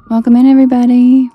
Welcome in, everybody.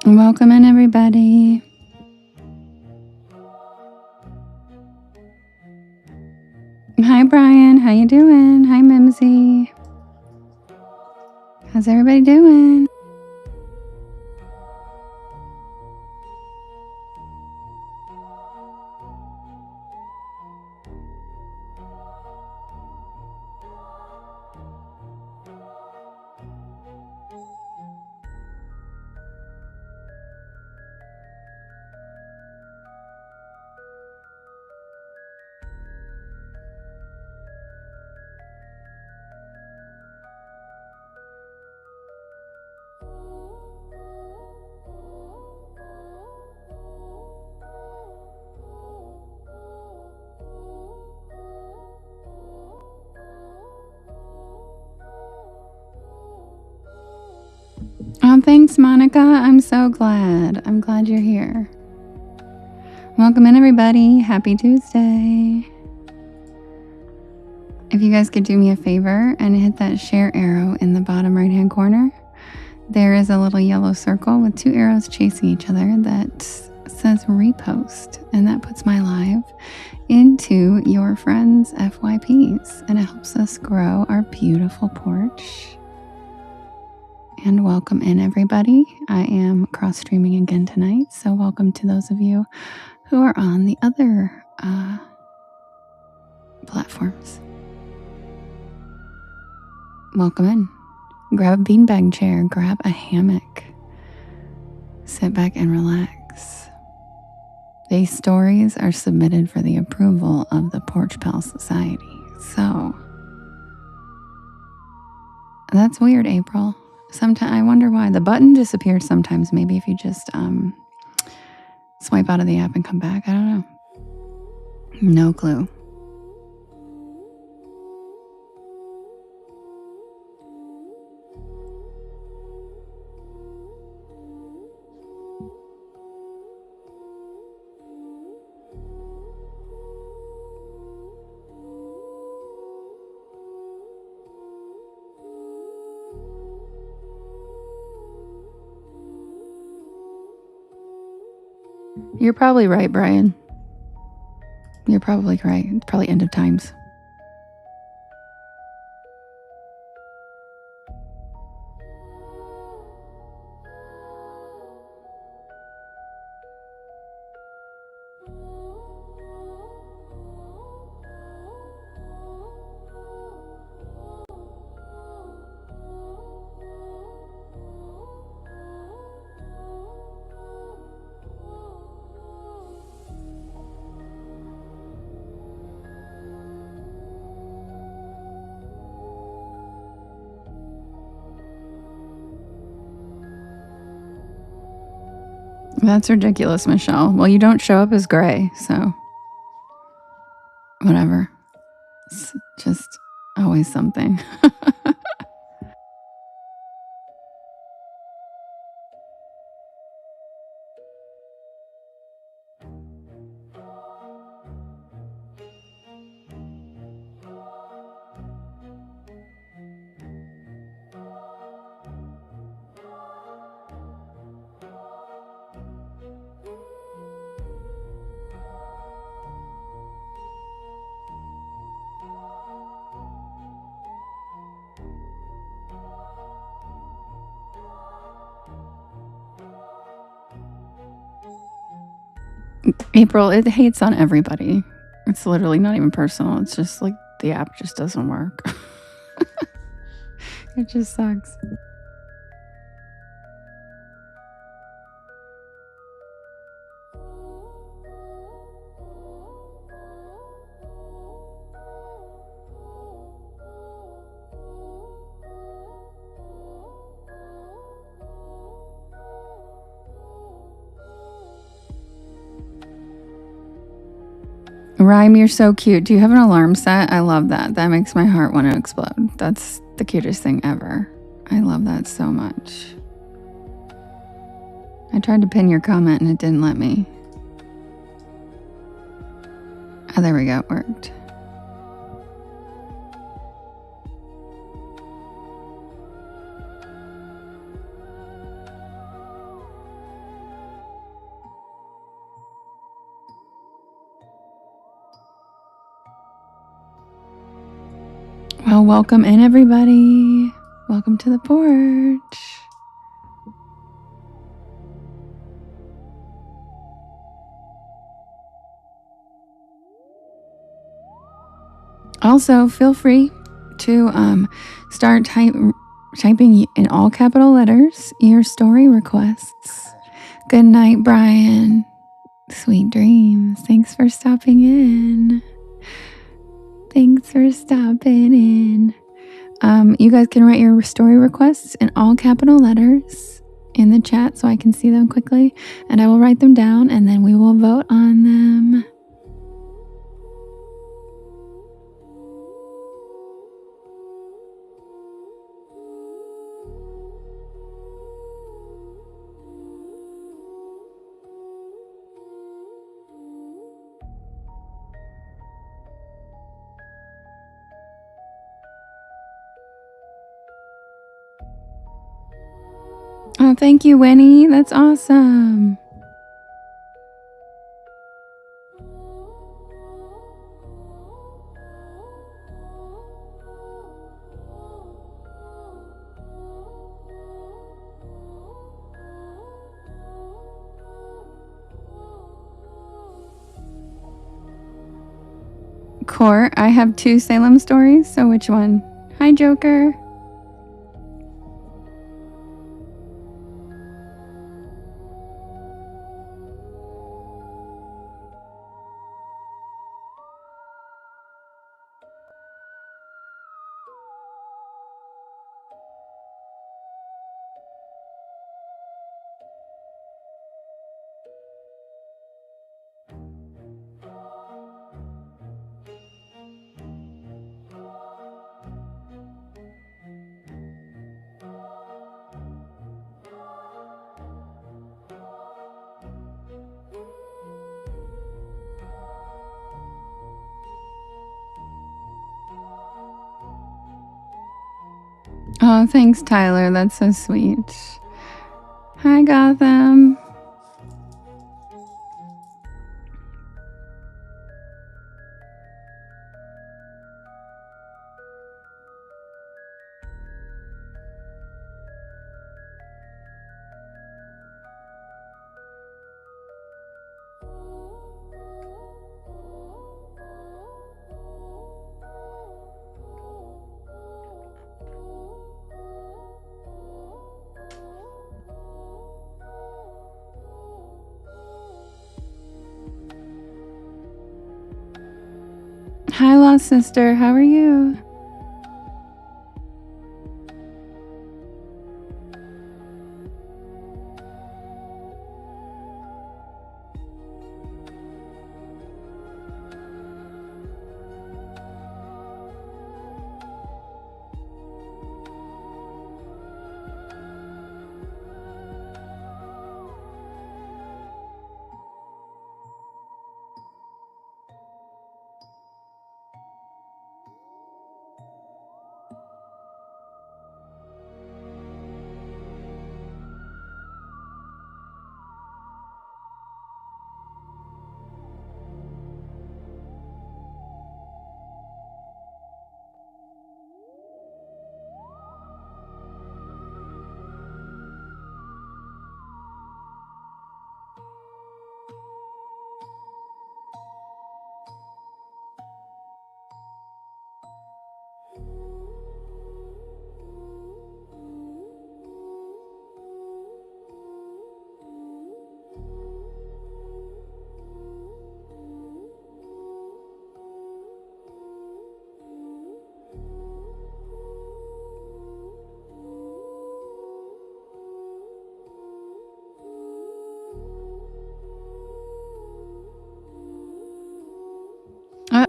Welcome in, everybody. Hi, Brian. How you doing? Hi, Mimsy. How's everybody doing? Oh, thanks, Monica. I'm so glad. I'm glad you're here. Welcome in, everybody. Happy Tuesday. If you guys could do me a favor and hit that share arrow in the bottom right-hand corner, there is a little yellow circle with 2 arrows chasing each other that says repost, and that puts my live into your friends' FYPs, and it helps us grow our beautiful porch. And welcome in, everybody. I am cross streaming again tonight, so welcome to those of you who are on the other platforms. Welcome in. Grab a beanbag chair, grab a hammock, sit back and relax. These stories are submitted for the approval of the Porch Pal Society. So that's weird, April. Sometimes I wonder why the button disappeared sometimes. Maybe if you just swipe out of the app and come back. I don't know. No clue. You're probably right, Brian. You're probably right. It's probably end of times. That's ridiculous, Michelle. Well, you don't show up as gray, so. whatever. It's just always something. April, it hates on everybody. It's literally not even personal. It's just like the app just doesn't work. It just sucks. Rhyme, you're so cute. Do you have an alarm set? I love that. That makes my heart want to explode. That's the cutest thing ever. I love that so much. I tried to pin your comment and it didn't let me. Oh, there we go. It worked. Well, welcome in, everybody. Welcome to the porch. Also, feel free to start typing in all capital letters your story requests. Good night, Brian. Sweet dreams. Thanks for stopping in. Thanks for stopping in. You guys can write your story requests in all capital letters in the chat so I can see them quickly, and I will write them down and then we will vote on them. Oh, thank you, Winnie. That's awesome. Court, I have 2 Salem stories, so which one? Hi, Joker. Oh, thanks, Tyler. That's so sweet. Hi, Gotham. Hi, Lost Sister. How are you?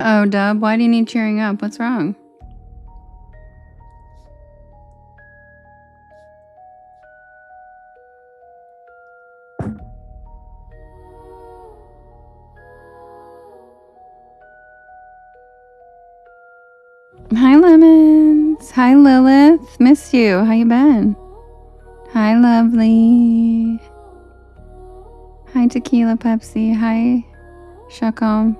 Uh-oh, Dub. Why do you need cheering up? What's wrong? Hi, Lemons. Hi, Lilith. Missed you. How you been? Hi, Lovely. Hi, Tequila Pepsi. Hi, Shakom.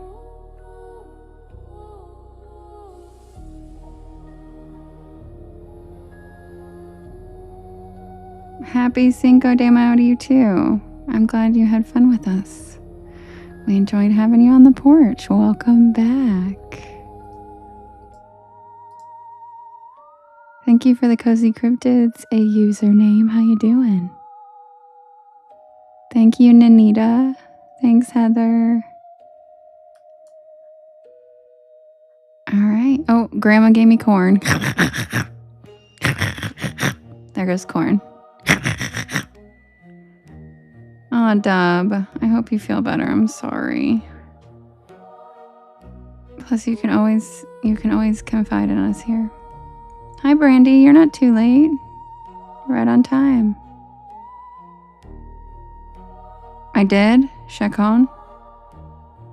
Happy Cinco de Mayo to you too. I'm glad you had fun with us. We enjoyed having you on the porch. Welcome back. Thank you for the Cozy Cryptids, a username. How you doing? Thank you, Nanita. Thanks, Heather. All right. Oh, Grandma gave me corn. There goes corn. Aw, Dub. I hope you feel better. I'm sorry. Plus, you can always confide in us here. Hi, Brandy. You're not too late. Right on time. I did? Shakon?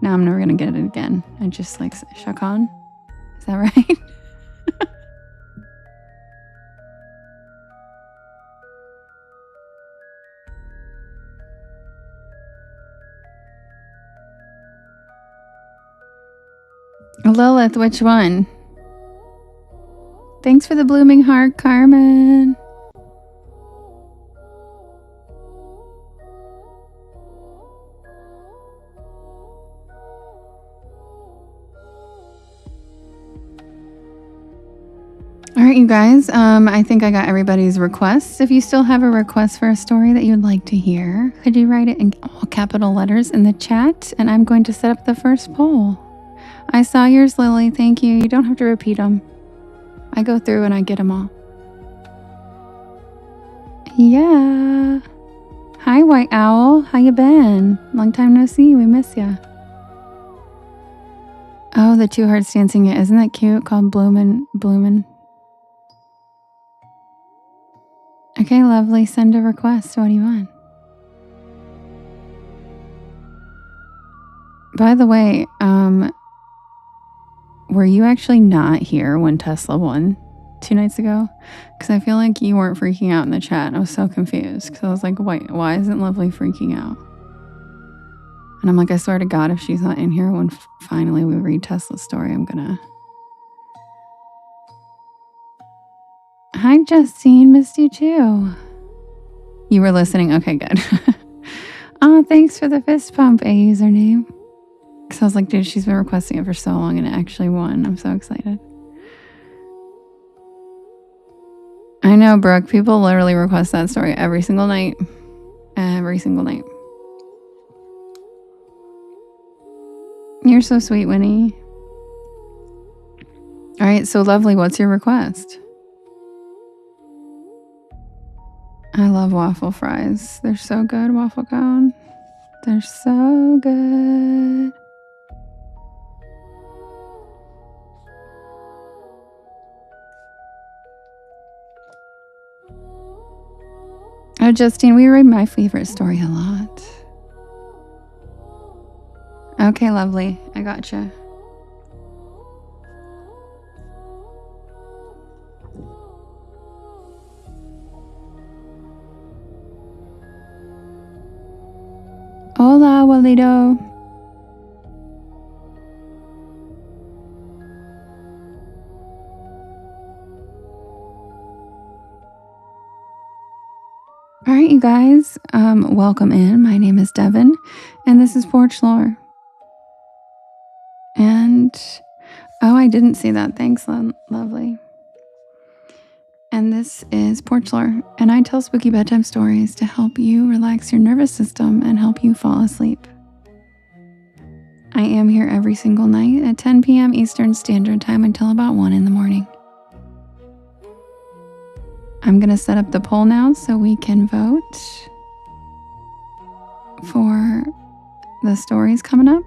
Now I'm never going to get it again. I just like Shakon. Is that right? Lilith, which one? Thanks for the blooming heart, Carmen. All right, you guys, I think I got everybody's requests. If you still have a request for a story that you'd like to hear, could you write it in all capital letters in the chat? And I'm going to set up the first poll. I saw yours, Lily. Thank you. You don't have to repeat them. I go through and I get them all. Yeah. Hi, White Owl. How you been? Long time no see. We miss ya. Oh, the two hearts dancing. Yeah, isn't that cute? Called Bloomin'. Okay, lovely. Send a request. What do you want? By the way, were you actually not here when Tesla won 2 nights ago? Because I feel like you weren't freaking out in the chat. I was so confused because I was like, wait, why isn't Lovely freaking out? And I'm like, I swear to God, if she's not in here when finally we read Tesla's story, I'm gonna... Hi, Justine. Missed you too. You were listening? Okay, good. Oh, thanks for the fist pump, a username. Because I was like, dude, she's been requesting it for so long and it actually won. I'm so excited. I know, Brooke. People literally request that story every single night. Every single night. You're so sweet, Winnie. All right, so Lovely, what's your request? I love waffle fries. They're so good, waffle cone. They're so good. Oh, Justine, we read my favorite story a lot. Okay, Lovely. I gotcha. Hola, Walito. All right, you guys, welcome in. My name is Devin, and this is Porch Lore. And, oh, I didn't see that. Thanks, Lovely. And this is Porch Lore, and I tell spooky bedtime stories to help you relax your nervous system and help you fall asleep. I am here every single night at 10 p.m. Eastern Standard Time until about 1 in the morning. I'm going to set up the poll now so we can vote for the stories coming up.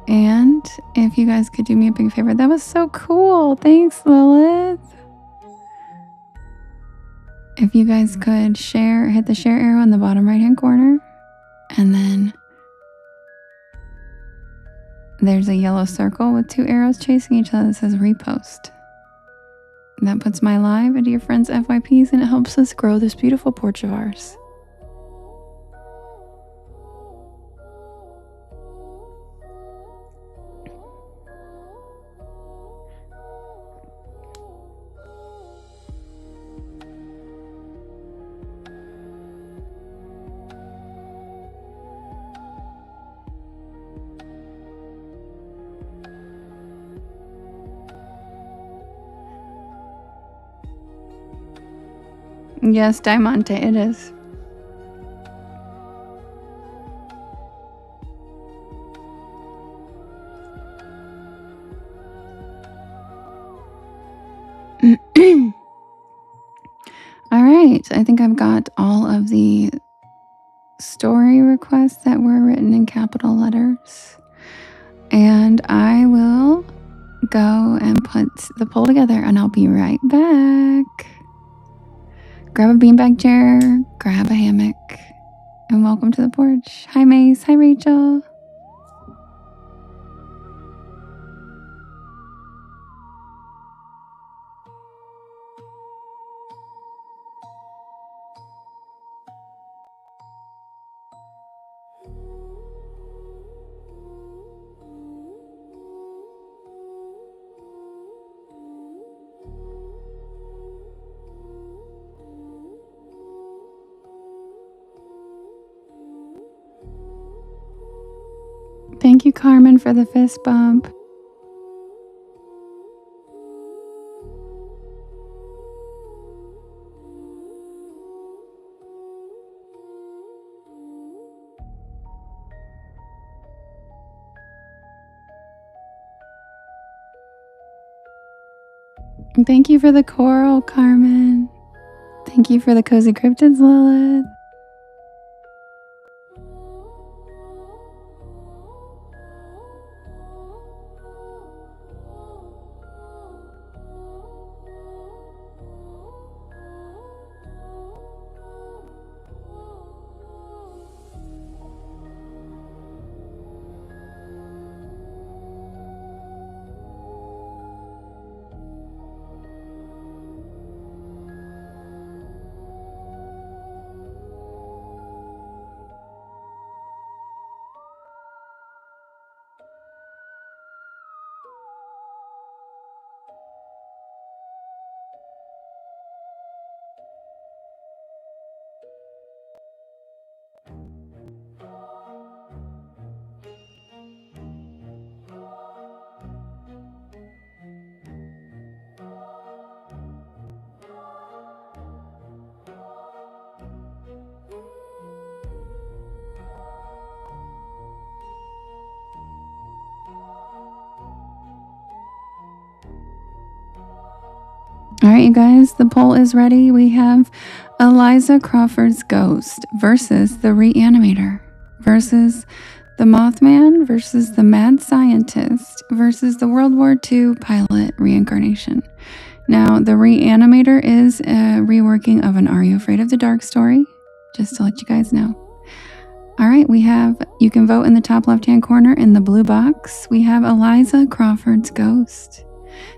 And if you guys could do me a big favor, that was so cool. Thanks, Lilith. If you guys could share, hit the share arrow in the bottom right hand corner, and then there's a yellow circle with 2 arrows chasing each other that says repost. And that puts my live into your friends' FYPs, and it helps us grow this beautiful porch of ours. Yes, Diamante, it is. All right, I think I've got all of the story requests that were written in capital letters. And I will go and put the poll together, and I'll be right back. Grab a beanbag chair, grab a hammock, and welcome to the porch. Hi, Mace. Hi, Rachel. Thank you, Carmen, for the fist bump. And thank you for the coral, Carmen. Thank you for the cozy cryptids, Lilith. All right, you guys, the poll is ready. We have Eliza Crawford's ghost versus the Reanimator versus the Mothman versus the Mad Scientist versus the World War II pilot reincarnation. Now, the Reanimator is a reworking of an Are You Afraid of the Dark story, just to let you guys know. All right, you can vote in the top left-hand corner in the blue box. We have Eliza Crawford's ghost,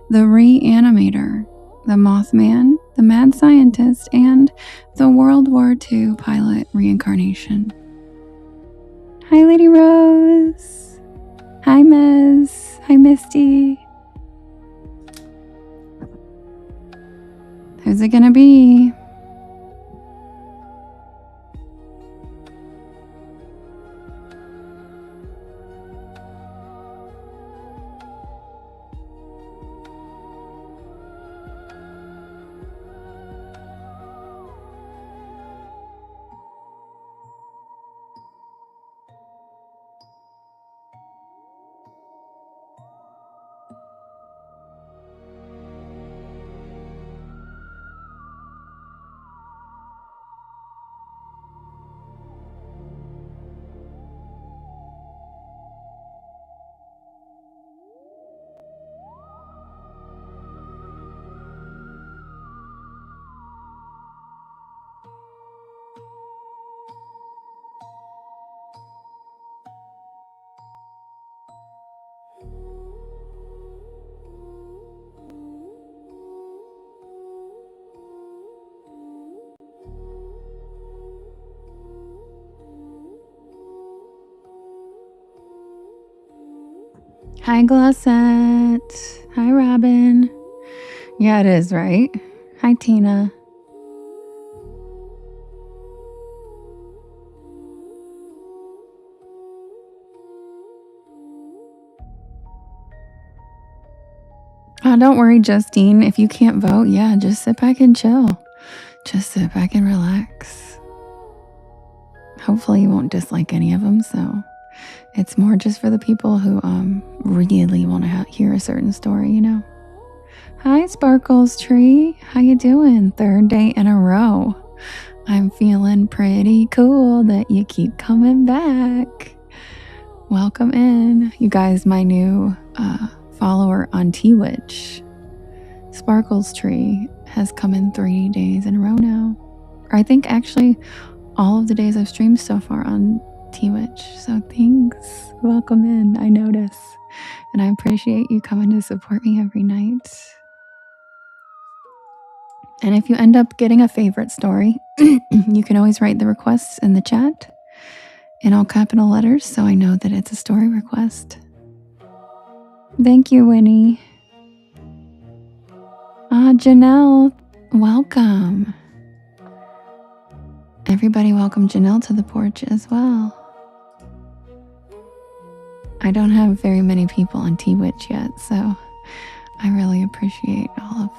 the Reanimator, the Mothman, the Mad Scientist, and the World War II pilot reincarnation. Hi, Lady Rose. Hi, Mez. Hi, Misty. Who's it gonna be? Hi, Glossette. Hi, Robin. Yeah, it is, right? Hi, Tina. Oh, don't worry, Justine. If you can't vote, yeah, just sit back and chill. Just sit back and relax. Hopefully you won't dislike any of them, so it's more just for the people who really want to hear a certain story, you know. Hi, Sparkles Tree. How you doing? Third day in a row. I'm feeling pretty cool that you keep coming back. Welcome in. You guys, my new follower on Twitch, Sparkles Tree, has come in 3 days in a row now. Or I think actually all of the days I've streamed so far on Twitch. So thanks. Welcome in. I notice. And I appreciate you coming to support me every night. And if you end up getting a favorite story, you can always write the requests in the chat in all capital letters so I know that it's a story request. Thank you, Winnie. Janelle, welcome. Everybody welcome Janelle to the porch as well. I don't have very many people on Twitch yet, so I really appreciate all of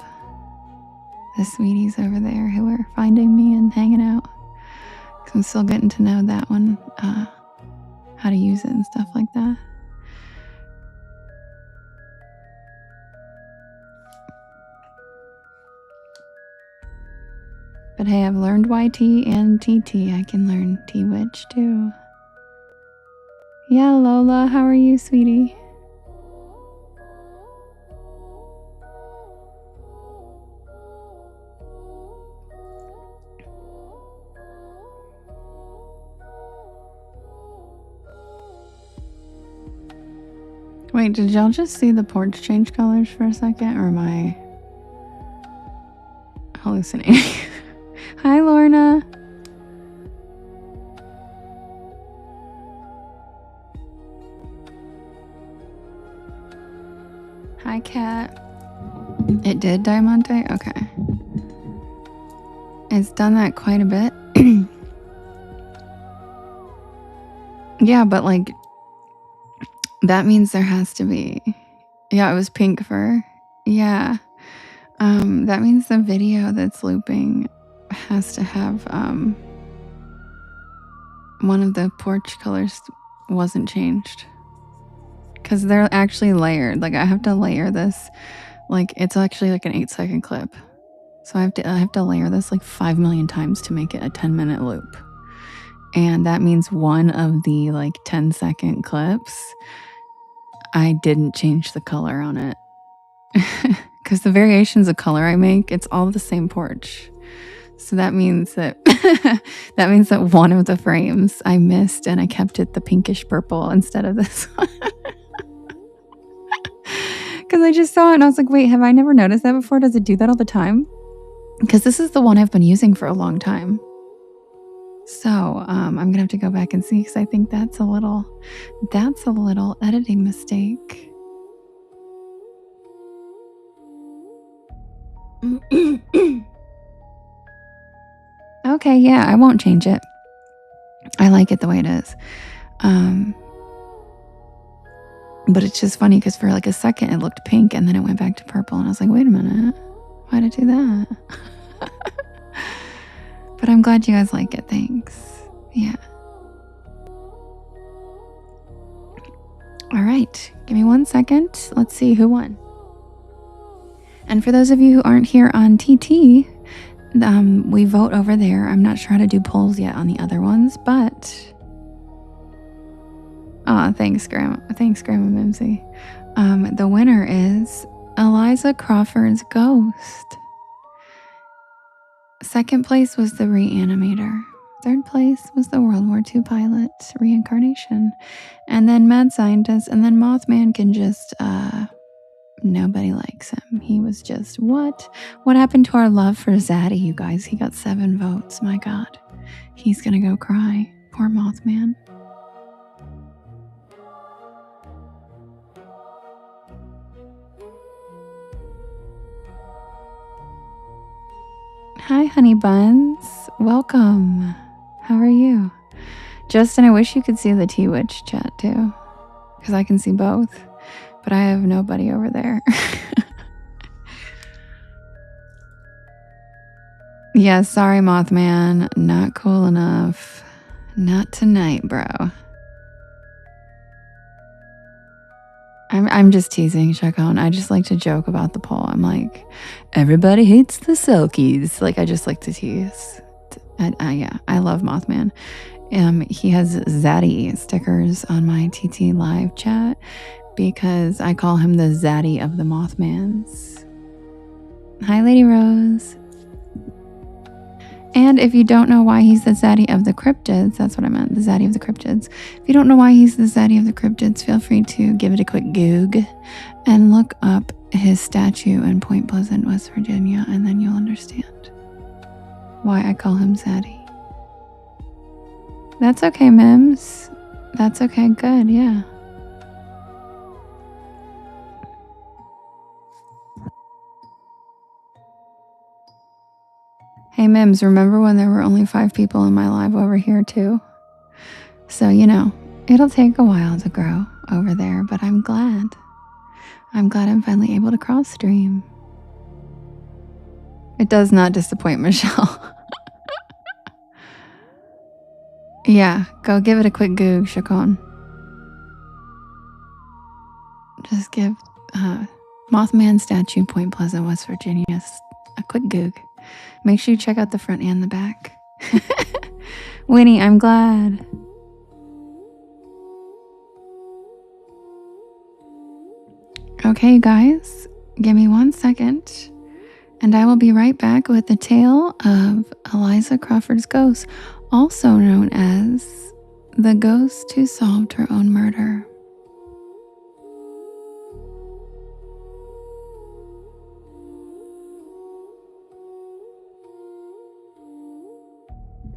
the sweeties over there who are finding me and hanging out. 'Cause I'm still getting to know that one, how to use it and stuff like that. But hey, I've learned YT and TT. I can learn Twitch too. Yeah, Lola, how are you, sweetie? Wait, did y'all just see the porch change colors for a second, or am I hallucinating? Hi, Lorna. Hi, Kat. It did, Diamante? Okay. It's done that quite a bit. Yeah, but like, that means there has to be. Yeah, it was pink fur. Yeah. That means the video that's looping has to have one of the porch colors wasn't changed. Because they're actually layered. Like, I have to layer this. Like, it's actually like an 8-second clip. So I have to layer this like 5 million times to make it a 10-minute loop. And that means one of the like 10-second clips, I didn't change the color on it. Because the variations of color I make, it's all the same porch. So that means that that means that one of the frames I missed and I kept it the pinkish purple instead of this one. Because I just saw it and I was like, wait, have I never noticed that before? Does it do that all the time? Because this is the one I've been using for a long time. So I'm going to have to go back and see because I think that's a little editing mistake. Okay, yeah, I won't change it. I like it the way it is. But it's just funny because for like a second it looked pink and then it went back to purple and I was like, wait a minute, why'd I do that? But I'm glad you guys like it, thanks. Yeah. All right, give me 1 second. Let's see who won. And for those of you who aren't here on TT, we vote over there. I'm not sure how to do polls yet on the other ones, but thanks, Grandma Mimsy. The winner is Eliza Crawford's Ghost. Second place was the Reanimator. Third place was the World War II pilot, Reincarnation. And then Mad Scientist, and then Mothman can just, nobody likes him. He was just, what? What happened to our love for Zaddy, you guys? He got 7 votes. My God. He's gonna go cry. Poor Mothman. Hi, honey buns. Welcome. How are you? Justin, I wish you could see the T-Witch chat too, because I can see both, but I have nobody over there. Yeah, sorry, Mothman. Not cool enough. Not tonight, bro. I'm just teasing, Chacon. I just like to joke about the poll. I'm like, everybody hates the Selkies. Like, I just like to tease. Yeah, I love Mothman. He has Zaddy stickers on my TT live chat because I call him the Zaddy of the Mothmans. Hi, Lady Rose. And if you don't know why he's the Zaddy of the Cryptids, that's what I meant, the Zaddy of the Cryptids. If you don't know why he's the Zaddy of the Cryptids, feel free to give it a quick Goog and look up his statue in Point Pleasant, West Virginia, and then you'll understand why I call him Zaddy. That's okay, Mims. That's okay, good, yeah. Hey, Mims, remember when there were only 5 people in my live over here too? So, you know, it'll take a while to grow over there, but I'm glad. I'm glad I'm finally able to cross stream. It does not disappoint, Michelle. Yeah, go give it a quick Goog, Chacon. Just give Mothman statue, Point Pleasant, West Virginia, a quick Goog. Make sure you check out the front and the back. Winnie, I'm glad. Okay, you guys, give me 1 second, and I will be right back with the tale of Eliza Crawford's ghost, also known as the ghost who solved her own murder.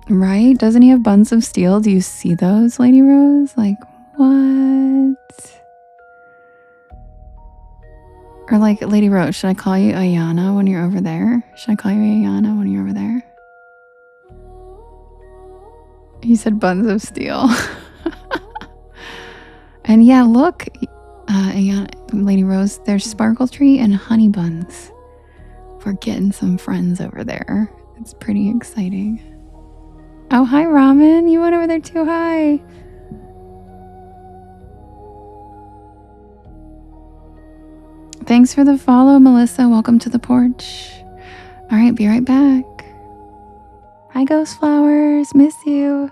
Right? Doesn't he have buns of steel? Do you see those, Lady Rose? Like, what? Or like, Lady Rose, should I call you Ayana when you're over there? Should I call you Ayana when you're over there? He said buns of steel. And yeah, look, Ayana, Lady Rose, there's Sparkle Tree and Honey Buns. We're getting some friends over there. It's pretty exciting. Oh, hi, Ramen. You went over there too. Hi. Thanks for the follow, Melissa. Welcome to the porch. All right, be right back. Hi, Ghost Flowers. Miss you.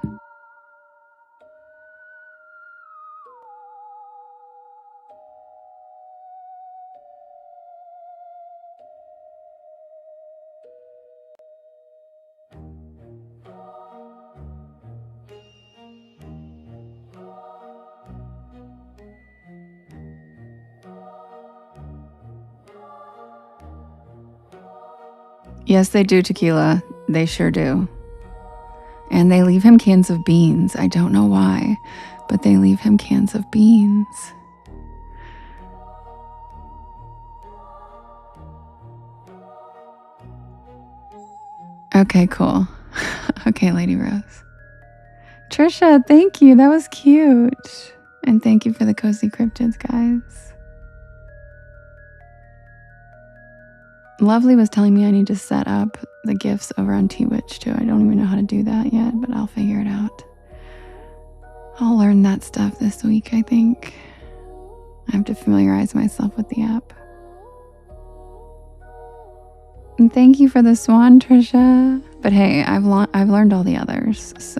Yes, they do, Tequila. They sure do. And they leave him cans of beans. I don't know why, but they leave him cans of beans. Okay, cool. Okay, Lady Rose. Trisha, thank you. That was cute. And thank you for the cozy cryptids, guys. Lovely was telling me I need to set up the gifts over on T-Witch too. I don't even know how to do that yet, but I'll figure it out. I'll learn that stuff this week, I think. I have to familiarize myself with the app. And thank you for the swan, Trisha. But hey, I've learned all the others, so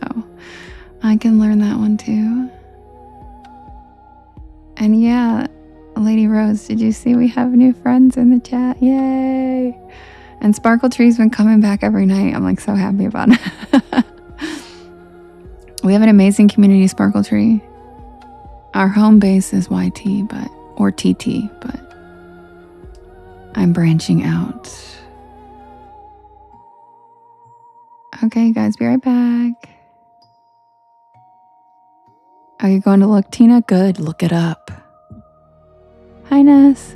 I can learn that one too. And yeah, Lady Rose, did you see we have new friends in the chat? Yay! And Sparkle Tree's been coming back every night. I'm like so happy about it. We have an amazing community, Sparkle Tree. Our home base is YT, or TT, but I'm branching out. Okay, guys, be right back. Are you going to look, Tina? Good, look it up. Hi, Ness.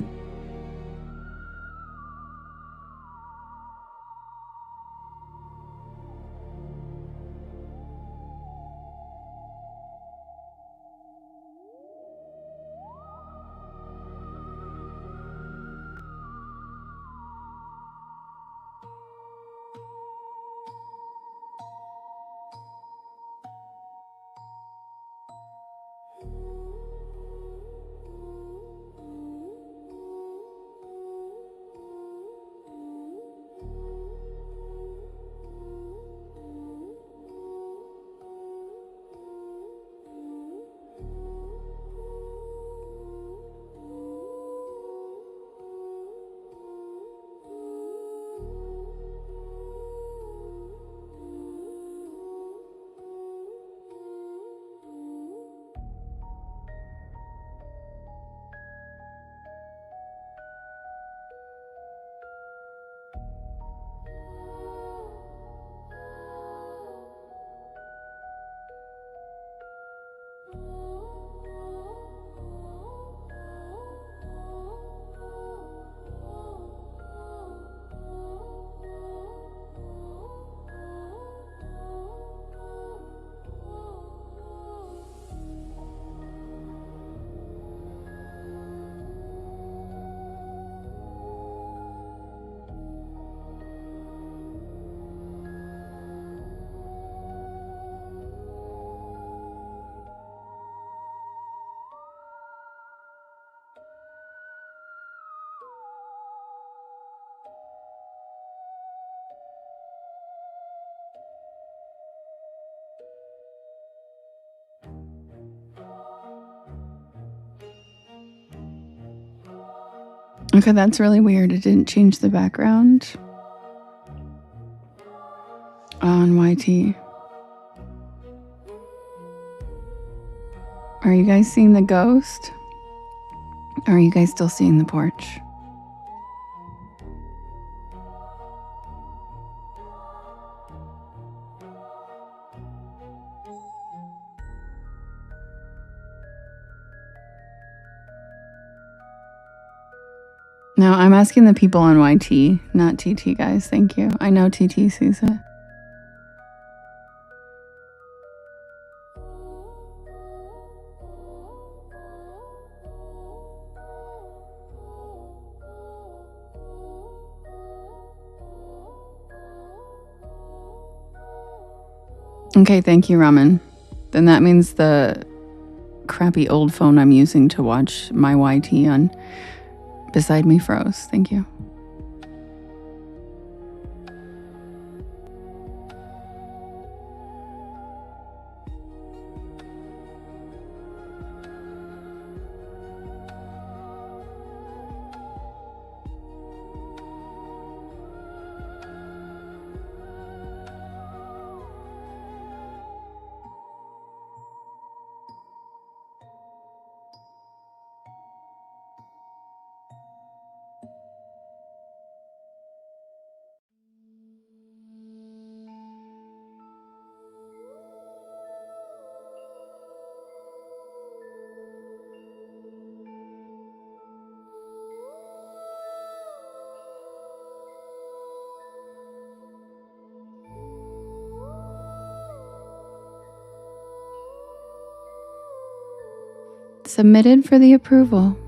Okay, that's really weird. It didn't change the background on YT. Are you guys seeing the ghost? Or are you guys still seeing the porch? No, I'm asking the people on YT, not TT, guys. Thank you. I know TT sees it. Okay, thank you, Ramen. Then that means the crappy old phone I'm using to watch my YT on beside me froze. Thank you. Submitted for the approval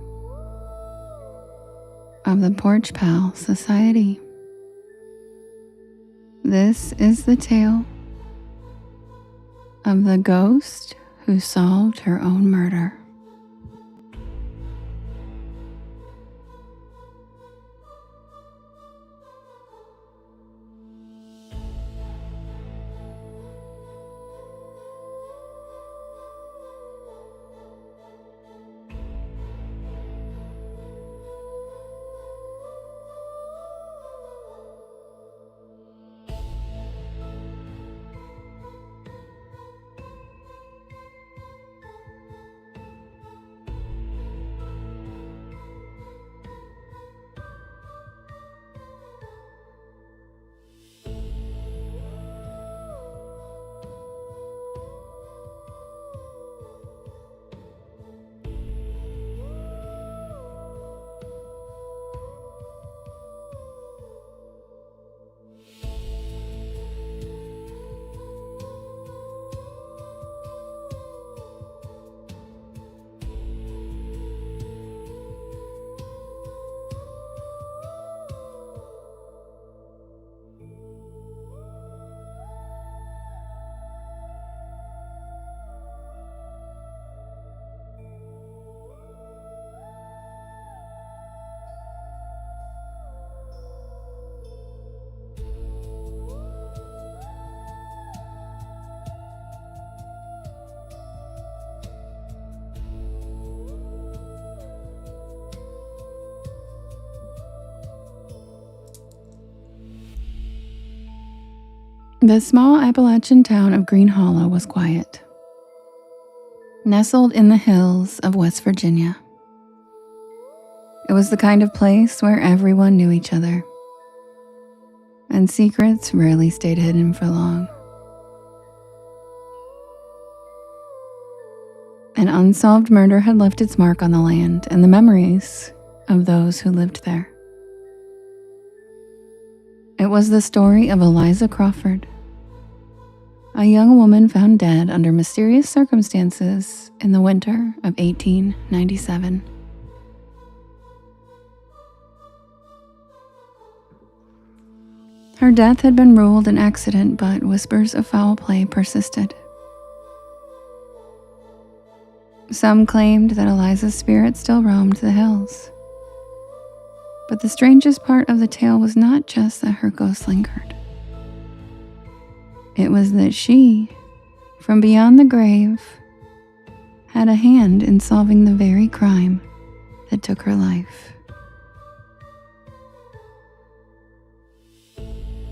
of the Porch Pal Society. This is the tale of the ghost who solved her own murder. The small Appalachian town of Green Hollow was quiet, nestled in the hills of West Virginia. It was the kind of place where everyone knew each other, and secrets rarely stayed hidden for long. An unsolved murder had left its mark on the land and the memories of those who lived there. It was the story of Eliza Crawford, a young woman found dead under mysterious circumstances in the winter of 1897. Her death had been ruled an accident, but whispers of foul play persisted. Some claimed that Eliza's spirit still roamed the hills. But the strangest part of the tale was not just that her ghost lingered. It was that she, from beyond the grave, had a hand in solving the very crime that took her life.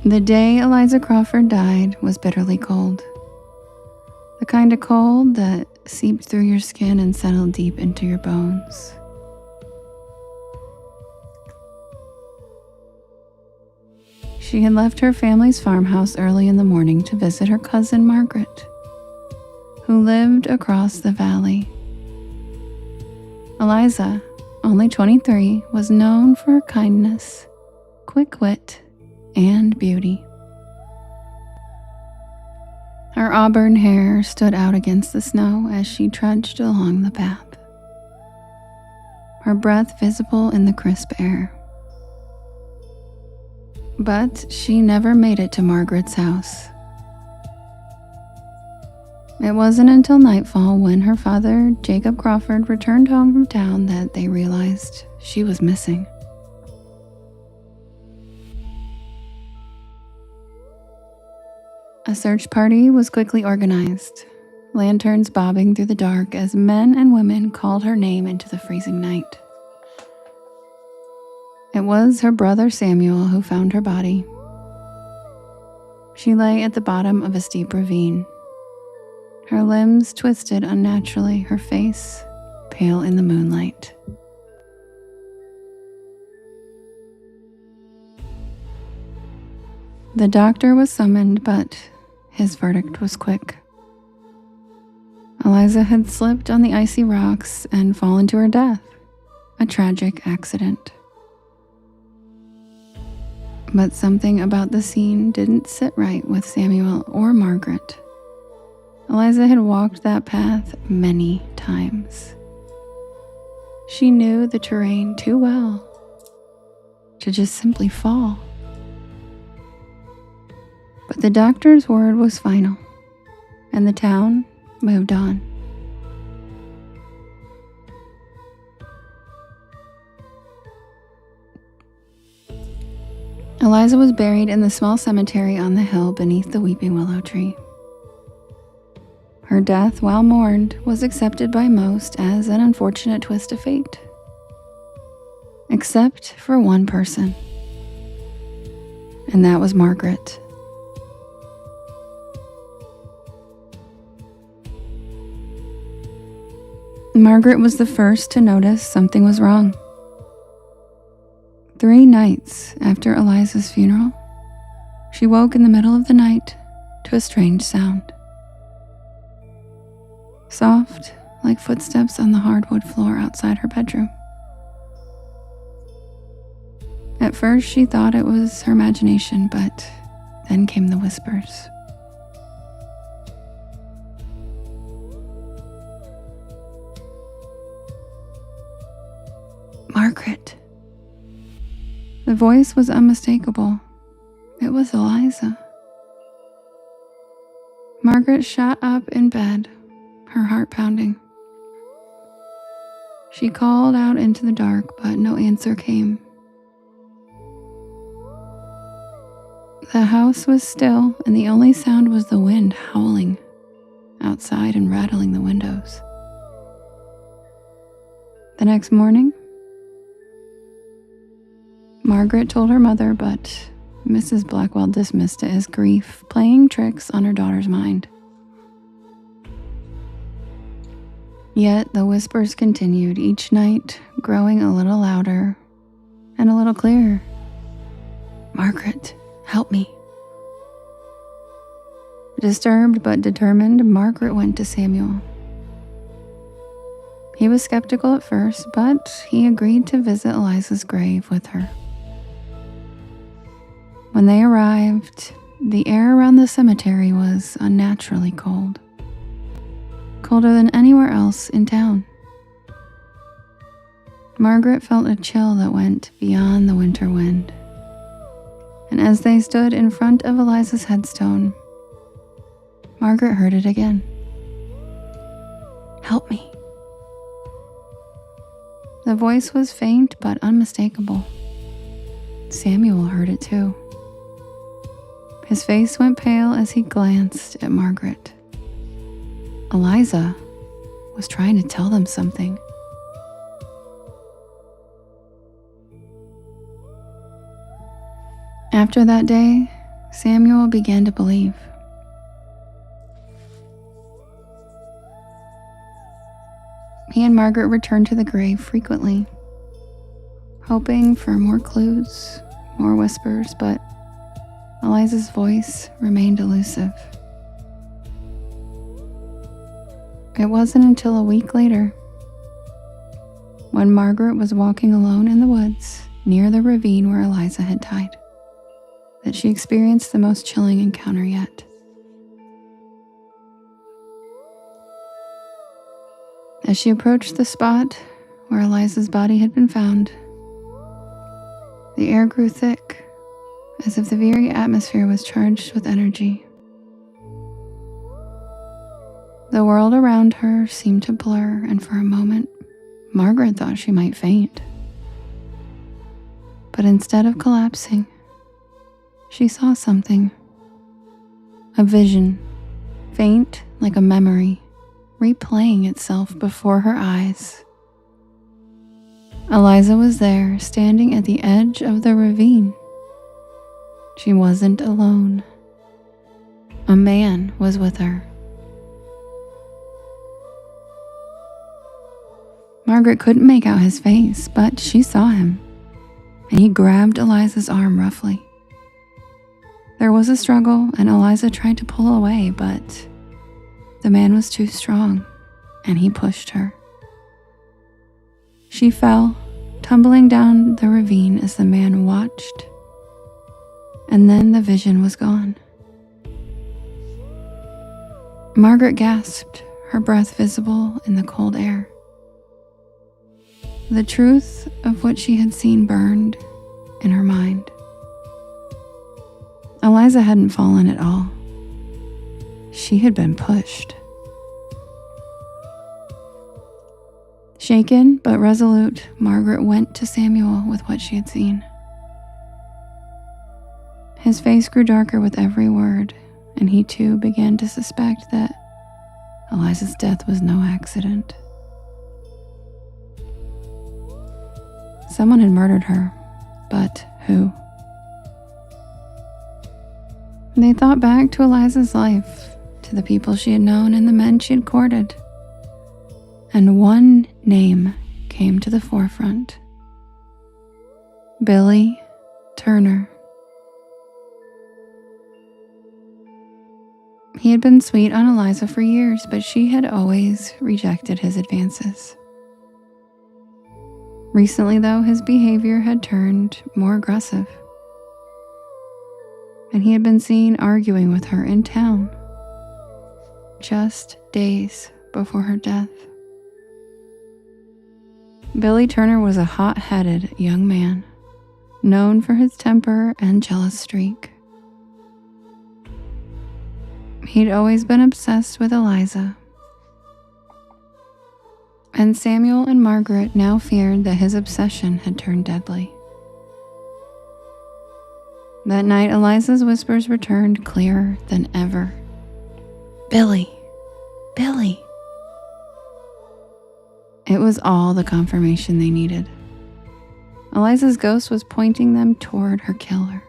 The day Eliza Crawford died was bitterly cold. The kind of cold that seeped through your skin and settled deep into your bones. She had left her family's farmhouse early in the morning to visit her cousin Margaret, who lived across the valley. Eliza, only 23, was known for her kindness, quick wit, and beauty. Her auburn hair stood out against the snow as she trudged along the path, her breath visible in the crisp air. But she never made it to Margaret's house. It wasn't until nightfall, when her father, Jacob Crawford, returned home from town, that they realized she was missing. A search party was quickly organized, lanterns bobbing through the dark as men and women called her name into the freezing night. It was her brother Samuel who found her body. She lay at the bottom of a steep ravine, her limbs twisted unnaturally, her face pale in the moonlight. The doctor was summoned, but his verdict was quick. Eliza had slipped on the icy rocks and fallen to her death, a tragic accident. But something about the scene didn't sit right with Samuel or Margaret. Eliza had walked that path many times. She knew the terrain too well to just simply fall. But the doctor's word was final, and the town moved on. Eliza was buried in the small cemetery on the hill beneath the weeping willow tree. Her death, while mourned, was accepted by most as an unfortunate twist of fate. Except for one person, and that was Margaret. Margaret was the first to notice something was wrong. 3 nights after Eliza's funeral, she woke in the middle of the night to a strange sound. Soft, like footsteps on the hardwood floor outside her bedroom. At first, she thought it was her imagination, but then came the whispers. Margaret. The voice was unmistakable. It was Eliza. Margaret shot up in bed, her heart pounding. She called out into the dark, but no answer came. The house was still, and the only sound was the wind howling outside and rattling the windows. The next morning, Margaret told her mother, but Mrs. Blackwell dismissed it as grief playing tricks on her daughter's mind. Yet the whispers continued, each night growing a little louder and a little clearer. Margaret, help me. Disturbed but determined, Margaret went to Samuel. He was skeptical at first, but he agreed to visit Eliza's grave with her. When they arrived, the air around the cemetery was unnaturally cold. Colder than anywhere else in town. Margaret felt a chill that went beyond the winter wind. And as they stood in front of Eliza's headstone, Margaret heard it again. Help me. The voice was faint but unmistakable. Samuel heard it too. His face went pale as he glanced at Margaret. Eliza was trying to tell them something. After that day, Samuel began to believe. He and Margaret returned to the grave frequently, hoping for more clues, more whispers, but Eliza's voice remained elusive. It wasn't until a week later, when Margaret was walking alone in the woods near the ravine where Eliza had died, that she experienced the most chilling encounter yet. As she approached the spot where Eliza's body had been found, the air grew thick, as if the very atmosphere was charged with energy. The world around her seemed to blur, and for a moment, Margaret thought she might faint. But instead of collapsing, she saw something. A vision, faint like a memory, replaying itself before her eyes. Eliza was there, standing at the edge of the ravine. She wasn't alone. A man was with her. Margaret couldn't make out his face, but she saw him, and he grabbed Eliza's arm roughly. There was a struggle, and Eliza tried to pull away, but the man was too strong, and he pushed her. She fell, tumbling down the ravine as the man watched, and then the vision was gone. Margaret gasped, her breath visible in the cold air. The truth of what she had seen burned in her mind. Eliza hadn't fallen at all. She had been pushed. Shaken but resolute, Margaret went to Samuel with what she had seen. His face grew darker with every word, and he too began to suspect that Eliza's death was no accident. Someone had murdered her, but who? They thought back to Eliza's life, to the people she had known and the men she had courted, and one name came to the forefront. Billy Turner. He had been sweet on Eliza for years, but she had always rejected his advances. Recently, though, his behavior had turned more aggressive, and he had been seen arguing with her in town just days before her death. Billy Turner was a hot-headed young man, known for his temper and jealous streak. He'd always been obsessed with Eliza, and Samuel and Margaret now feared that his obsession had turned deadly. That night, Eliza's whispers returned clearer than ever. Billy, Billy. It was all the confirmation they needed. Eliza's ghost was pointing them toward her killer.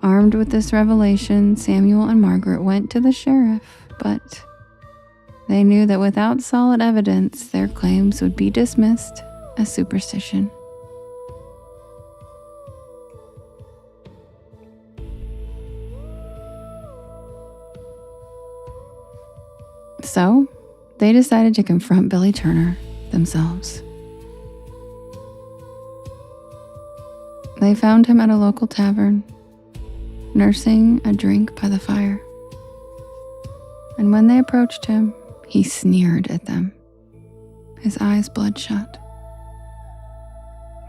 Armed with this revelation, Samuel and Margaret went to the sheriff, but they knew that without solid evidence, their claims would be dismissed as superstition. So, they decided to confront Billy Turner themselves. They found him at a local tavern, nursing a drink by the fire. And when they approached him, he sneered at them, his eyes bloodshot.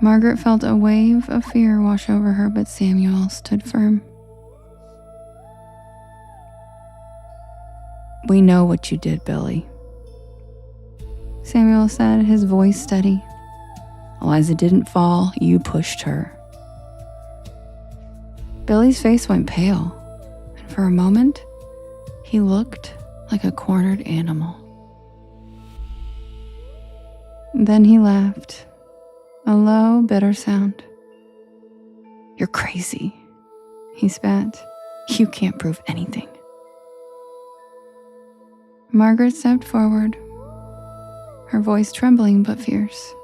Margaret felt a wave of fear wash over her, but Samuel stood firm. "We know what you did, Billy," Samuel said, his voice steady. "Eliza didn't fall, you pushed her." Billy's face went pale, and for a moment, he looked like a cornered animal. Then he laughed, a low, bitter sound. "You're crazy. he spat. "You can't prove anything." Margaret stepped forward, her voice trembling but fierce.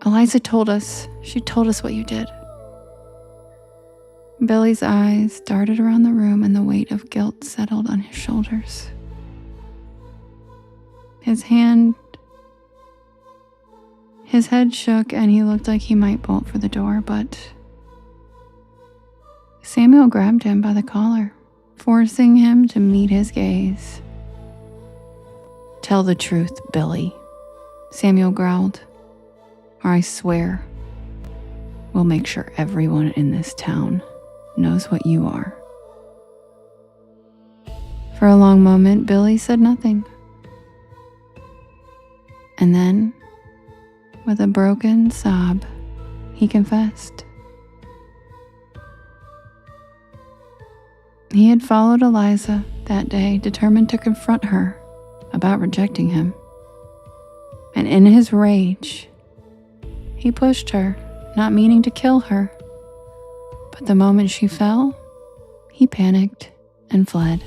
"Eliza told us. She told us what you did." Billy's eyes darted around the room and the weight of guilt settled on his shoulders. His head shook and he looked like he might bolt for the door, but Samuel grabbed him by the collar, forcing him to meet his gaze. "Tell the truth, Billy," Samuel growled, "or I swear we'll make sure everyone in this town knows what you are." For a long moment, Billy said nothing. And then, with a broken sob, he confessed. He had followed Eliza that day, determined to confront her about rejecting him. And in his rage, he pushed her, not meaning to kill her. But the moment she fell, he panicked and fled.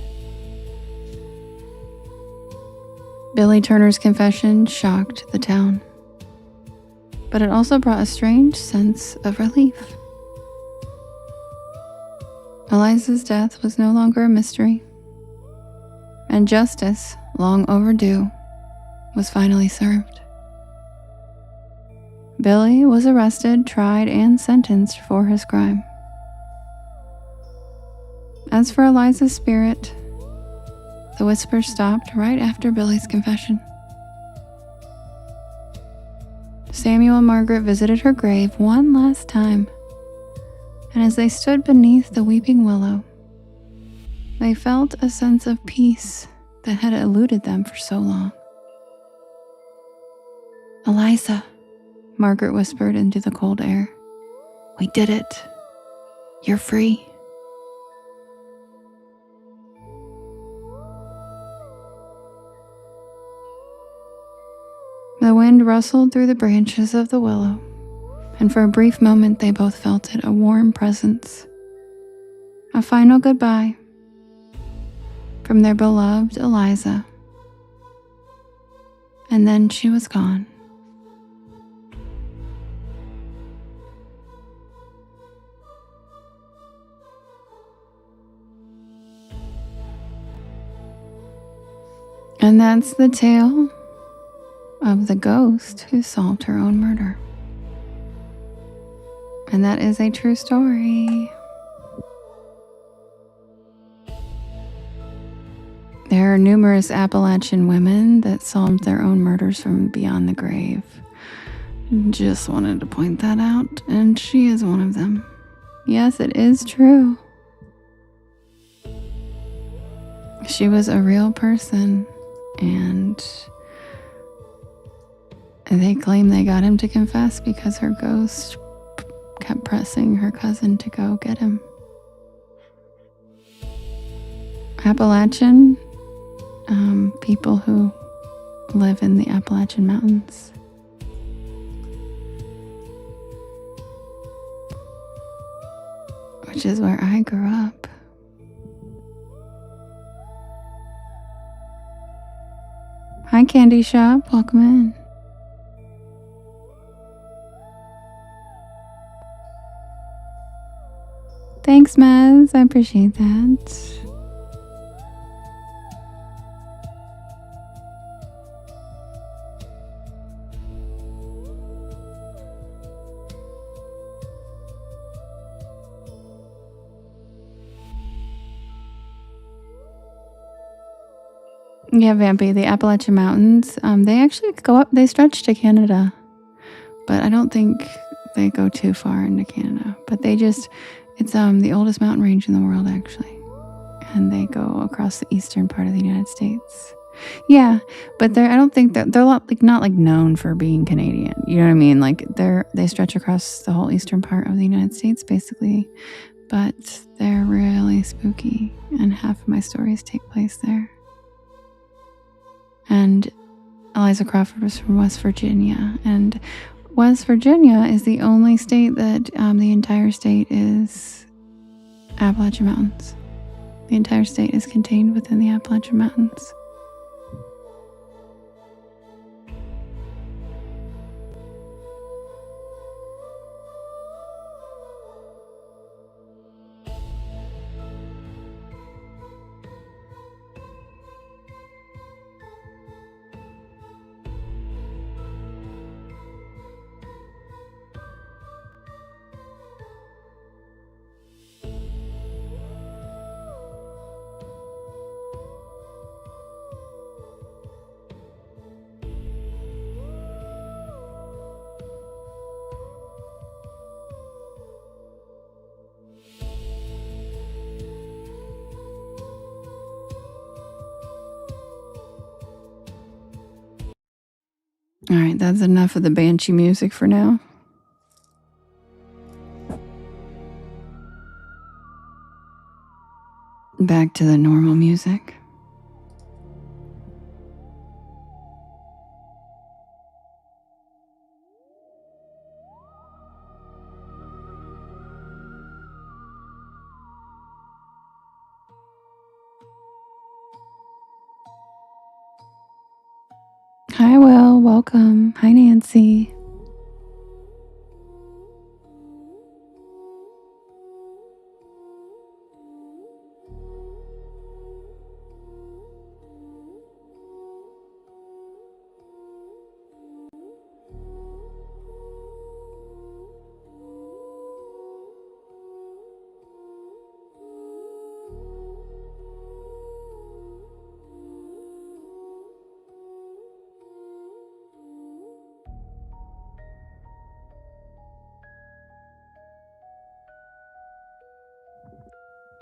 Billy Turner's confession shocked the town, but it also brought a strange sense of relief. Eliza's death was no longer a mystery, and justice, long overdue, was finally served. Billy was arrested, tried, and sentenced for his crime. As for Eliza's spirit, the whispers stopped right after Billy's confession. Samuel and Margaret visited her grave one last time, and as they stood beneath the weeping willow, they felt a sense of peace that had eluded them for so long. "Eliza," Margaret whispered into the cold air, "we did it. You're free." The wind rustled through the branches of the willow, and for a brief moment they both felt it, a warm presence. A final goodbye from their beloved Eliza. And then she was gone. And that's the tale of the ghost who solved her own murder. And that is a true story. There are numerous Appalachian women that solved their own murders from beyond the grave. Just wanted to point that out, and she is one of them. Yes, it is true. She was a real person, and they claim they got him to confess because her ghost kept pressing her cousin to go get him. Appalachian, people who live in the Appalachian Mountains. Which is where I grew up. Hi, Candy Shop. Welcome in. Thanks, Maz. I appreciate that. Yeah, Vampy, the Appalachian Mountains, they actually go up, they stretch to Canada, but I don't think they go too far into Canada. But it's the oldest mountain range in the world, actually, and they go across the eastern part of the United States. Yeah, but I don't think that they're not known for being Canadian. You know what I mean? Like they stretch across the whole eastern part of the United States, basically, but they're really spooky, and half of my stories take place there. And Eliza Crawford was from West Virginia, and West Virginia is the only state that the entire state is Appalachian Mountains. The entire state is contained within the Appalachian Mountains. All right, that's enough of the banshee music for now. Back to the normal music. Hi, Will. Welcome. Hi, Nancy.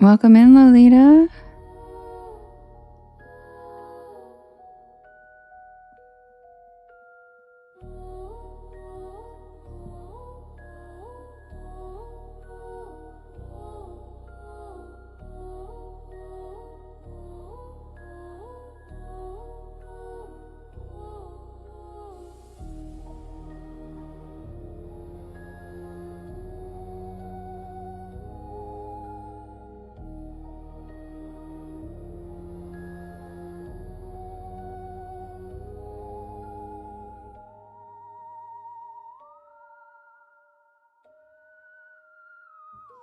Welcome in, Lolita.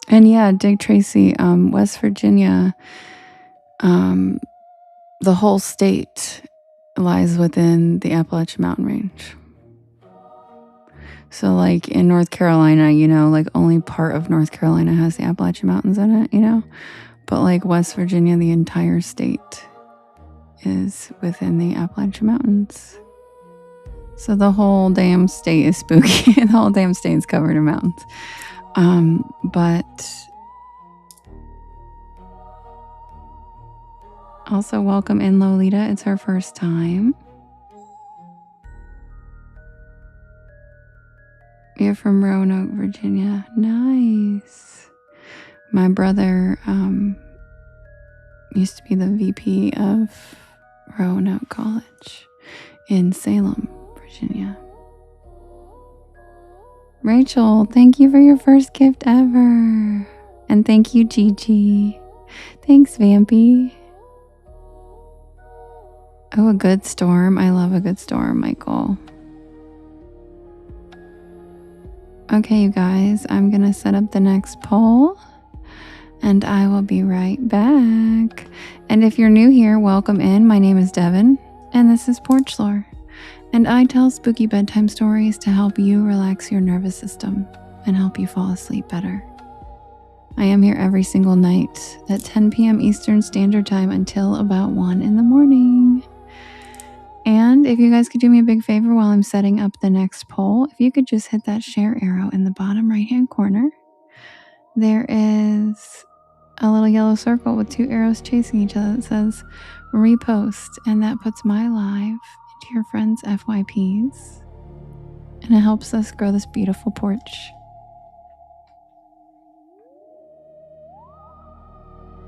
And yeah, Dick Tracy, West Virginia, the whole state lies within the Appalachian Mountain Range. So like in North Carolina, like only part of North Carolina has the Appalachian Mountains in it, But like West Virginia, the entire state is within the Appalachian Mountains. So the whole damn state is spooky. The whole damn state is covered in mountains. But also welcome in Lolita. It's her first time. You're from Roanoke, Virginia. Nice. My brother used to be the VP of Roanoke College in Salem, Virginia. Rachel, thank you for your first gift ever. And thank you, Gigi. Thanks, Vampy. Oh, a good storm. I love a good storm, Michael. Okay, you guys, I'm going to set up the next poll and I will be right back. And if you're new here, welcome in. My name is Devin and this is Porch Lore. And I tell spooky bedtime stories to help you relax your nervous system and help you fall asleep better. I am here every single night at 10 p.m. Eastern Standard Time until about 1 in the morning. And if you guys could do me a big favor while I'm setting up the next poll, if you could just hit that share arrow in the bottom right-hand corner. There is a little yellow circle with 2 arrows chasing each other that says repost, and that puts my live into your friends' FYPs. And it helps us grow this beautiful porch.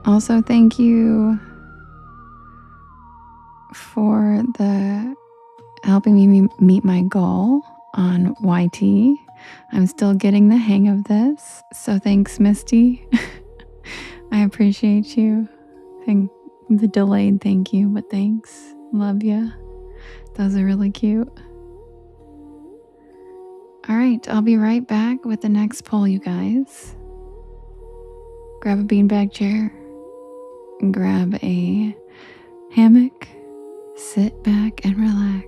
Also, thank you for helping me meet my goal on YT. I'm still getting the hang of this. So thanks, Misty. I appreciate you. The delayed thank you, but thanks. Love ya. Those are really cute. All right, I'll be right back with the next poll, you guys. Grab a beanbag chair, grab a hammock, sit back and relax.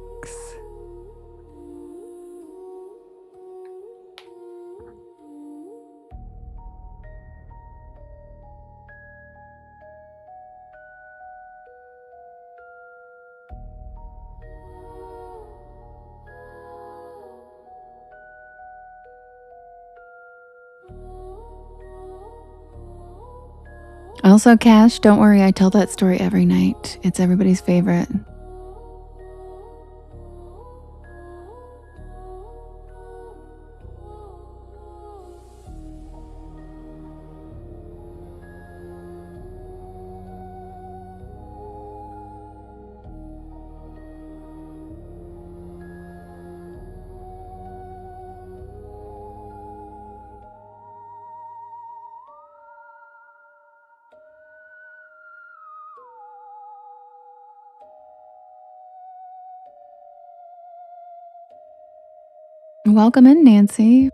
Also, Cash, don't worry, I tell that story every night. It's everybody's favorite. Welcome in, Nancy.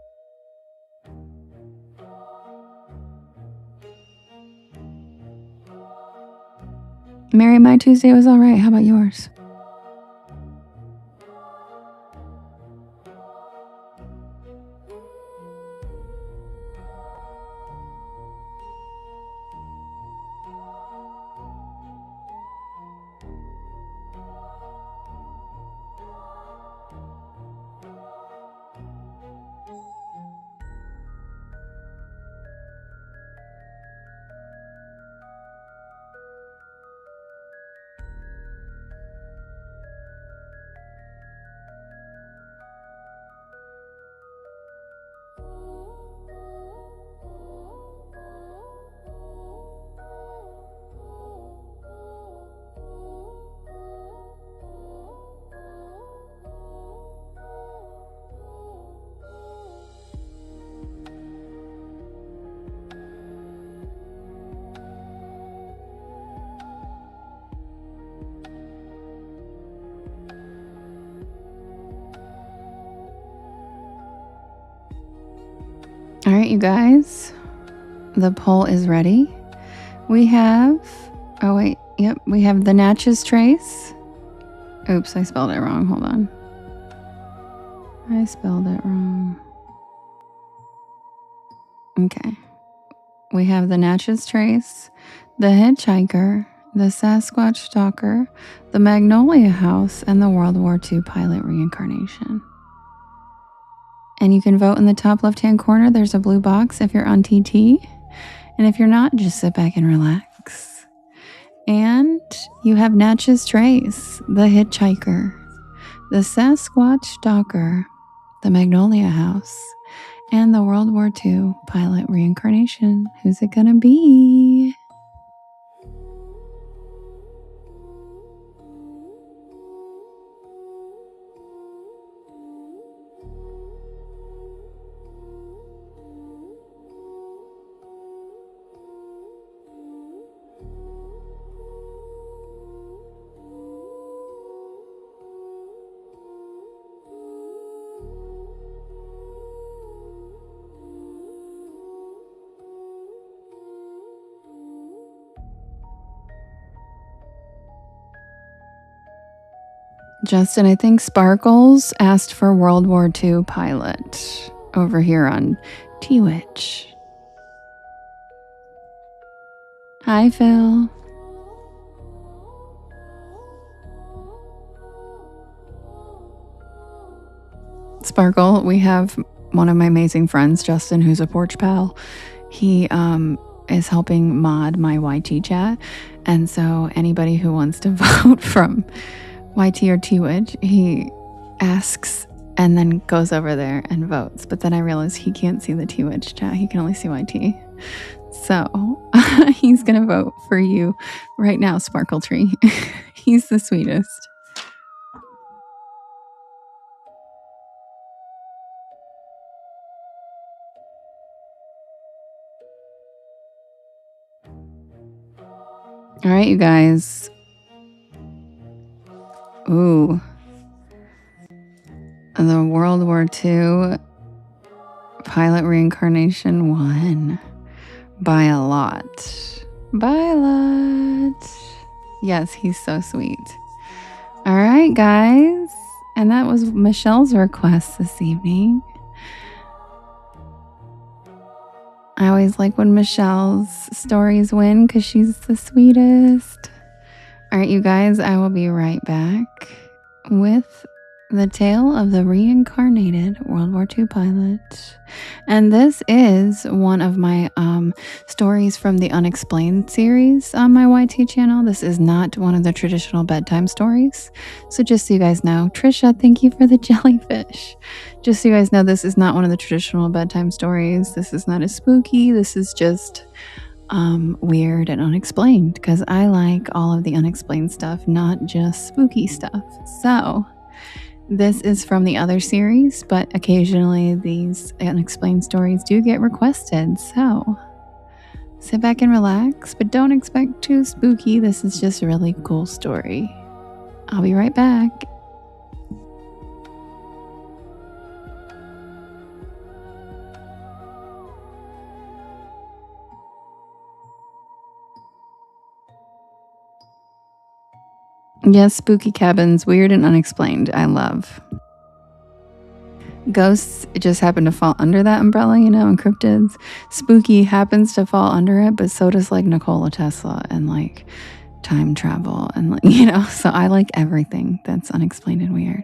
Mary, my Tuesday was all right. How about yours? All right, you guys, the poll is ready. We have, we have the Natchez Trace. Oops, I spelled it wrong. Hold on. I spelled it wrong. Okay. We have the Natchez Trace, the Hitchhiker, the Sasquatch Stalker, the Magnolia House, and the World War II pilot reincarnation. And you can vote in the top left-hand corner. There's a blue box if you're on TT. And if you're not, just sit back and relax. And you have Natchez Trace, the Hitchhiker, the Sasquatch Stalker, the Magnolia House, and the World War II pilot reincarnation. Who's it gonna be? Justin, I think Sparkles asked for World War II pilot over here on T-Witch. Hi, Phil. Sparkle, we have one of my amazing friends, Justin, who's a porch pal. He is helping mod my YT chat. And so anybody who wants to vote from YT or T-Witch, he asks and then goes over there and votes. But then I realize he can't see the T-Witch chat. He can only see YT. So he's going to vote for you right now, Sparkle Tree. He's the sweetest. All right, you guys. Ooh. The World War II pilot reincarnation won by a lot. By a lot. Yes, he's so sweet. All right, guys. And that was Michelle's request this evening. I always like when Michelle's stories win because she's the sweetest. All right, you guys, I will be right back with the tale of the reincarnated World War II pilot. And this is one of my stories from the Unexplained series on my YT channel. This is not one of the traditional bedtime stories. So just so you guys know, Trisha, thank you for the jellyfish. Just so you guys know, this is not one of the traditional bedtime stories. This is not as spooky. This is just weird and unexplained because I like all of the unexplained stuff, not just spooky stuff. So this is from the other series, but occasionally these unexplained stories do get requested. So sit back and relax, but don't expect too spooky. This is just a really cool story. I'll be right back. Yes, spooky cabins, weird and unexplained. I love. Ghosts just happen to fall under that umbrella, and cryptids. Spooky happens to fall under it, but so does like Nikola Tesla and like time travel and like, so I like everything that's unexplained and weird.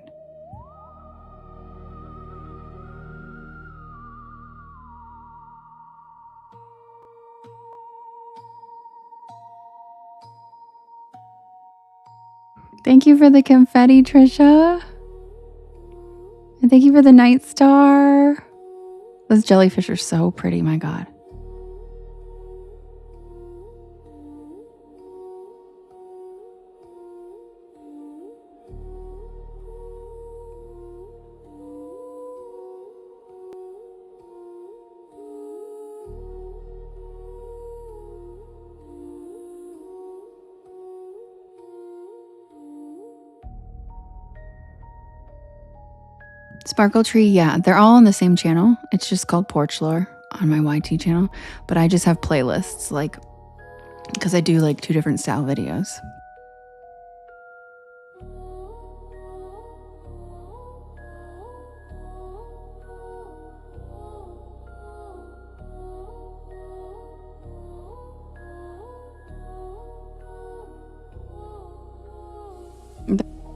Thank you for the confetti, Trisha. And thank you for the night star. Those jellyfish are so pretty, my God. Sparkle Tree, yeah, they're all on the same channel. It's just called Porch Lore on my YT channel, but I just have playlists, like, because I do like 2 different style videos.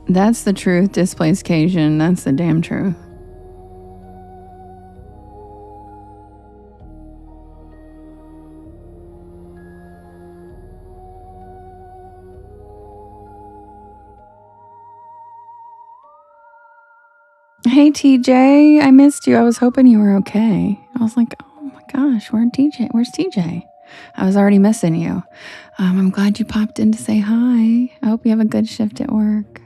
That's the truth, displaced Cajun. That's the damn truth. Hey TJ, I missed you. I was hoping you were okay. I was like, oh my gosh, where's TJ? I was already missing you. I'm glad you popped in to say hi. I hope you have a good shift at work.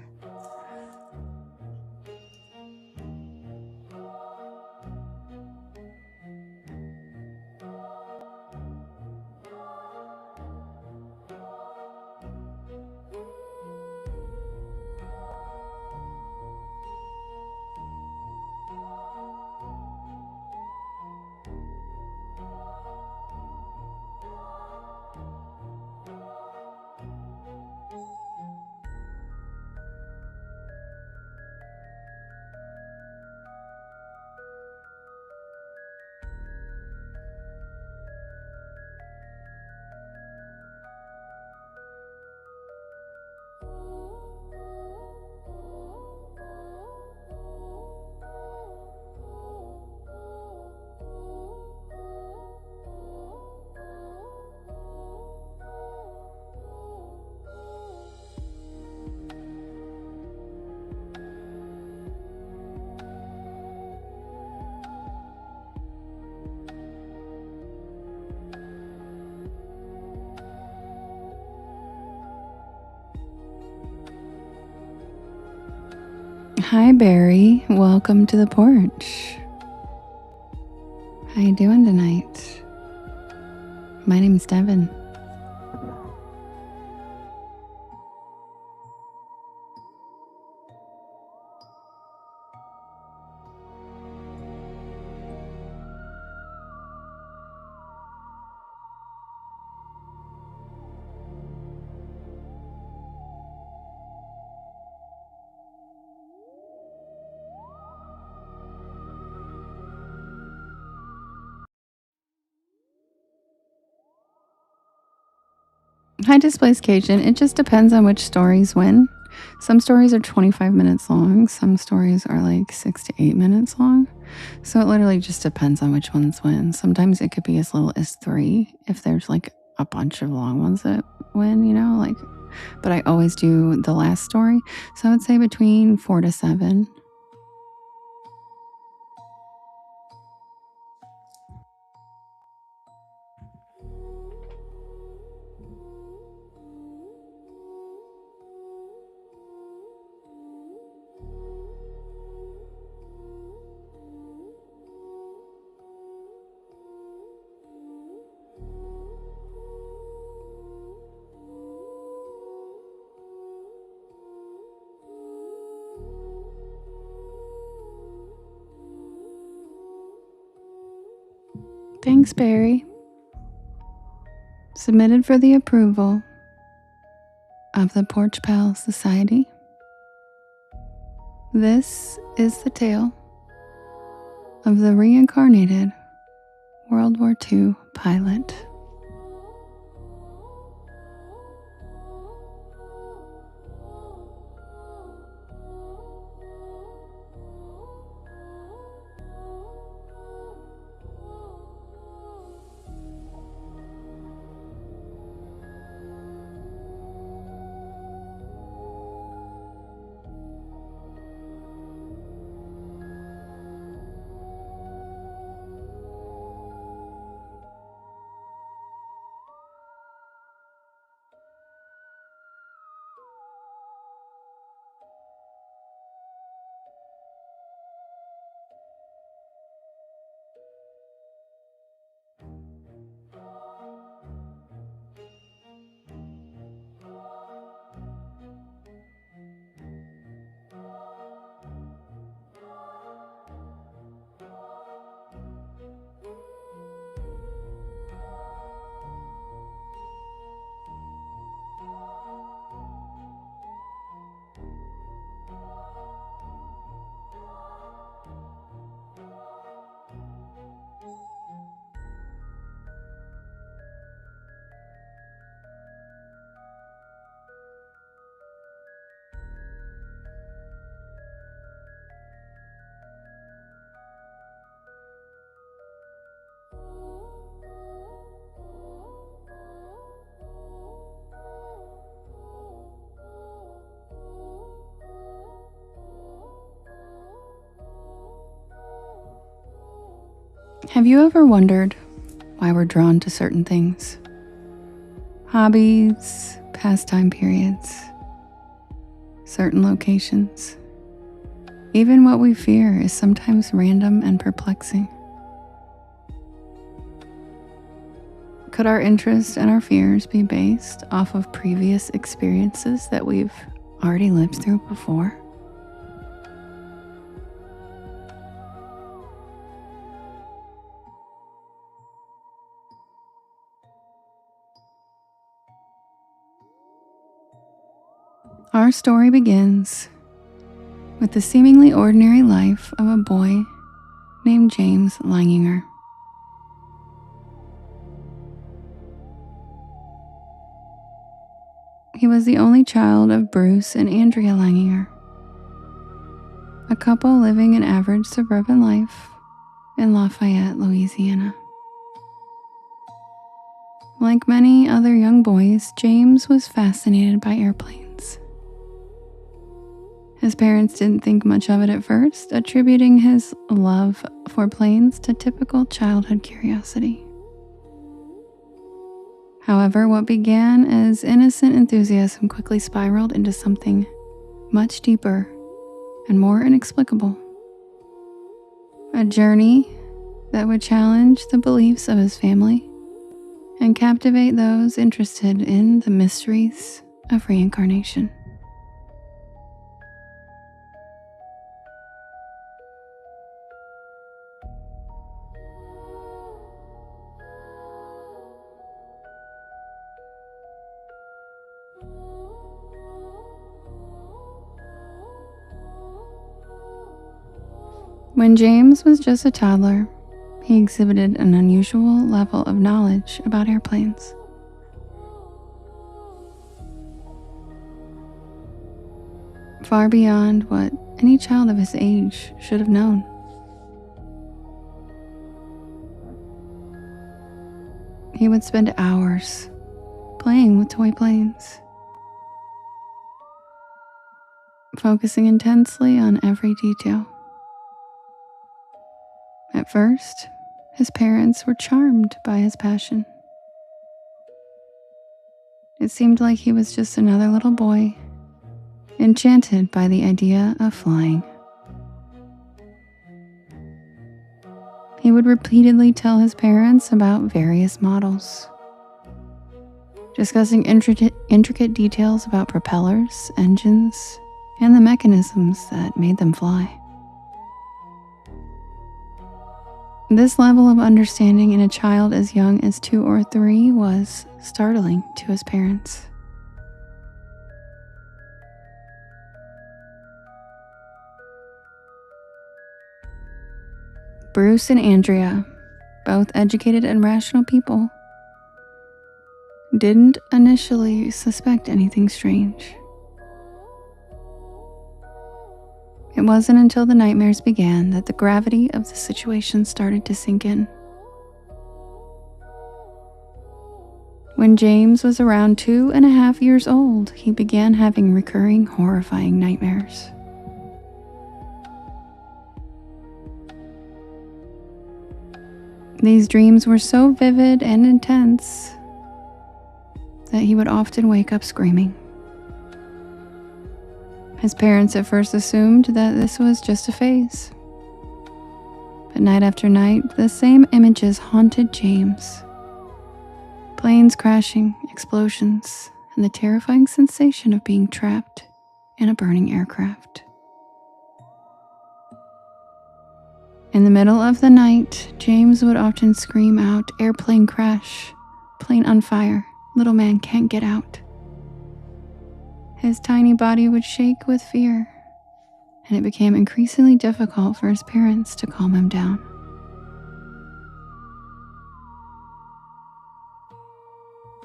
Hi Barry, welcome to the porch. How you doing tonight? My name's Devin. High displacation, it just depends on which stories win. Some stories are 25 minutes long. Some stories are like 6 to 8 minutes long. So it literally just depends on which ones win. Sometimes it could be as little as 3 if there's like a bunch of long ones that win, but I always do the last story. So I would say between 4 to 7. Thanks, Barry. Submitted for the approval of the Porch Pal Society. This is the tale of the reincarnated World War II pilot. Have you ever wondered why we're drawn to certain things? Hobbies, pastime periods, certain locations. Even what we fear is sometimes random and perplexing. Could our interests and our fears be based off of previous experiences that we've already lived through before? Our story begins with the seemingly ordinary life of a boy named James Langinger. He was the only child of Bruce and Andrea Langinger, a couple living an average suburban life in Lafayette, Louisiana. Like many other young boys, James was fascinated by airplanes. His parents didn't think much of it at first, attributing his love for planes to typical childhood curiosity. However, what began as innocent enthusiasm quickly spiraled into something much deeper and more inexplicable. A journey that would challenge the beliefs of his family and captivate those interested in the mysteries of reincarnation. When James was just a toddler, he exhibited an unusual level of knowledge about airplanes. far beyond what any child of his age should have known. He would spend hours playing with toy planes, focusing intensely on every detail. At first, his parents were charmed by his passion. It seemed like he was just another little boy, enchanted by the idea of flying. He would repeatedly tell his parents about various models, discussing intricate details about propellers, engines, and the mechanisms that made them fly. This level of understanding in a child as young as 2 or 3 was startling to his parents. Bruce and Andrea, both educated and rational people, didn't initially suspect anything strange. It wasn't until the nightmares began that the gravity of the situation started to sink in. When James was around 2.5 years old, he began having recurring, horrifying nightmares. These dreams were so vivid and intense that he would often wake up screaming. His parents at first assumed that this was just a phase. But night after night, the same images haunted James. Planes crashing, explosions, and the terrifying sensation of being trapped in a burning aircraft. In the middle of the night, James would often scream out, "Airplane crash, plane on fire, little man can't get out." His tiny body would shake with fear, and it became increasingly difficult for his parents to calm him down.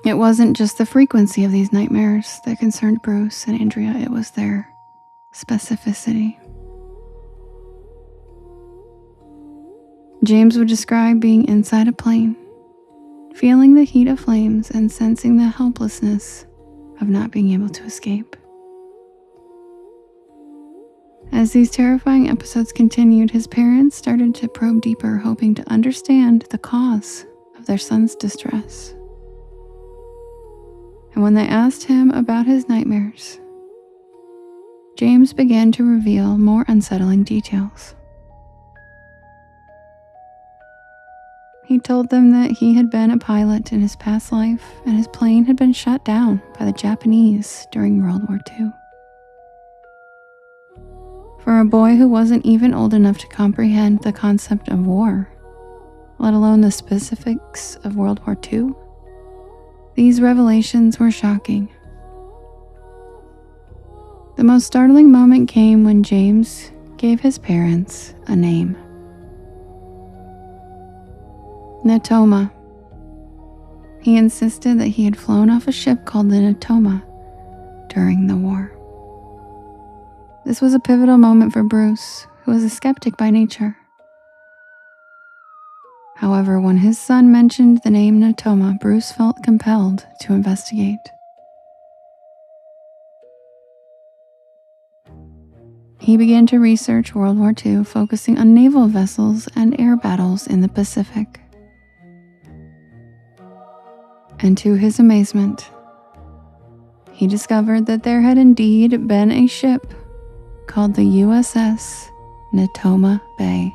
It wasn't just the frequency of these nightmares that concerned Bruce and Andrea, it was their specificity. James would describe being inside a plane, feeling the heat of flames and sensing the helplessness of not being able to escape. As these terrifying episodes continued, his parents started to probe deeper, hoping to understand the cause of their son's distress. And when they asked him about his nightmares, James began to reveal more unsettling details. He told them that he had been a pilot in his past life and his plane had been shot down by the Japanese during World War II. For a boy who wasn't even old enough to comprehend the concept of war, let alone the specifics of World War II, these revelations were shocking. The most startling moment came when James gave his parents a name. Natoma. He insisted that he had flown off a ship called the Natoma during the war. This was a pivotal moment for Bruce, who was a skeptic by nature. However, when his son mentioned the name Natoma, Bruce felt compelled to investigate. He began to research World War II, focusing on naval vessels and air battles in the Pacific. And to his amazement, he discovered that there had indeed been a ship called the USS Natoma Bay,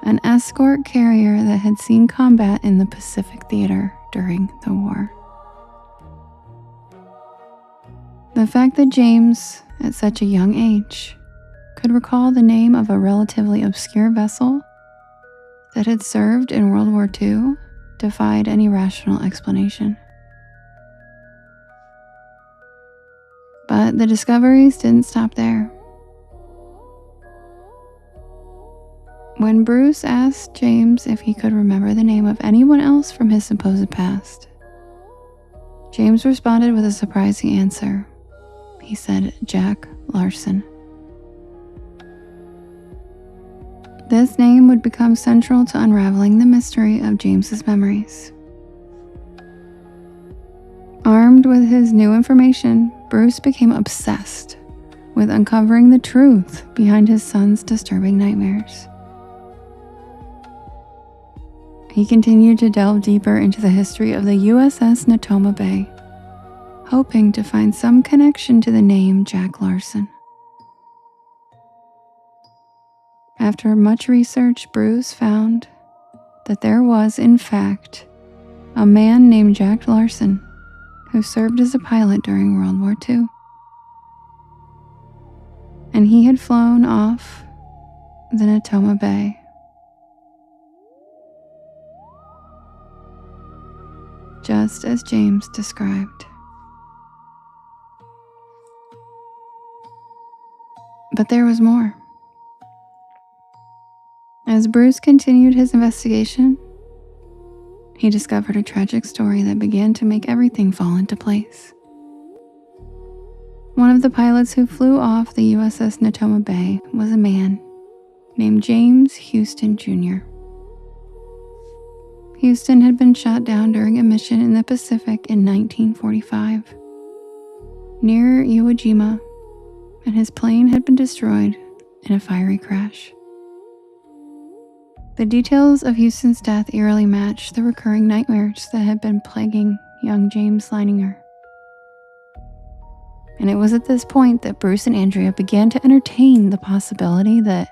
an escort carrier that had seen combat in the Pacific theater during the war. The fact that James, at such a young age, could recall the name of a relatively obscure vessel that had served in World War II defied any rational explanation. But the discoveries didn't stop there. When Bruce asked James if he could remember the name of anyone else from his supposed past, James responded with a surprising answer. he said Jack Larson. This name would become central to unraveling the mystery of James's memories. Armed with his new information, Bruce became obsessed with uncovering the truth behind his son's disturbing nightmares. He continued to delve deeper into the history of the USS Natoma Bay, hoping to find some connection to the name Jack Larson. After much research, Bruce found that there was, in fact, a man named Jack Larson who served as a pilot during World War II. And he had flown off the Natoma Bay. Just as James described. But there was more. As Bruce continued his investigation, he discovered a tragic story that began to make everything fall into place. One of the pilots who flew off the USS Natoma Bay was a man named James Houston Jr. Houston had been shot down during a mission in the Pacific in 1945 near Iwo Jima, and his plane had been destroyed in a fiery crash. The details of Houston's death eerily matched the recurring nightmares that had been plaguing young James Leininger. And it was at this point that Bruce and Andrea began to entertain the possibility that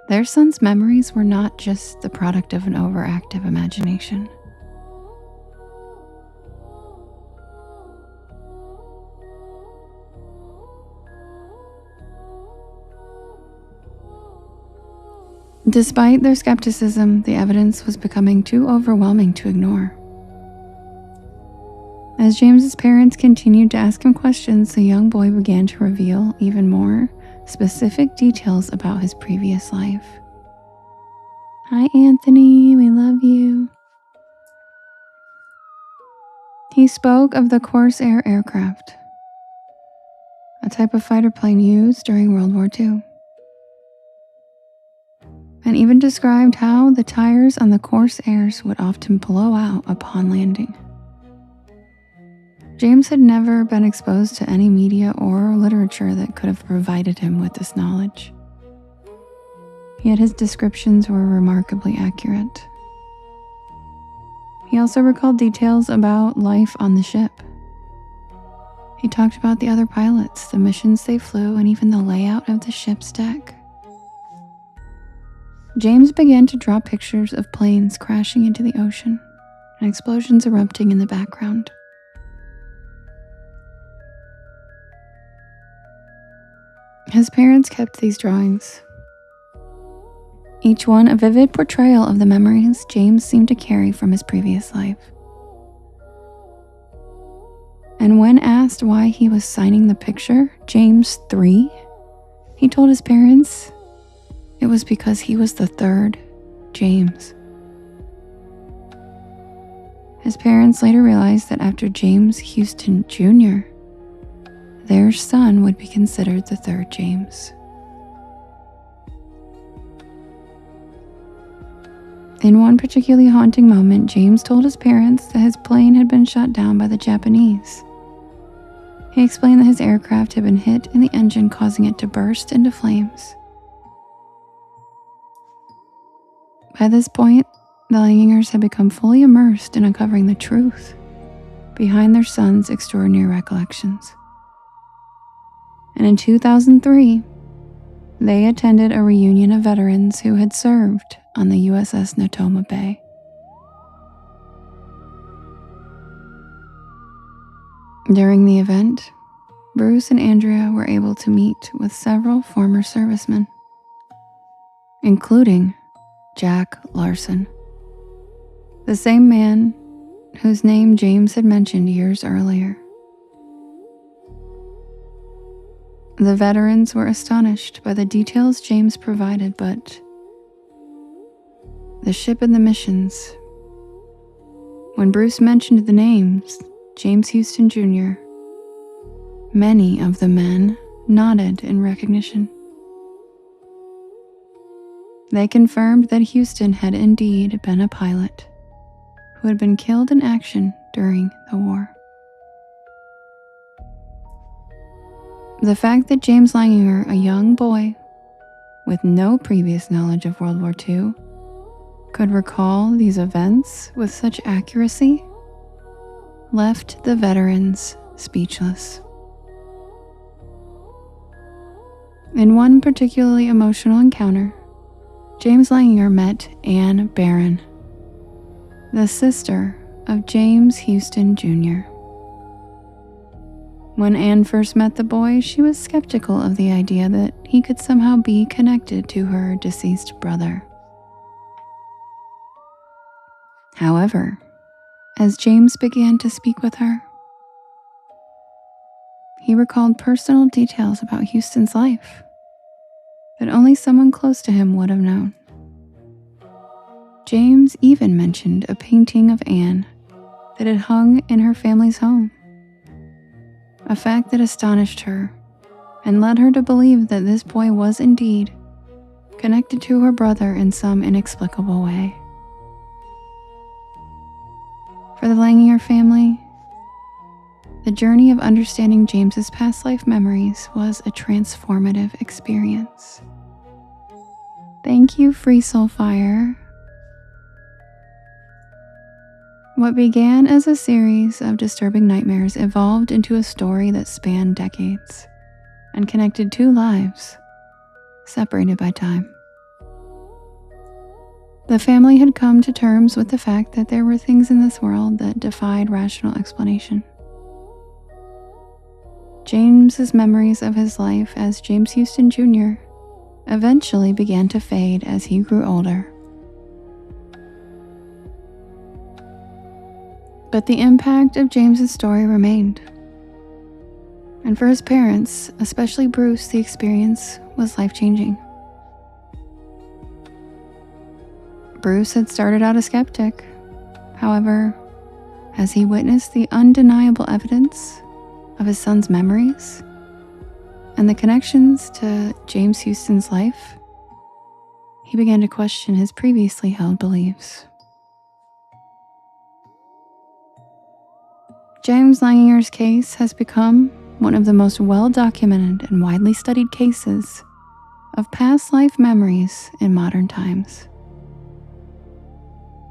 their son's memories were not just the product of an overactive imagination. Despite their skepticism, the evidence was becoming too overwhelming to ignore. As James's parents continued to ask him questions, the young boy began to reveal even more specific details about his previous life. Hi, Anthony, we love you. He spoke of the Corsair aircraft, a type of fighter plane used during World War II, and even described how the tires on the Corsairs would often blow out upon landing. James had never been exposed to any media or literature that could have provided him with this knowledge. Yet his descriptions were remarkably accurate. He also recalled details about life on the ship. He talked about the other pilots, the missions they flew, and even the layout of the ship's deck. James began to draw pictures of planes crashing into the ocean and explosions erupting in the background. His parents kept these drawings, each one a vivid portrayal of the memories James seemed to carry from his previous life. And when asked why he was signing the picture, James 3, he told his parents it was because he was the third James. His parents later realized that after James Houston Jr., their son would be considered the third James. In one particularly haunting moment, James told his parents that his plane had been shot down by the Japanese. He explained that his aircraft had been hit in the engine, causing it to burst into flames. By this point, the Leingingers had become fully immersed in uncovering the truth behind their son's extraordinary recollections. And in 2003, they attended a reunion of veterans who had served on the USS Natoma Bay. During the event, Bruce and Andrea were able to meet with several former servicemen, including Jack Larson, the same man whose name James had mentioned years earlier. The veterans were astonished by the details James provided, but the ship and the missions, when Bruce mentioned the names James Houston Jr., Many of the men nodded in recognition. They confirmed that Houston had indeed been a pilot who had been killed in action during the war. The fact that James Langinger, a young boy with no previous knowledge of World War II, could recall these events with such accuracy left the veterans speechless. In one particularly emotional encounter, James Langinger met Anne Barron, the sister of James Houston Jr. When Anne first met the boy, she was skeptical of the idea that he could somehow be connected to her deceased brother. However, as James began to speak with her, he recalled personal details about Houston's life that only someone close to him would have known. James even mentioned a painting of Anne that had hung in her family's home, a fact that astonished her and led her to believe that this boy was indeed connected to her brother in some inexplicable way. For the Langinger family, the journey of understanding James's past life memories was a transformative experience. Thank you, Free Soul Fire. What began as a series of disturbing nightmares evolved into a story that spanned decades and connected two lives separated by time. The family had come to terms with the fact that there were things in this world that defied rational explanation. James's memories of his life as James Houston Jr. eventually began to fade as he grew older. But the impact of James's story remained. And for his parents, especially Bruce, the experience was life-changing. Bruce had started out a skeptic. However, as he witnessed the undeniable evidence of his son's memories and the connections to James Houston's life, he began to question his previously held beliefs. James Langinger's case has become one of the most well-documented and widely studied cases of past life memories in modern times.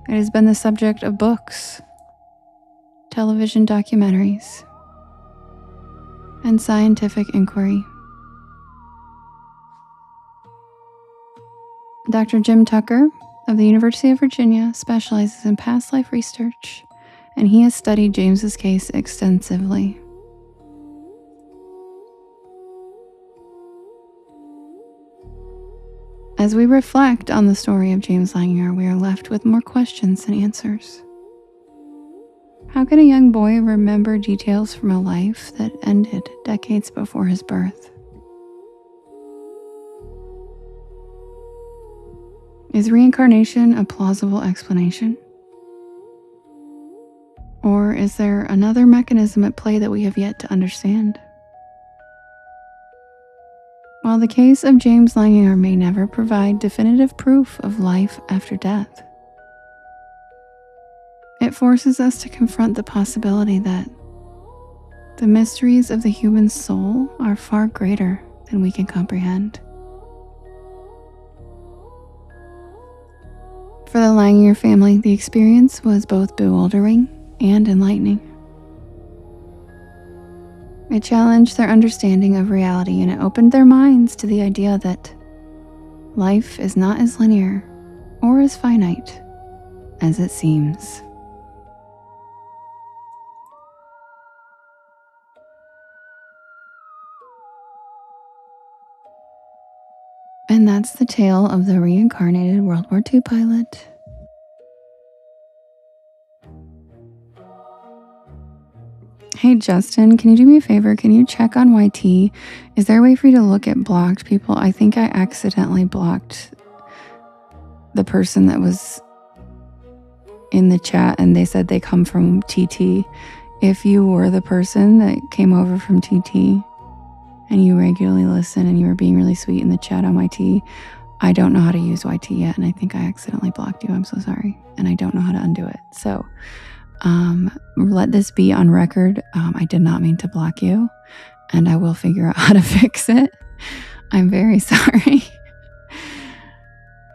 It has been the subject of books, television documentaries, and scientific inquiry. Dr. Jim Tucker of the University of Virginia specializes in past life research, and he has studied James's case extensively. As we reflect on the story of James Langinger, we are left with more questions than answers. How can a young boy remember details from a life that ended decades before his birth? Is reincarnation a plausible explanation? Or is there another mechanism at play that we have yet to understand? While the case of James Langinger may never provide definitive proof of life after death, it forces us to confront the possibility that the mysteries of the human soul are far greater than we can comprehend. For the Langinger family, the experience was both bewildering and enlightening. It challenged their understanding of reality, and it opened their minds to the idea that life is not as linear or as finite as it seems. And that's the tale of the reincarnated World War II pilot. Hey Justin, can you do me a favor? Can you check on YT? Is there a way for you to look at blocked people? I think I accidentally blocked the person that was in the chat and they said they come from TT. if you were the person that came over from TT and you regularly listen and you were being really sweet in the chat on YT, I don't know how to use YT yet, and I think I accidentally blocked you. I'm so sorry, and I don't know how to undo it. So let this be on record. I did not mean to block you, and I will figure out how to fix it. I'm very sorry.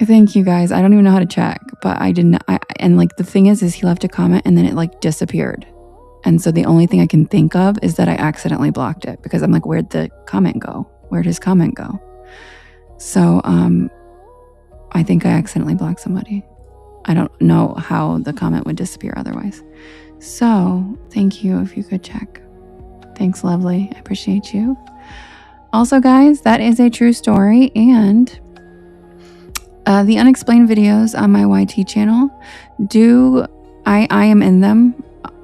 Thank you guys. I don't even know how to check, but I didn't. And like the thing is he left a comment and then it like disappeared. And so the only thing I can think of is that I accidentally blocked it, because I'm like, where'd the comment go? Where'd his comment go? So I think I accidentally blocked somebody. I don't know how the comment would disappear otherwise. So thank you if you could check. Thanks, lovely. I appreciate you. Also, guys, that is a true story. And the unexplained videos on my YT channel, I am in them,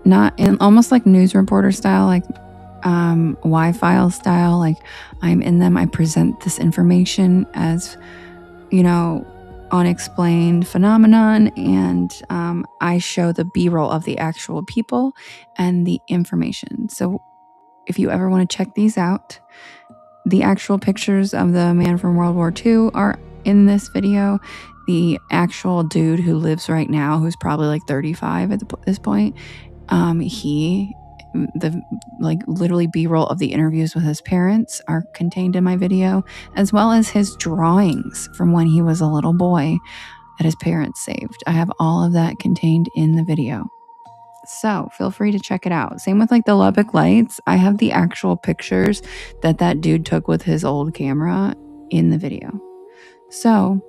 not in almost like news reporter style, like Y-file style. Like I'm in them. I present this information as, unexplained phenomenon, and I show the B-roll of the actual people and the information. So if you ever want to check these out, the actual pictures of the man from World War II are in this video. The actual dude who lives right now, who's probably like 35 at this point, literally B-roll of the interviews with his parents are contained in my video, as well as his drawings from when he was a little boy that his parents saved. I have all of that contained in the video. So feel free to check it out. Same with like the Lubbock lights. I have the actual pictures that dude took with his old camera in the video. So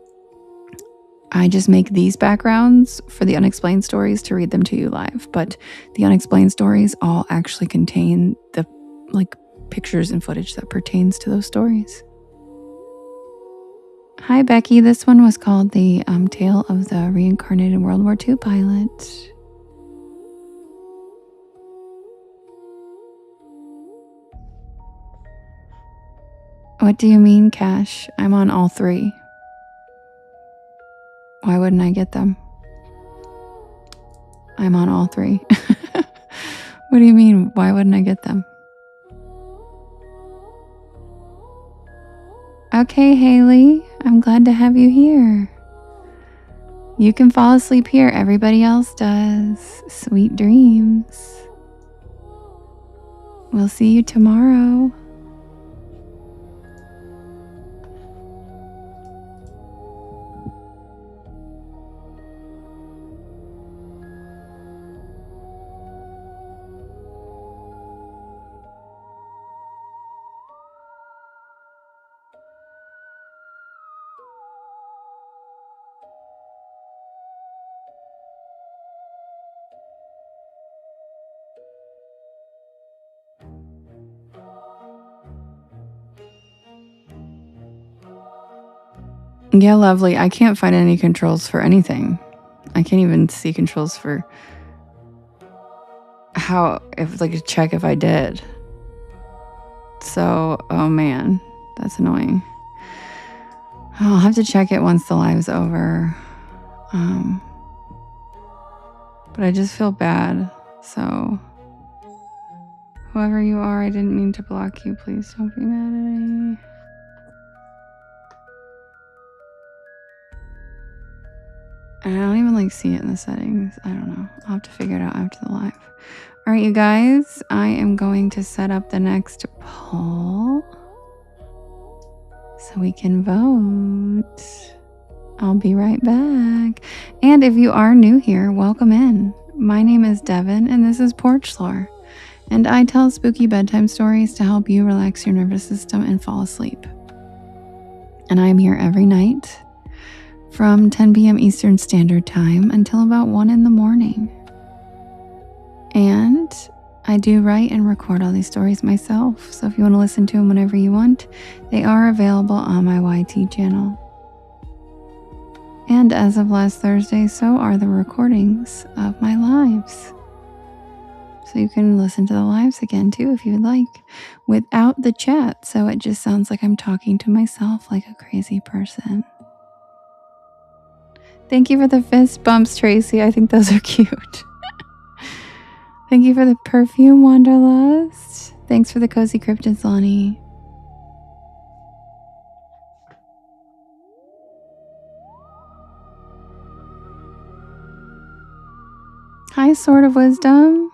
I just make these backgrounds for the unexplained stories to read them to you live. But the unexplained stories all actually contain the pictures and footage that pertains to those stories. Hi, Becky. This one was called The Tale of the Reincarnated World War II Pilot. What do you mean, Cash? I'm on all three. Why wouldn't I get them? I'm on all three. What do you mean? Why wouldn't I get them? Okay, Haley. I'm glad to have you here. You can fall asleep here. Everybody else does. Sweet dreams. We'll see you tomorrow. Yeah, lovely. I can't find any controls for anything. I can't even see controls for check if I did. So, oh man, that's annoying. I'll have to check it once the live's over. But I just feel bad. So, whoever you are, I didn't mean to block you. Please don't be mad at me. And I don't even see it in the settings. I don't know. I'll have to figure it out after the live. All right, you guys, I am going to set up the next poll so we can vote. I'll be right back. And if you are new here, welcome in. My name is Devin, and this is Porch Lore. And I tell spooky bedtime stories to help you relax your nervous system and fall asleep. And I'm here every night from 10 p.m. Eastern Standard Time until about 1 in the morning. And I do write and record all these stories myself. So if you want to listen to them whenever you want, they are available on my YT channel. And as of last Thursday, so are the recordings of my lives. So you can listen to the lives again too if you would like, without the chat. So it just sounds like I'm talking to myself like a crazy person. Thank you for the fist bumps, Tracy. I think those are cute. Thank you for the perfume, Wanderlust. Thanks for the cozy cryptids, Lonnie. Hi, Sword of Wisdom.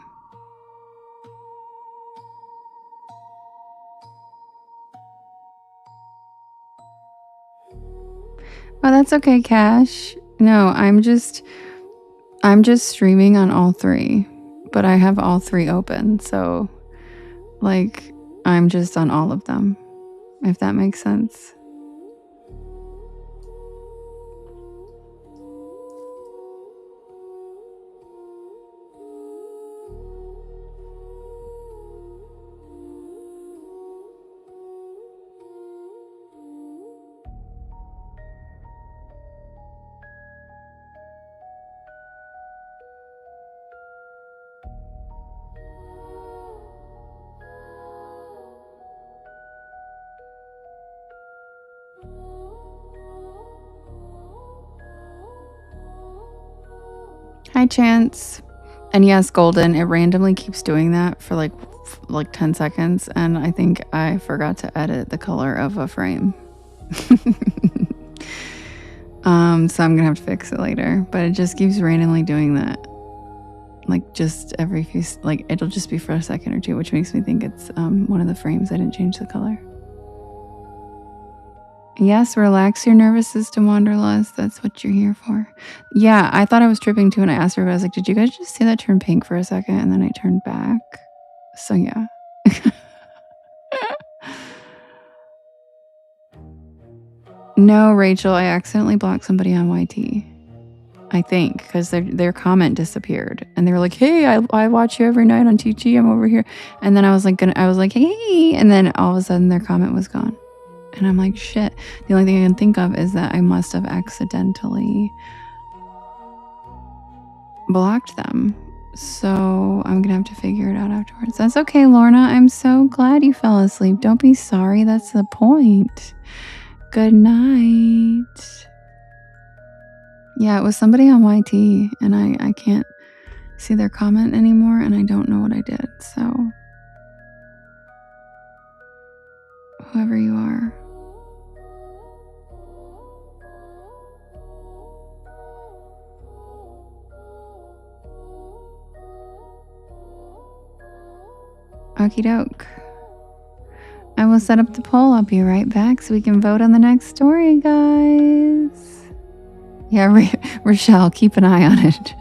Oh, that's okay, Cash. No, I'm just streaming on all three, but I have all three open, so like I'm just on all of them, if that makes sense. Hi, Chance. And yes, Golden, it randomly keeps doing that for like 10 seconds, and I think I forgot to edit the color of a frame. So I'm gonna have to fix it later, but it just keeps randomly doing that. Like just every few, like it'll just be for a second or two, which makes me think it's one of the frames. I didn't change the color. Yes, relax your nervous system, Wanderlust. That's what you're here for. Yeah, I thought I was tripping too, and I asked her, I was like, did you guys just see that turn pink for a second? And then I turned back. So yeah. No, Rachel, I accidentally blocked somebody on YT. I think because their comment disappeared, and they were like, "Hey, I watch you every night on TG. I'm over here." And then I was like, "Hey," and then all of a sudden their comment was gone, and I'm like, "Shit." The only thing I can think of is that I must have accidentally blocked them. So I'm gonna have to figure it out afterwards. That's okay, Lorna. I'm so glad you fell asleep. Don't be sorry. That's the point. Good night. Yeah, it was somebody on YT, and I can't see their comment anymore, and I don't know what I did. So whoever you are. Okie doke. I will set up the poll. I'll be right back so we can vote on the next story, guys. Yeah, Rochelle, keep an eye on it.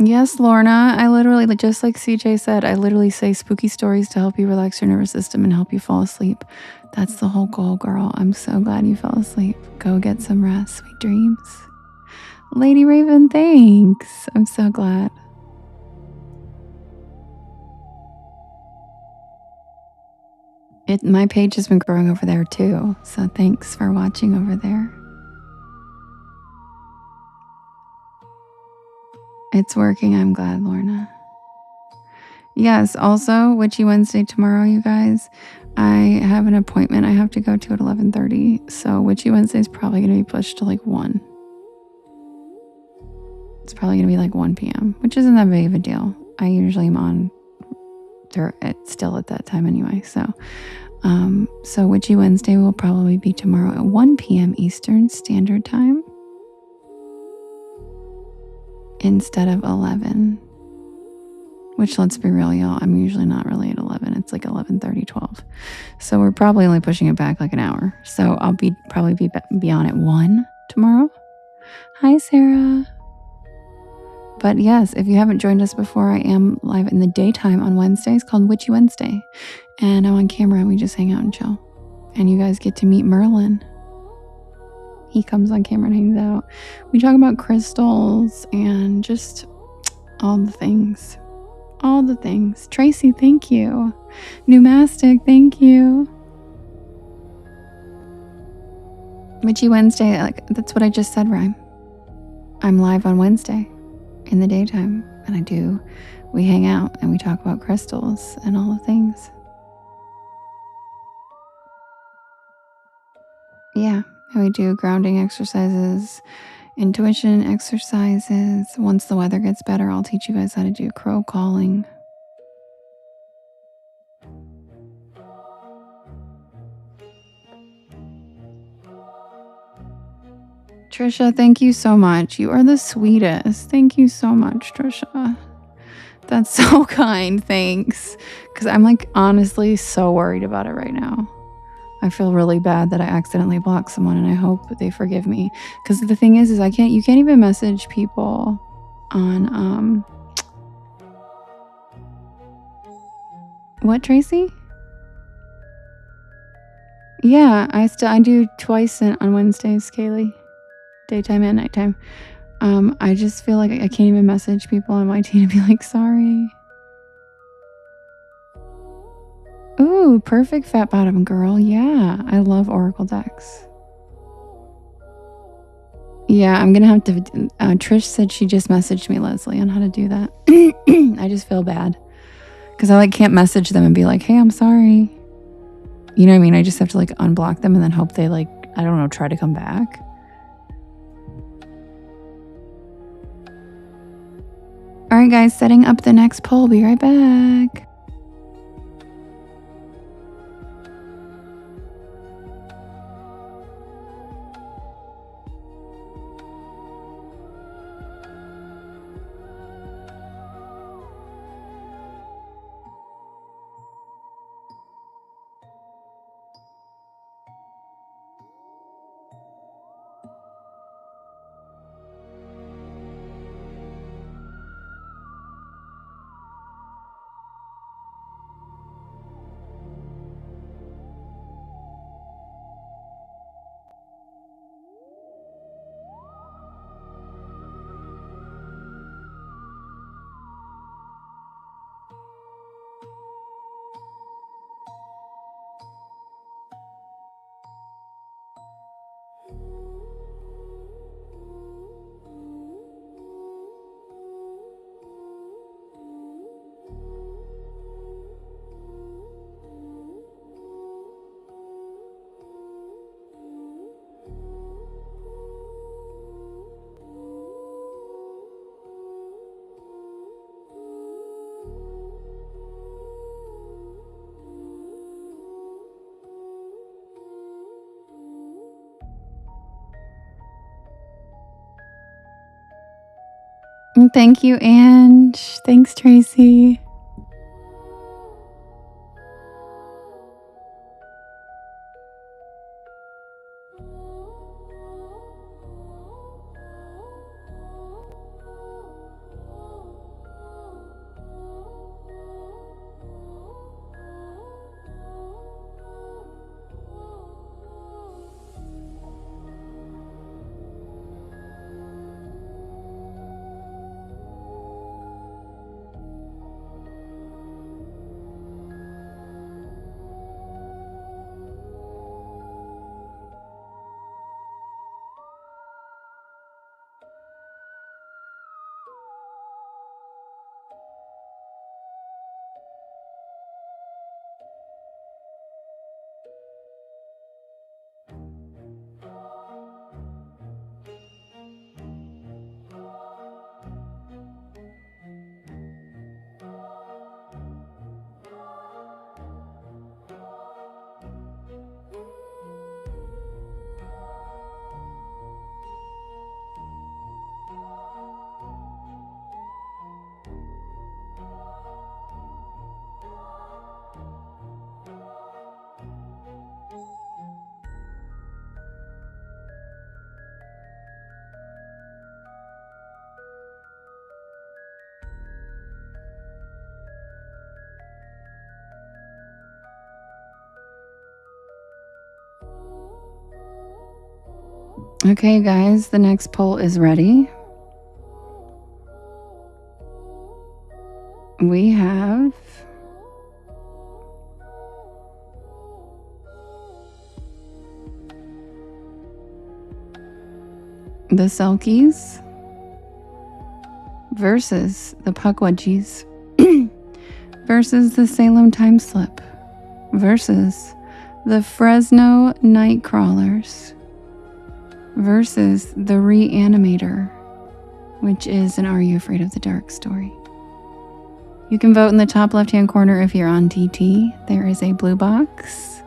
Yes, Lorna. I literally, just like CJ said, I literally say spooky stories to help you relax your nervous system and help you fall asleep. That's the whole goal, girl. I'm so glad you fell asleep. Go get some rest. Sweet dreams. Lady Raven, thanks. I'm so glad. My page has been growing over there too, so thanks for watching over there. It's working. I'm glad, Lorna. Yes, also, Witchy Wednesday tomorrow, you guys. I have an appointment I have to go to at 11:30, so Witchy Wednesday is probably going to be pushed to like 1. It's probably going to be like 1 p.m., which isn't that big of a deal. I usually am on still at that time anyway, so Witchy Wednesday will probably be tomorrow at 1 p.m. Eastern Standard Time instead of 11. Which, let's be real, y'all, I'm usually not really at 11. It's like 11:30, 12. So we're probably only pushing it back like an hour. So I'll probably be on at 1 tomorrow. Hi, Sarah. But yes, if you haven't joined us before, I am live in the daytime on Wednesdays called Witchy Wednesday. And I'm on camera and we just hang out and chill. And you guys get to meet Merlin. He comes on camera and hangs out. We talk about crystals and just all the things. All the things. Tracy, thank you. Pneumastic, thank you. Witchy Wednesday, like that's what I just said, Rhyme. I'm live on Wednesday in the daytime, and we hang out and we talk about crystals and all the things. Yeah, and we do grounding exercises, intuition exercises. Once the weather gets better, I'll teach you guys how to do crow calling. Trisha, thank you so much. You are the sweetest. Thank you so much, Trisha. That's so kind. Thanks. Because I'm like honestly so worried about it right now. I feel really bad that I accidentally blocked someone, and I hope they forgive me. Because the thing is you can't even message people on what, Tracy? Yeah, I do twice on Wednesdays, Kaylee. Daytime and nighttime. I just feel like I can't even message people on YT to be like, sorry. Ooh, perfect fat bottom girl. Yeah, I love Oracle decks. Yeah, I'm gonna have to. Trish said she just messaged me, Leslie, on how to do that. I just feel bad because I can't message them and be like, hey, I'm sorry. You know what I mean? I just have to unblock them and then hope they I don't know, try to come back. All right, guys, setting up the next poll. Be right back. Thank you, Ange. Thanks, Tracy. Okay, guys, the next poll is ready. We have the Selkies versus the Pukwudgies versus the Salem Time Slip versus the Fresno Nightcrawlers versus the Reanimator, which is an Are You Afraid of the Dark story. You can vote in the top left-hand corner if you're on TT. There is a blue box,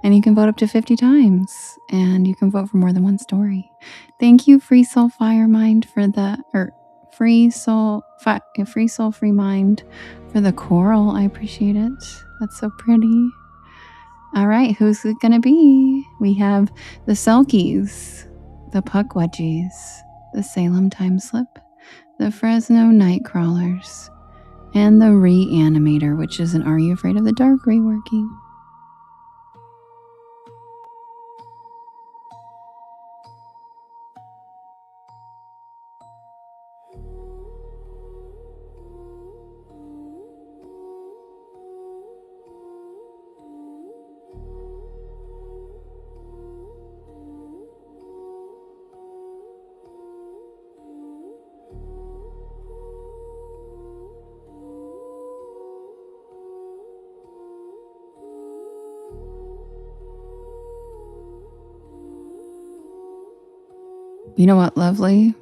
and you can vote up to 50 times, and you can vote for more than one story. Thank you, Free Soul Fire Mind, for the Free Mind for the coral. I appreciate it. That's so pretty. All right, who's it gonna be? We have the Selkies, the Pukwudgies, the Salem Time Slip, the Fresno Nightcrawlers, and the Reanimator, which is an Are You Afraid of the Dark reworking. You know what, lovely?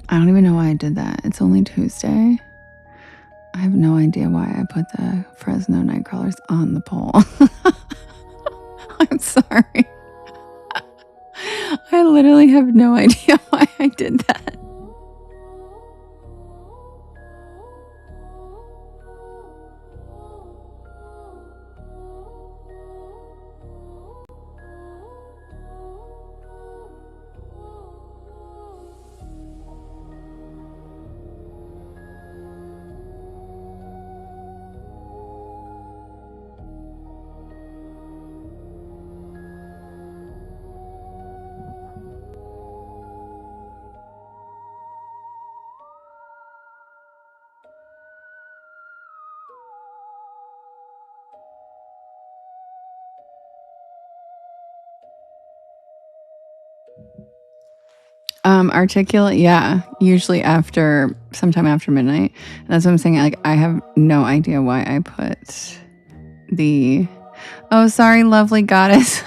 I don't even know why I did that. It's only Tuesday. I have no idea why I put the Fresno Nightcrawlers on the poll. I'm sorry. I literally have no idea why I did that. Articulate, yeah, usually sometime after midnight. And that's what I'm saying. Like, I have no idea why I put oh, sorry, lovely goddess.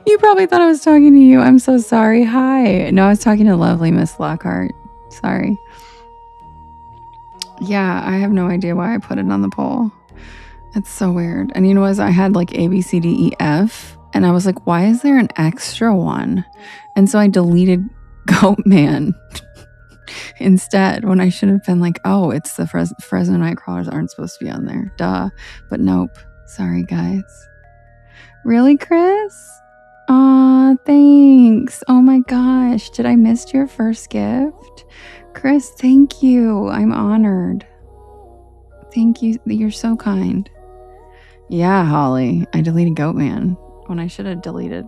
You probably thought I was talking to you. I'm so sorry. Hi. No, I was talking to lovely Miss Lockhart. Sorry. Yeah, I have no idea why I put it on the poll. It's so weird. And you know what? I had like A, B, C, D, E, F. And I was like, why is there an extra one? And so I deleted Goatman instead, when I should have been like, oh, it's the Fresno Nightcrawlers aren't supposed to be on there. Duh. But nope. Sorry, guys. Really, Chris? Aw, thanks. Oh my gosh. Did I miss your first gift? Chris, thank you. I'm honored. Thank you. You're so kind. Yeah, Holly. I deleted Goatman when I should have deleted.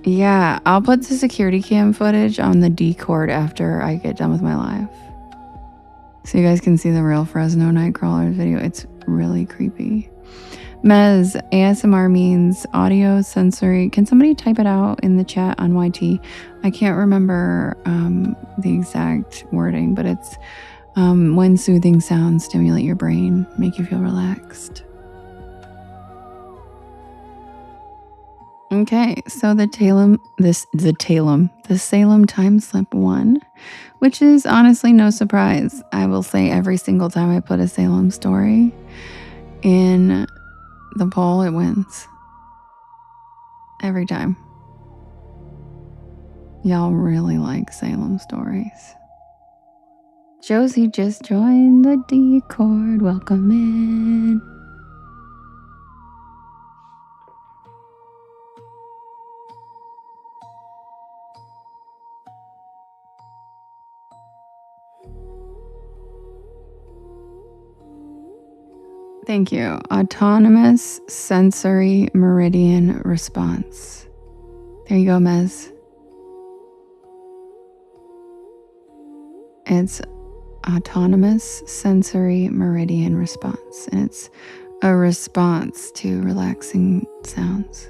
Yeah, I'll put the security cam footage on the Discord after I get done with my live, so you guys can see the real Fresno Nightcrawlers video. It's really creepy. Mez, ASMR means audio sensory. Can somebody type it out in the chat on YT? I can't remember the exact wording, but it's when soothing sounds stimulate your brain, make you feel relaxed. Okay, so the Salem Time Slip one, which is honestly no surprise. I will say every single time I put a Salem story in the poll, it wins. Every time. Y'all really like Salem stories. Josie just joined the Discord. Welcome in. Thank you. Autonomous sensory meridian response. There you go, Mez. It's autonomous sensory meridian response, and it's a response to relaxing sounds.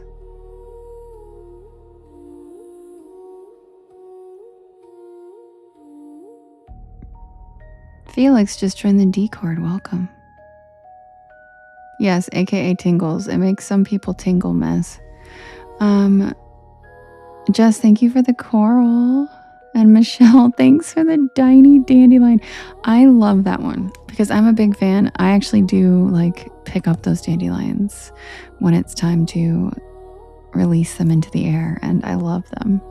Felix just joined the Discord. Welcome. Yes, aka tingles. It makes some people tingle mess. Jess, thank you for the coral. And Michelle, thanks for the tiny dandelion. I love that one because I'm a big fan. I actually do like pick up those dandelions when it's time to release them into the air, and I love them.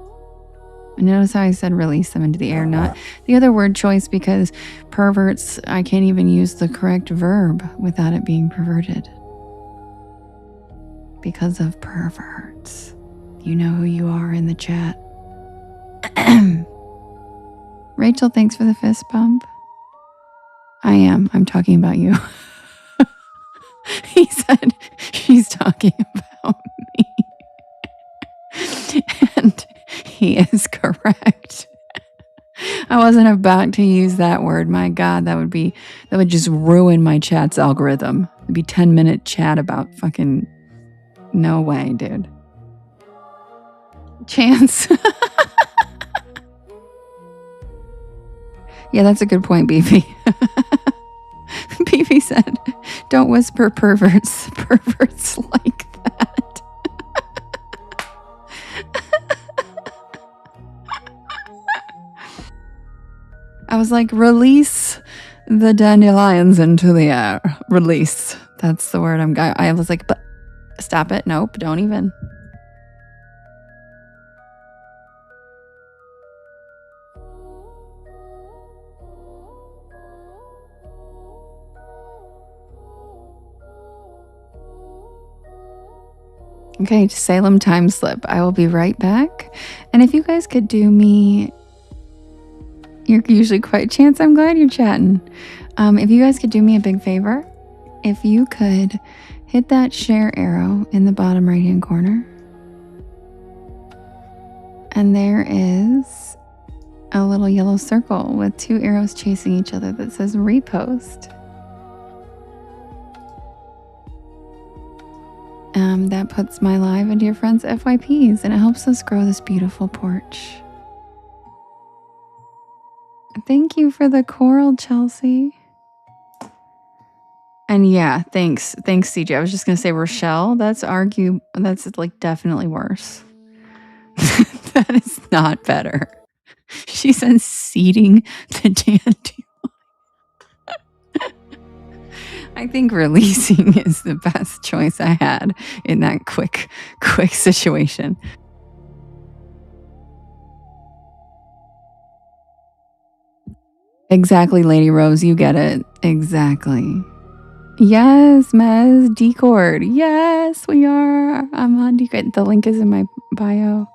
And notice how I said release them into the air, not the other word choice, because perverts, I can't even use the correct verb without it being perverted. Because of perverts. You know who you are in the chat. Rachel, thanks for the fist bump. I am. I'm talking about you. He said she's talking about me. And he is correct. I wasn't about to use that word. My God, that would just ruin my chat's algorithm. It'd be 10-minute chat about fucking, no way, dude. Chance. Yeah, that's a good point, Beefy. Beefy said, don't whisper perverts like that. I was like, release the dandelions into the air. Release. That's the word I was like, but stop it. Nope, don't even. Okay, Salem time slip. I will be right back. And if you guys could do me, you're usually quite Chance. I'm glad you're chatting. If you guys could do me a big favor, if you could hit that share arrow in the bottom right hand corner. And there is a little yellow circle with 2 arrows chasing each other that says repost. That puts my live into your friends' FYPs, and it helps us grow this beautiful porch. Thank you for the coral, Chelsea. And yeah, thanks, CJ. I was just gonna say Rochelle. That's like definitely worse. That is not better. She says seeding the dandelion. I think releasing is the best choice I had in that quick situation. Exactly, Lady Rose, you get it. Exactly. Yes, Mez, Discord. Yes, we are. I'm on Discord. The link is in my bio.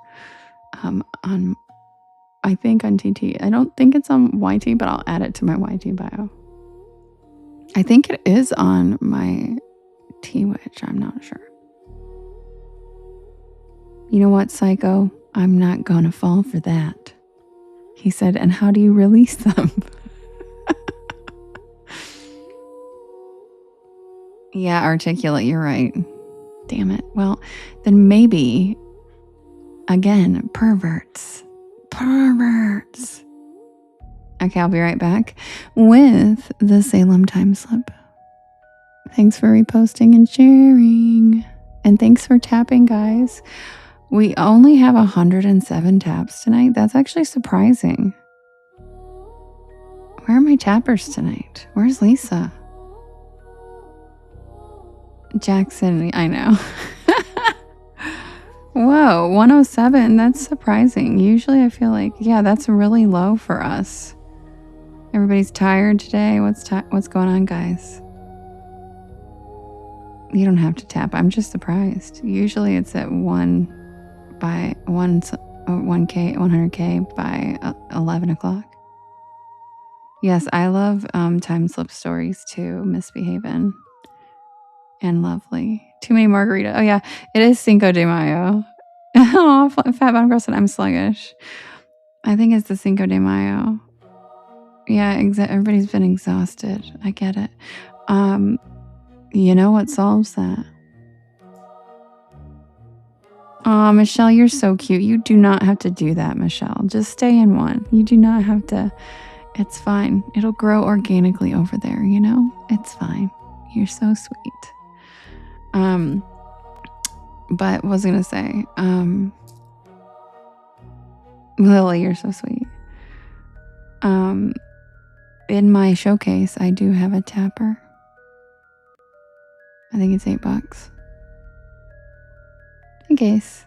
I think on TT. I don't think it's on YT, but I'll add it to my YT bio. I think it is on my Twitch. I'm not sure. You know what, Psycho? I'm not gonna fall for that. He said, and how do you release them? Yeah, articulate, you're right. Damn it. Well, then maybe, again, perverts. Perverts. Okay, I'll be right back with the Salem time slip. Thanks for reposting and sharing. And thanks for tapping, guys. We only have 107 taps tonight. That's actually surprising. Where are my tappers tonight? Where's Lisa? Jackson, I know. Whoa, 107. That's surprising. Usually I feel like, yeah, that's really low for us. Everybody's tired today. What's going on, guys? You don't have to tap. I'm just surprised. Usually it's at 100K by 11 o'clock. Yes, I love time slip stories too. Misbehaving and lovely. Too many margarita. Oh yeah, it is Cinco de Mayo. Oh, Fat Bottom Girl said I'm sluggish. I think it's the Cinco de Mayo. Yeah, everybody's been exhausted. I get it. You know what solves that? Oh, Michelle, you're so cute. You do not have to do that, Michelle. Just stay in one. You do not have to It's fine. It'll grow organically over there, you know? It's fine. You're so sweet. But what was I gonna say? Lily, you're so sweet. In my showcase, I do have a tapper. I think it's $8. In case.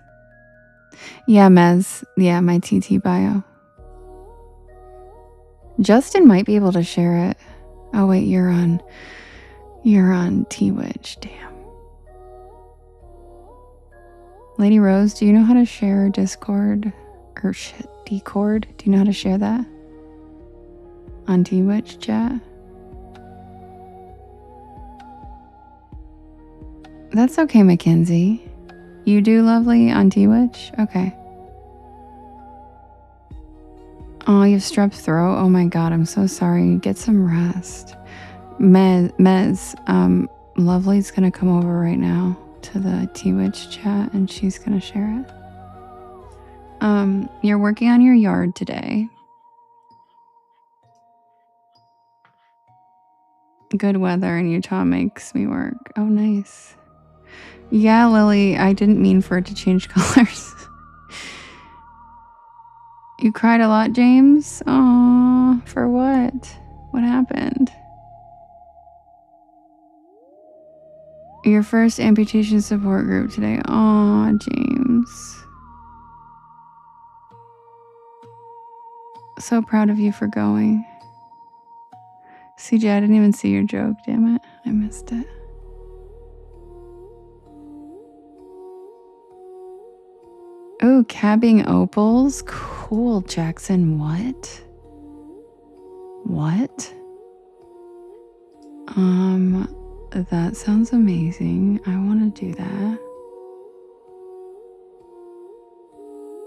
Yeah, Mez. Yeah, my TT bio. Justin might be able to share it. Oh wait, you're on T-Witch. Damn. Lady Rose, do you know how to share Discord? Or shit, Discord? Do you know how to share that? On T-Witch chat? That's okay, Mackenzie. You do, lovely, on T-Witch? Okay. Oh, you have strep throat? Oh my god, I'm so sorry. Get some rest. Mez, Lovely's gonna come over right now to the T-Witch chat and she's gonna share it. You're working on your yard today. Good weather in Utah makes me work. Oh, nice. Yeah, Lily, I didn't mean for it to change colors. You cried a lot, James? Aw, for what? What happened? Your first amputation support group today. Aw, James. So proud of you for going. CJ, I didn't even see your joke, damn it. I missed it. Oh, cabbing opals? Cool, Jackson. What? What? That sounds amazing. I want to do that.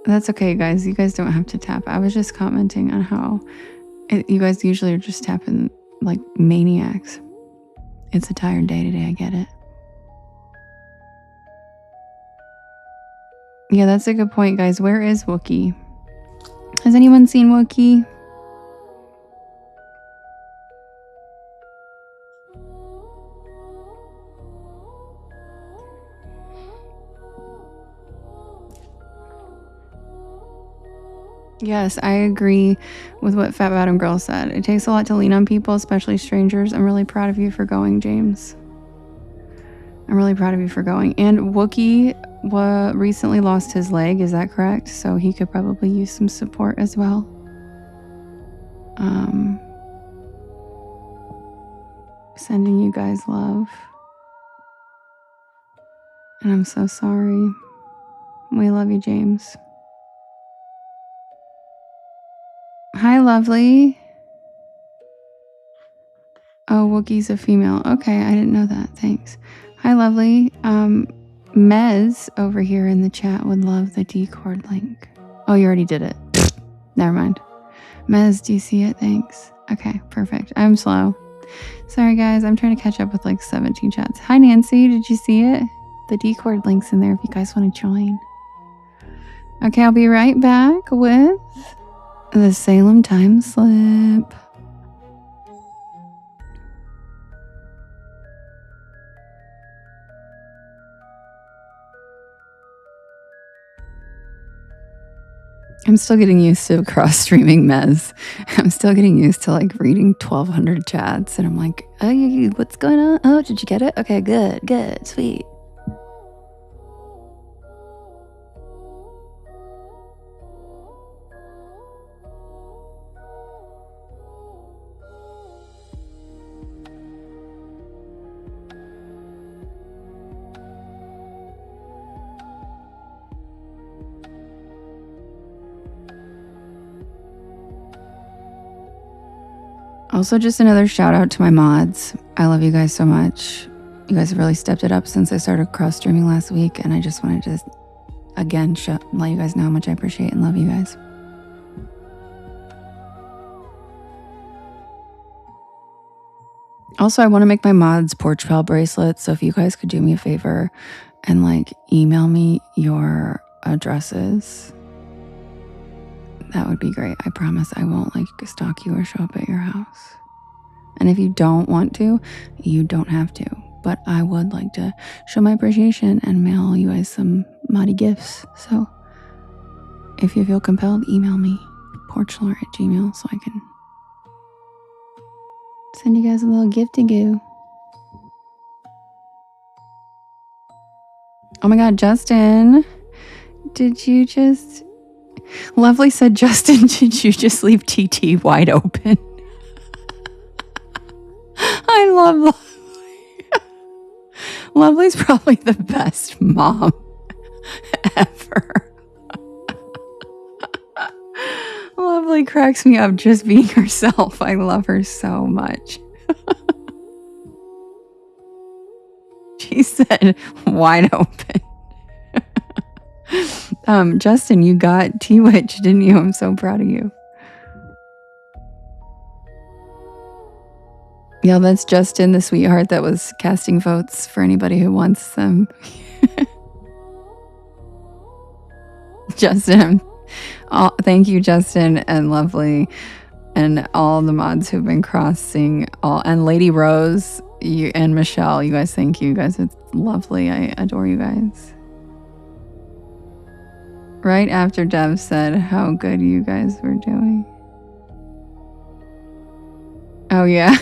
That's okay, guys. You guys don't have to tap. I was just commenting on how you guys usually are just tapping like maniacs. It's a tired day today. I get it. Yeah, that's a good point, guys. Where is Wookie? Has anyone seen Wookie? Yes, I agree with what Fat Bottom Girl said. It takes a lot to lean on people, especially strangers. I'm really proud of you for going, James. I'm really proud of you for going. And Wookie recently lost his leg, is that correct? So he could probably use some support as well. Sending you guys love. And I'm so sorry. We love you, James. Hi, lovely. Oh, Wookie's a female. Okay, I didn't know that. Thanks. Hi, lovely. Mez over here in the chat would love the Discord link. Oh, you already did it. Never mind. Mez, do you see it? Thanks. Okay, perfect. I'm slow. Sorry, guys. I'm trying to catch up with like 17 chats. Hi, Nancy. Did you see it? The Discord link's in there if you guys want to join. Okay, I'll be right back with the Salem time slip. I'm still getting used to cross streaming Mez. I'm still getting used to like reading 1,200 chats, and I'm like, oh, what's going on? Oh, did you get it? Okay, good, sweet. Also, just another shout out to my mods. I love you guys so much. You guys have really stepped it up since I started cross streaming last week, and I just wanted to, again, let you guys know how much I appreciate and love you guys. Also, I want to make my mods Porch Pal bracelets, so if you guys could do me a favor and like email me your addresses, That would be great. I promise I won't like stalk you or show up at your house. And if you don't want to, you don't have to. But I would like to show my appreciation and mail you guys some Maddie gifts. So if you feel compelled, email me, porchlore@gmail.com, so I can send you guys a little gift to go. Oh my God, Justin, did you just... Lovely said, Justin, did you just leave TT wide open? I love Lovely. Lovely's probably the best mom ever. Lovely cracks me up just being herself. I love her so much. She said wide open. Justin, you got T-Witch, didn't you? I'm so proud of you. Yeah, that's Justin, the sweetheart that was casting votes for anybody who wants them. Justin, thank you, Justin and Lovely, and all the mods who've been crossing, and Lady Rose, you and Michelle. You guys, thank you. You guys, it's lovely. I adore you guys. Right after Dev said how good you guys were doing. Oh yeah.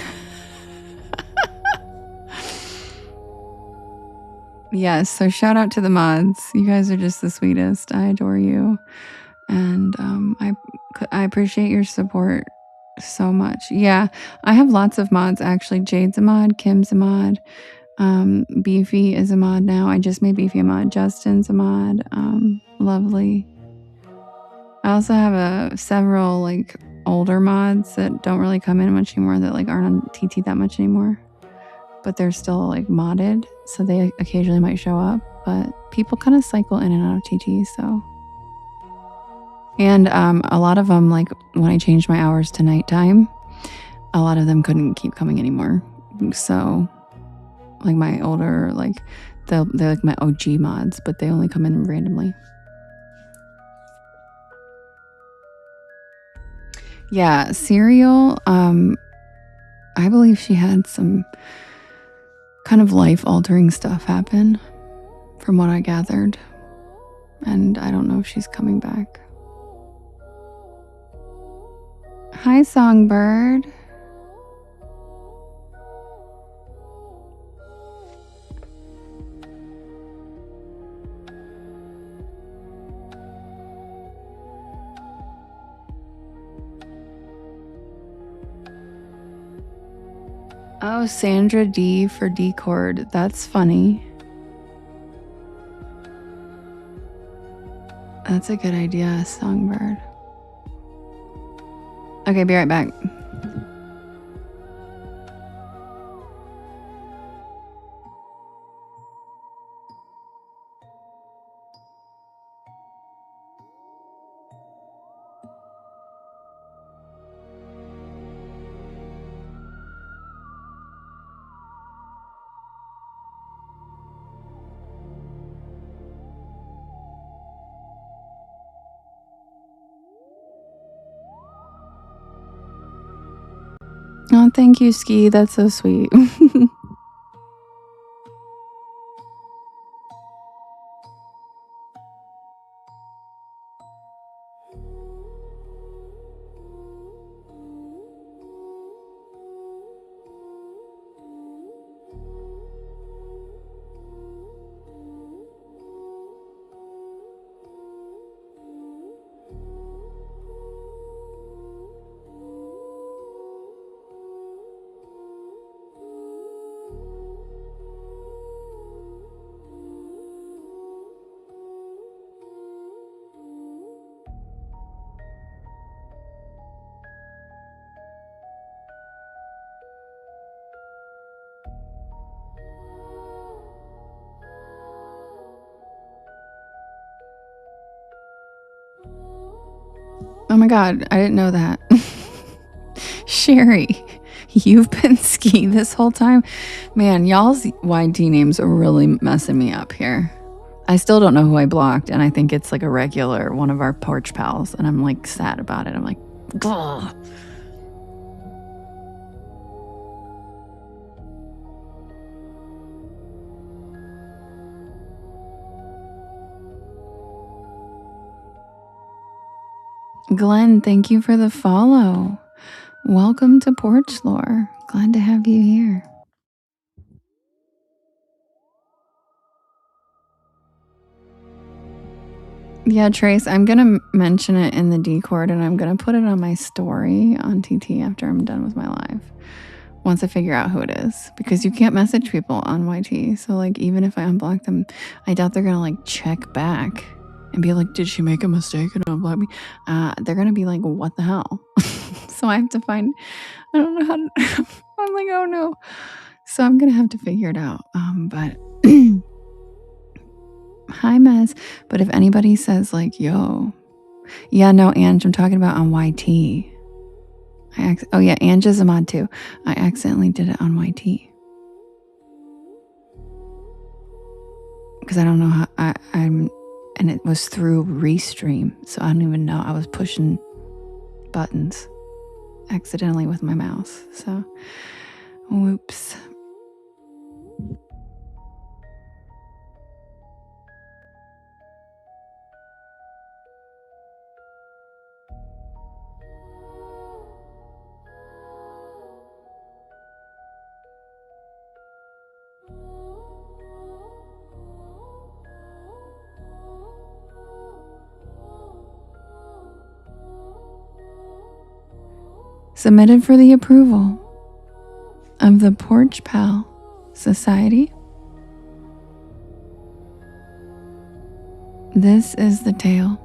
Yes, so shout out to the mods. You guys are just the sweetest. I adore you. And I appreciate your support so much. Yeah, I have lots of mods actually. Jade's a mod, Kim's a mod, Beefy is a mod now. I just made Beefy a mod. Justin's a mod. Lovely. I also have several like older mods that don't really come in much anymore, that like aren't on TT that much anymore, but they're still like modded, so they occasionally might show up, but people kind of cycle in and out of TT. So, and a lot of them, like when I changed my hours to nighttime, a lot of them couldn't keep coming anymore. So like my older, like they're like my OG mods, but they only come in randomly. Yeah, Serial, I believe she had some kind of life-altering stuff happen, from what I gathered. And I don't know if she's coming back. Hi, Songbird. Oh, Sandra D for Decord. That's funny. That's a good idea, Songbird. Okay, be right back. Oh, thank you, Ski. That's so sweet. Oh my God, I didn't know that. Sherry, you've been Ski this whole time? Man, y'all's YT names are really messing me up here. I still don't know who I blocked, and I think it's like a regular, one of our porch pals, and I'm like sad about it. I'm like, ugh. Glenn, thank you for the follow. Welcome to Porch Lore. Glad to have you here. Yeah, Trace, I'm going to mention it in the Discord, and I'm going to put it on my story on TT after I'm done with my live. Once I figure out who it is, because you can't message people on YT. So like, even if I unblock them, I doubt they're going to like check back and be like, did she make a mistake and unblock me? They're going to be like, what the hell? So I have to find, I don't know how to, I'm like, oh no. So I'm going to have to figure it out. But hi, Mez. But if anybody says like, yo, yeah, no, Ange, I'm talking about on YT. Oh yeah, Ange is a mod too. I accidentally did it on YT. Because I don't know how I'm, and it was through Restream, so I don't even know. I was pushing buttons accidentally with my mouse. So, whoops. Submitted for the approval of the Porch Pal Society. This is the tale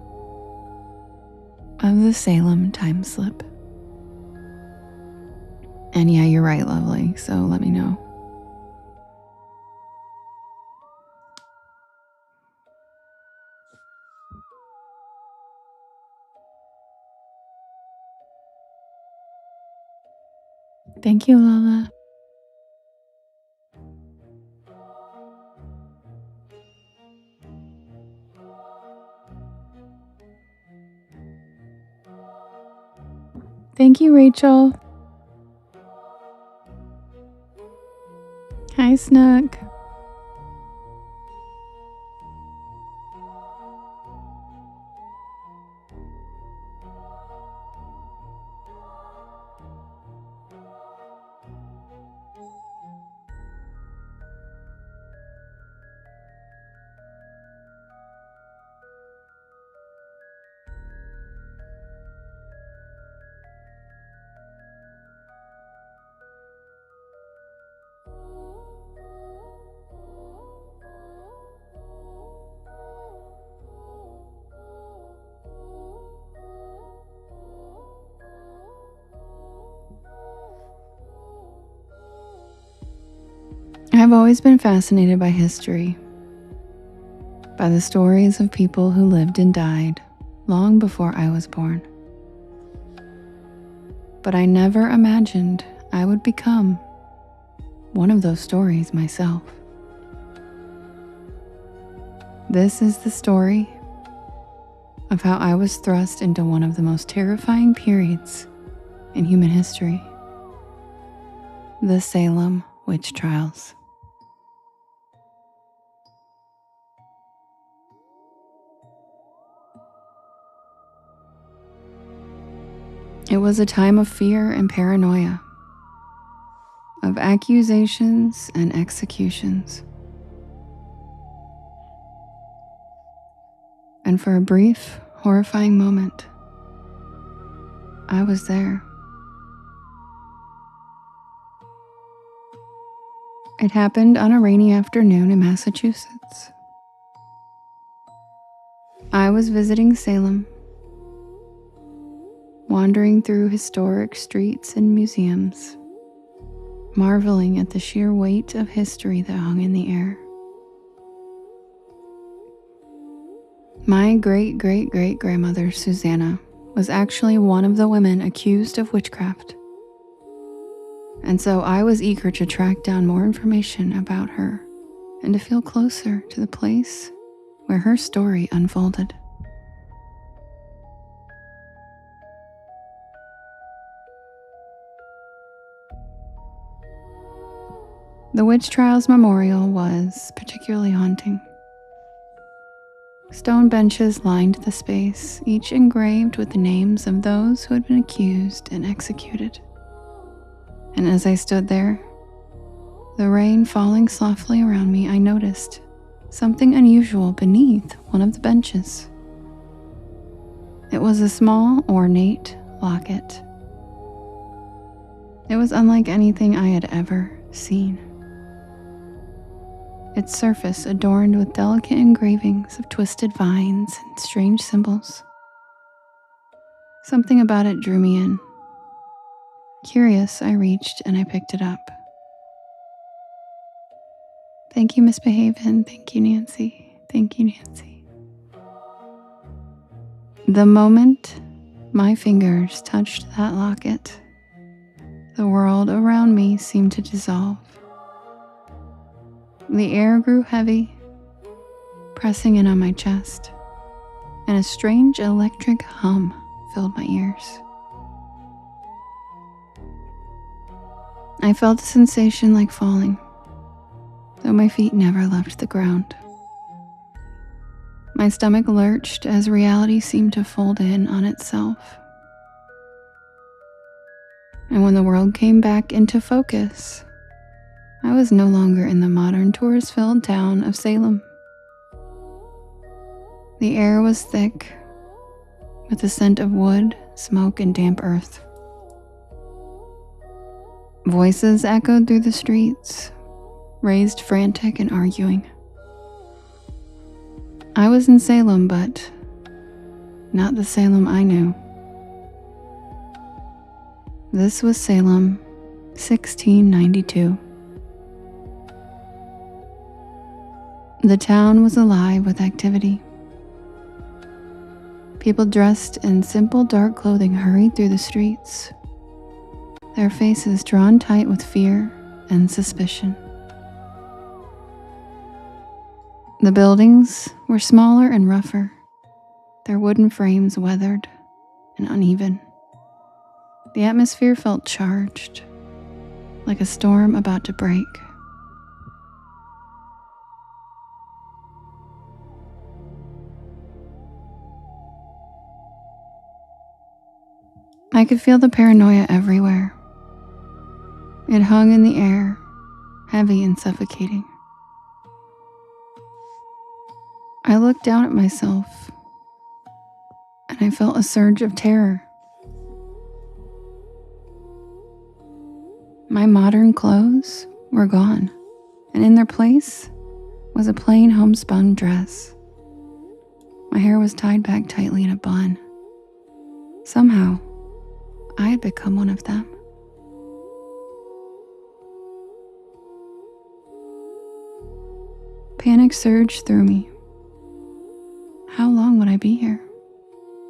of the Salem time slip. And yeah, you're right, lovely. So let me know. Thank you, Lala. Thank you, Rachel. Hi, Snook. I've always been fascinated by history, by the stories of people who lived and died long before I was born. But I never imagined I would become one of those stories myself. This is the story of how I was thrust into one of the most terrifying periods in human history, the Salem witch trials. It was a time of fear and paranoia, of accusations and executions. And for a brief, horrifying moment, I was there. It happened on a rainy afternoon in Massachusetts. I was visiting Salem, wandering through historic streets and museums, marveling at the sheer weight of history that hung in the air. My great-great-great-grandmother, Susanna, was actually one of the women accused of witchcraft. And so I was eager to track down more information about her and to feel closer to the place where her story unfolded. The Witch Trials Memorial was particularly haunting. Stone benches lined the space, each engraved with the names of those who had been accused and executed. And as I stood there, the rain falling softly around me, I noticed something unusual beneath one of the benches. It was a small, ornate locket. It was unlike anything I had ever seen. Its surface adorned with delicate engravings of twisted vines and strange symbols. Something about it drew me in. Curious, I reached and I picked it up. Thank you, Miss Behaven. Thank you, Nancy. Thank you, Nancy. The moment my fingers touched that locket, the world around me seemed to dissolve. The air grew heavy, pressing in on my chest, and a strange electric hum filled my ears. I felt a sensation like falling, though my feet never left the ground. My stomach lurched as reality seemed to fold in on itself. And when the world came back into focus, I was no longer in the modern tourist-filled town of Salem. The air was thick, with the scent of wood, smoke, and damp earth. Voices echoed through the streets, raised frantic and arguing. I was in Salem, but not the Salem I knew. This was Salem, 1692. The town was alive with activity. People dressed in simple dark clothing hurried through the streets, their faces drawn tight with fear and suspicion. The buildings were smaller and rougher, their wooden frames weathered and uneven. The atmosphere felt charged, like a storm about to break. I could feel the paranoia everywhere. It hung in the air, heavy and suffocating. I looked down at myself, and I felt a surge of terror. My modern clothes were gone, and in their place was a plain homespun dress. My hair was tied back tightly in a bun. Somehow, I had become one of them. Panic surged through me. How long would I be here?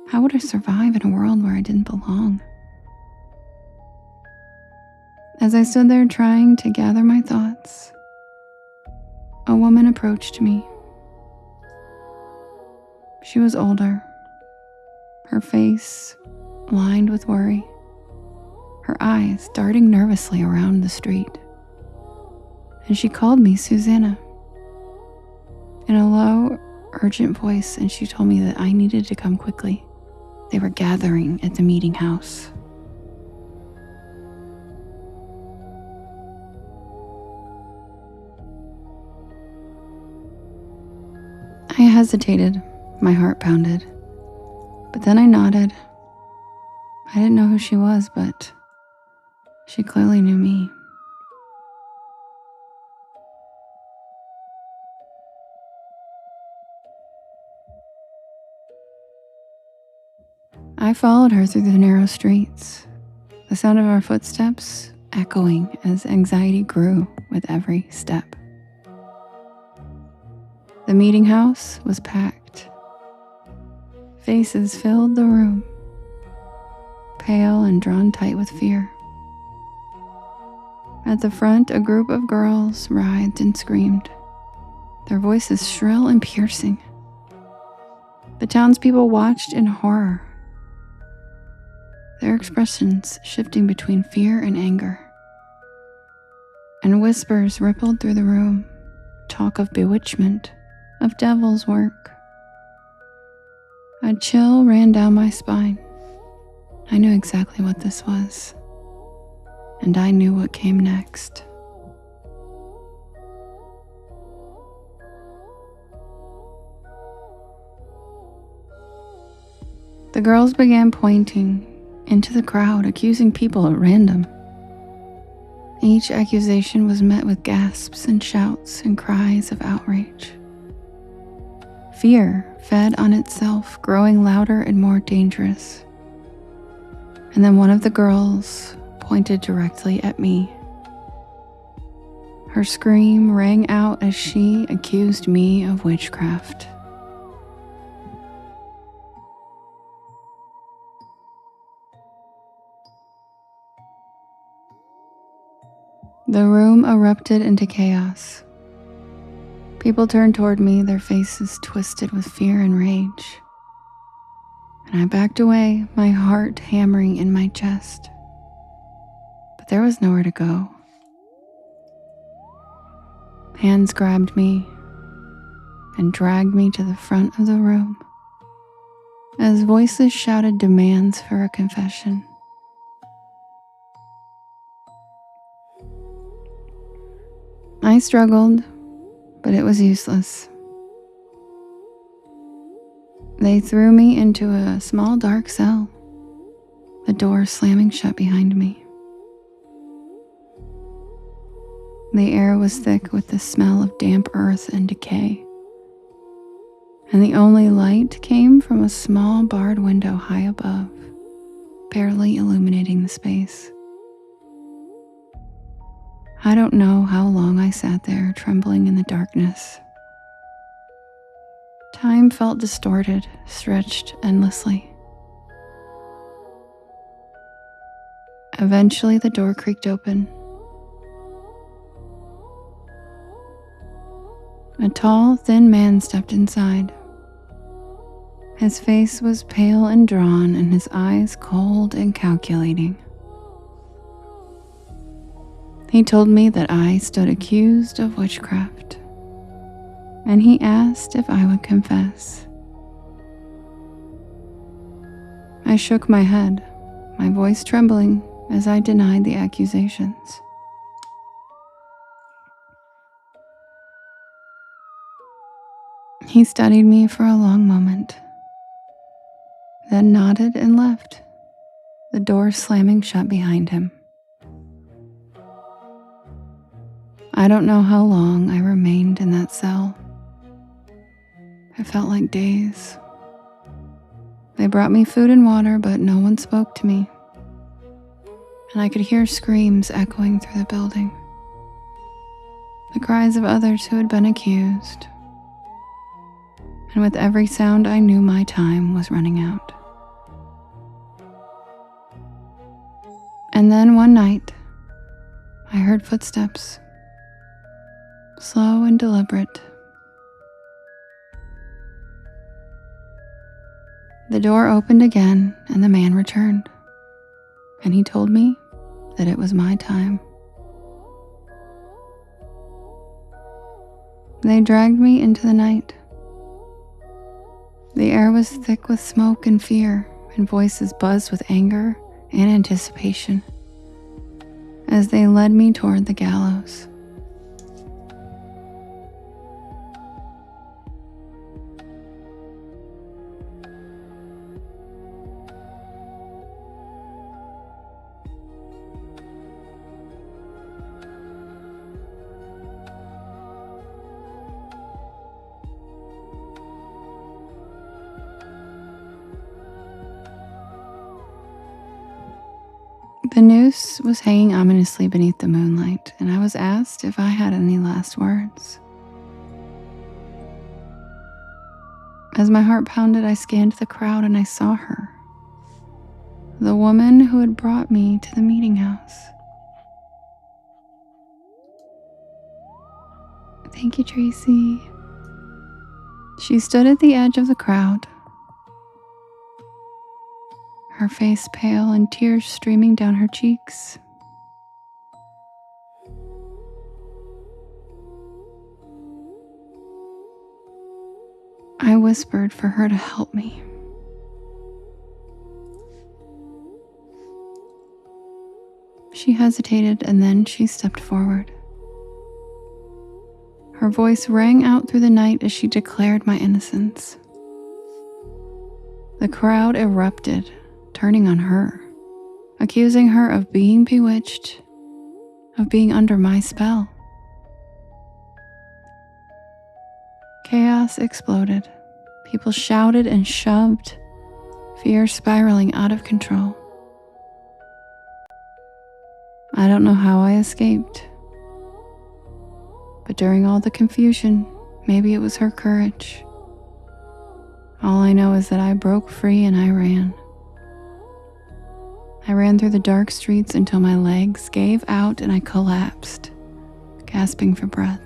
How would I survive in a world where I didn't belong? As I stood there trying to gather my thoughts, a woman approached me. She was older, her face lined with worry, her eyes darting nervously around the street. And she called me Susanna in a low, urgent voice, and she told me that I needed to come quickly. They were gathering at the meeting house. I hesitated, my heart pounded, but then I nodded. I didn't know who she was, but she clearly knew me. I followed her through the narrow streets, the sound of our footsteps echoing as anxiety grew with every step. The meeting house was packed. Faces filled the room, pale and drawn tight with fear. At the front, a group of girls writhed and screamed, their voices shrill and piercing, The townspeople watched in horror, their expressions shifting between fear and anger. And whispers rippled through the room, talk of bewitchment, of devil's work. A chill ran down my spine. I knew exactly what this was, and I knew what came next. The girls began pointing into the crowd, accusing people at random. Each accusation was met with gasps and shouts and cries of outrage. Fear fed on itself, growing louder and more dangerous. And then one of the girls pointed directly at me. Her scream rang out as she accused me of witchcraft. The room erupted into chaos. People turned toward me, their faces twisted with fear and rage. And I backed away, my heart hammering in my chest. But there was nowhere to go. Hands grabbed me and dragged me to the front of the room as voices shouted demands for a confession. I struggled, but it was useless. They threw me into a small dark cell, the door slamming shut behind me. The air was thick with the smell of damp earth and decay, and the only light came from a small barred window high above, barely illuminating the space. I don't know how long I sat there, trembling in the darkness. Time felt distorted, stretched endlessly. Eventually, the door creaked open. A tall, thin man stepped inside. His face was pale and drawn, and his eyes cold and calculating. He told me that I stood accused of witchcraft, and he asked if I would confess. I shook my head, my voice trembling as I denied the accusations. He studied me for a long moment, then nodded and left, the door slamming shut behind him. I don't know how long I remained in that cell. It felt like days. They brought me food and water, but no one spoke to me, and I could hear screams echoing through the building, the cries of others who had been accused. And with every sound, I knew my time was running out. And then one night, I heard footsteps, slow and deliberate. The door opened again, and the man returned, and he told me that it was my time. They dragged me into the night. The air was thick with smoke and fear, and voices buzzed with anger and anticipation as they led me toward the gallows. The noose was hanging ominously beneath the moonlight, and I was asked if I had any last words. As my heart pounded, I scanned the crowd and I saw her, the woman who had brought me to the meeting house. Thank you, Tracy. She stood at the edge of the crowd, her face pale and tears streaming down her cheeks. I whispered for her to help me. She hesitated and then she stepped forward. Her voice rang out through the night as she declared my innocence. The crowd erupted, turning on her, accusing her of being bewitched, of being under my spell. Chaos exploded. People shouted and shoved, fear spiraling out of control. I don't know how I escaped, but during all the confusion, maybe it was her courage. All I know is that I broke free and I ran. I ran through the dark streets until my legs gave out and I collapsed, gasping for breath.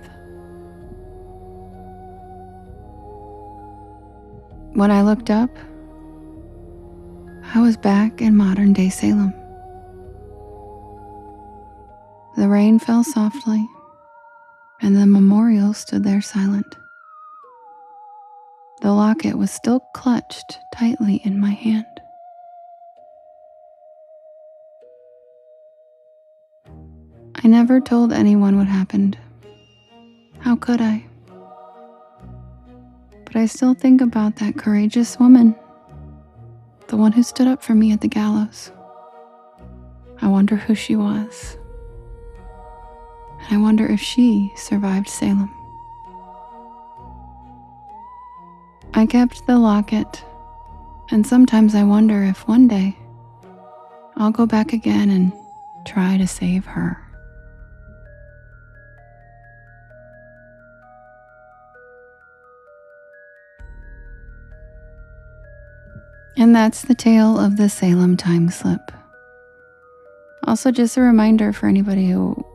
When I looked up, I was back in modern-day Salem. The rain fell softly, and the memorial stood there silent. The locket was still clutched tightly in my hand. I never told anyone what happened. How could I? But I still think about that courageous woman, the one who stood up for me at the gallows. I wonder who she was. And I wonder if she survived Salem. I kept the locket, and sometimes I wonder if one day I'll go back again and try to save her. And that's the tale of the Salem time slip. Also, just a reminder for anybody who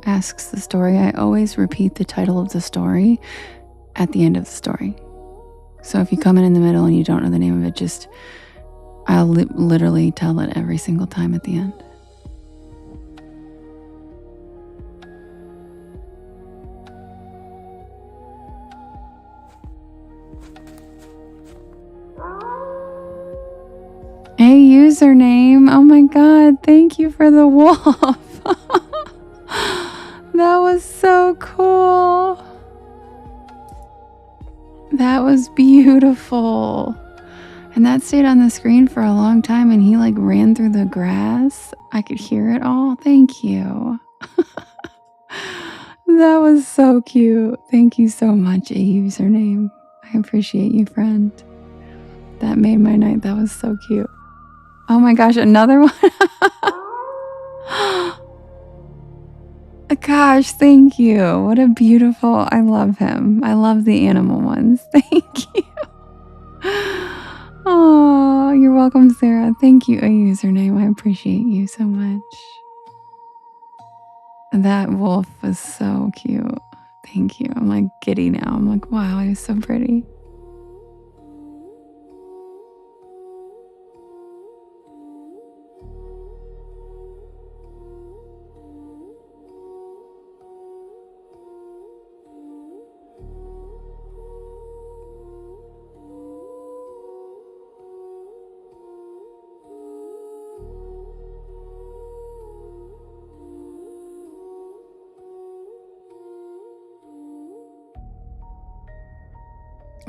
asks the story, I always repeat the title of the story at the end of the story. So if you come in the middle and you don't know the name of it, I'll literally tell it every single time at the end. Hey, username. Oh my God, thank you for the wolf. That was so cool. That was beautiful. And that stayed on the screen for a long time, and he ran through the grass. I could hear it all. Thank you. That was so cute. Thank you so much, a username. I appreciate you, friend. That made my night. That was so cute. Oh my gosh, another one. Gosh, thank you. What a beautiful, I love him. I love the animal ones. Thank you. Oh, you're welcome, Sarah. Thank you, a username. I appreciate you so much. That wolf was so cute. Thank you. I'm giddy now. I'm wow, he was so pretty.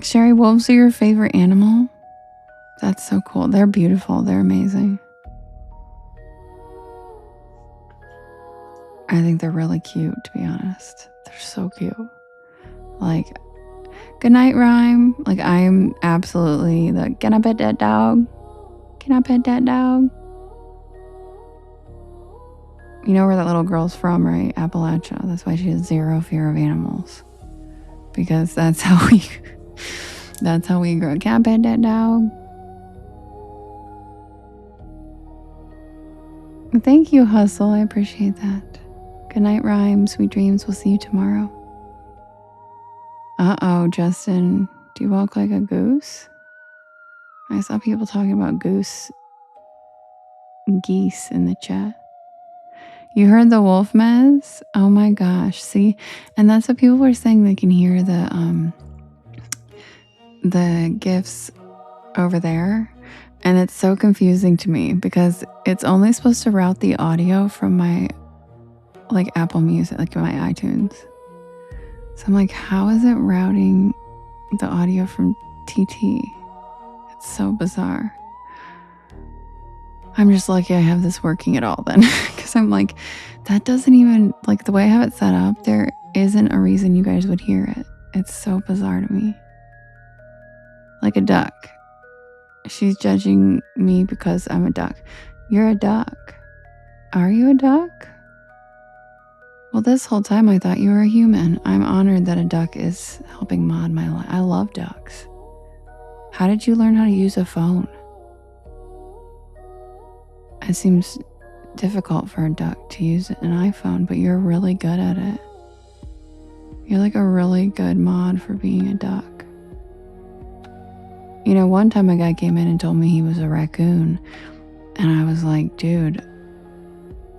Sherry, wolves are your favorite animal? That's so cool. They're beautiful. They're amazing. I think they're really cute, to be honest. They're so cute. Good night rhyme. I'm absolutely the, can I pet that dog? Can I pet that dog? You know where that little girl's from, right? Appalachia. That's why she has zero fear of animals. Because that's how we grew up. Can I pet that dog? Thank you, Hustle. I appreciate that. Good night, Rhyme. Sweet dreams. We'll see you tomorrow. Uh-oh, Justin. Do you walk like a goose? I saw people talking about goose geese in the chat. You heard the wolf mez? Oh my gosh. See? And that's what people were saying. They can hear the gifts over there. And it's so confusing to me because it's only supposed to route the audio from my like Apple Music, like my iTunes. So I'm like, how is it routing the audio from TT? It's so bizarre. I'm just lucky I have this working at all then. Because I'm like, that doesn't even, like the way I have it set up, there isn't a reason you guys would hear it. It's so bizarre to me. Like a duck. She's judging me because I'm a duck. You're a duck. Are you a duck? Well, this whole time I thought you were a human. I'm honored that a duck is helping mod my life. I love ducks. How did you learn how to use a phone? It seems difficult for a duck to use an iPhone, but you're really good at it. You're like a really good mod for being a duck. You know, one time a guy came in and told me he was a raccoon, and I was like, dude,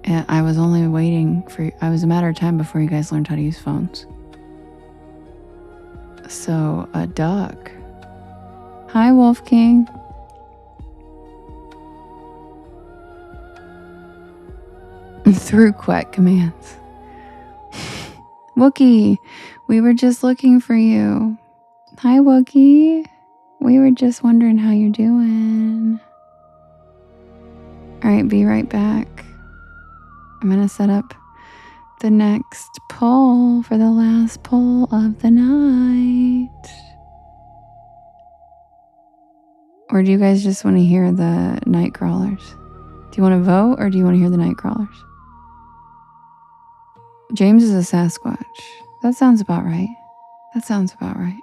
I was only waiting for, I was a matter of time before you guys learned how to use phones. So, a duck. Hi, Wolf King. Through quack commands. Wookie, we were just looking for you. Hi, Wookie. We were just wondering how you're doing. All right, be right back. I'm going to set up the next poll for the last poll of the night. Or do you guys just want to hear the night crawlers? Do you want to vote or do you want to hear the night crawlers? James is a Sasquatch. That sounds about right. That sounds about right.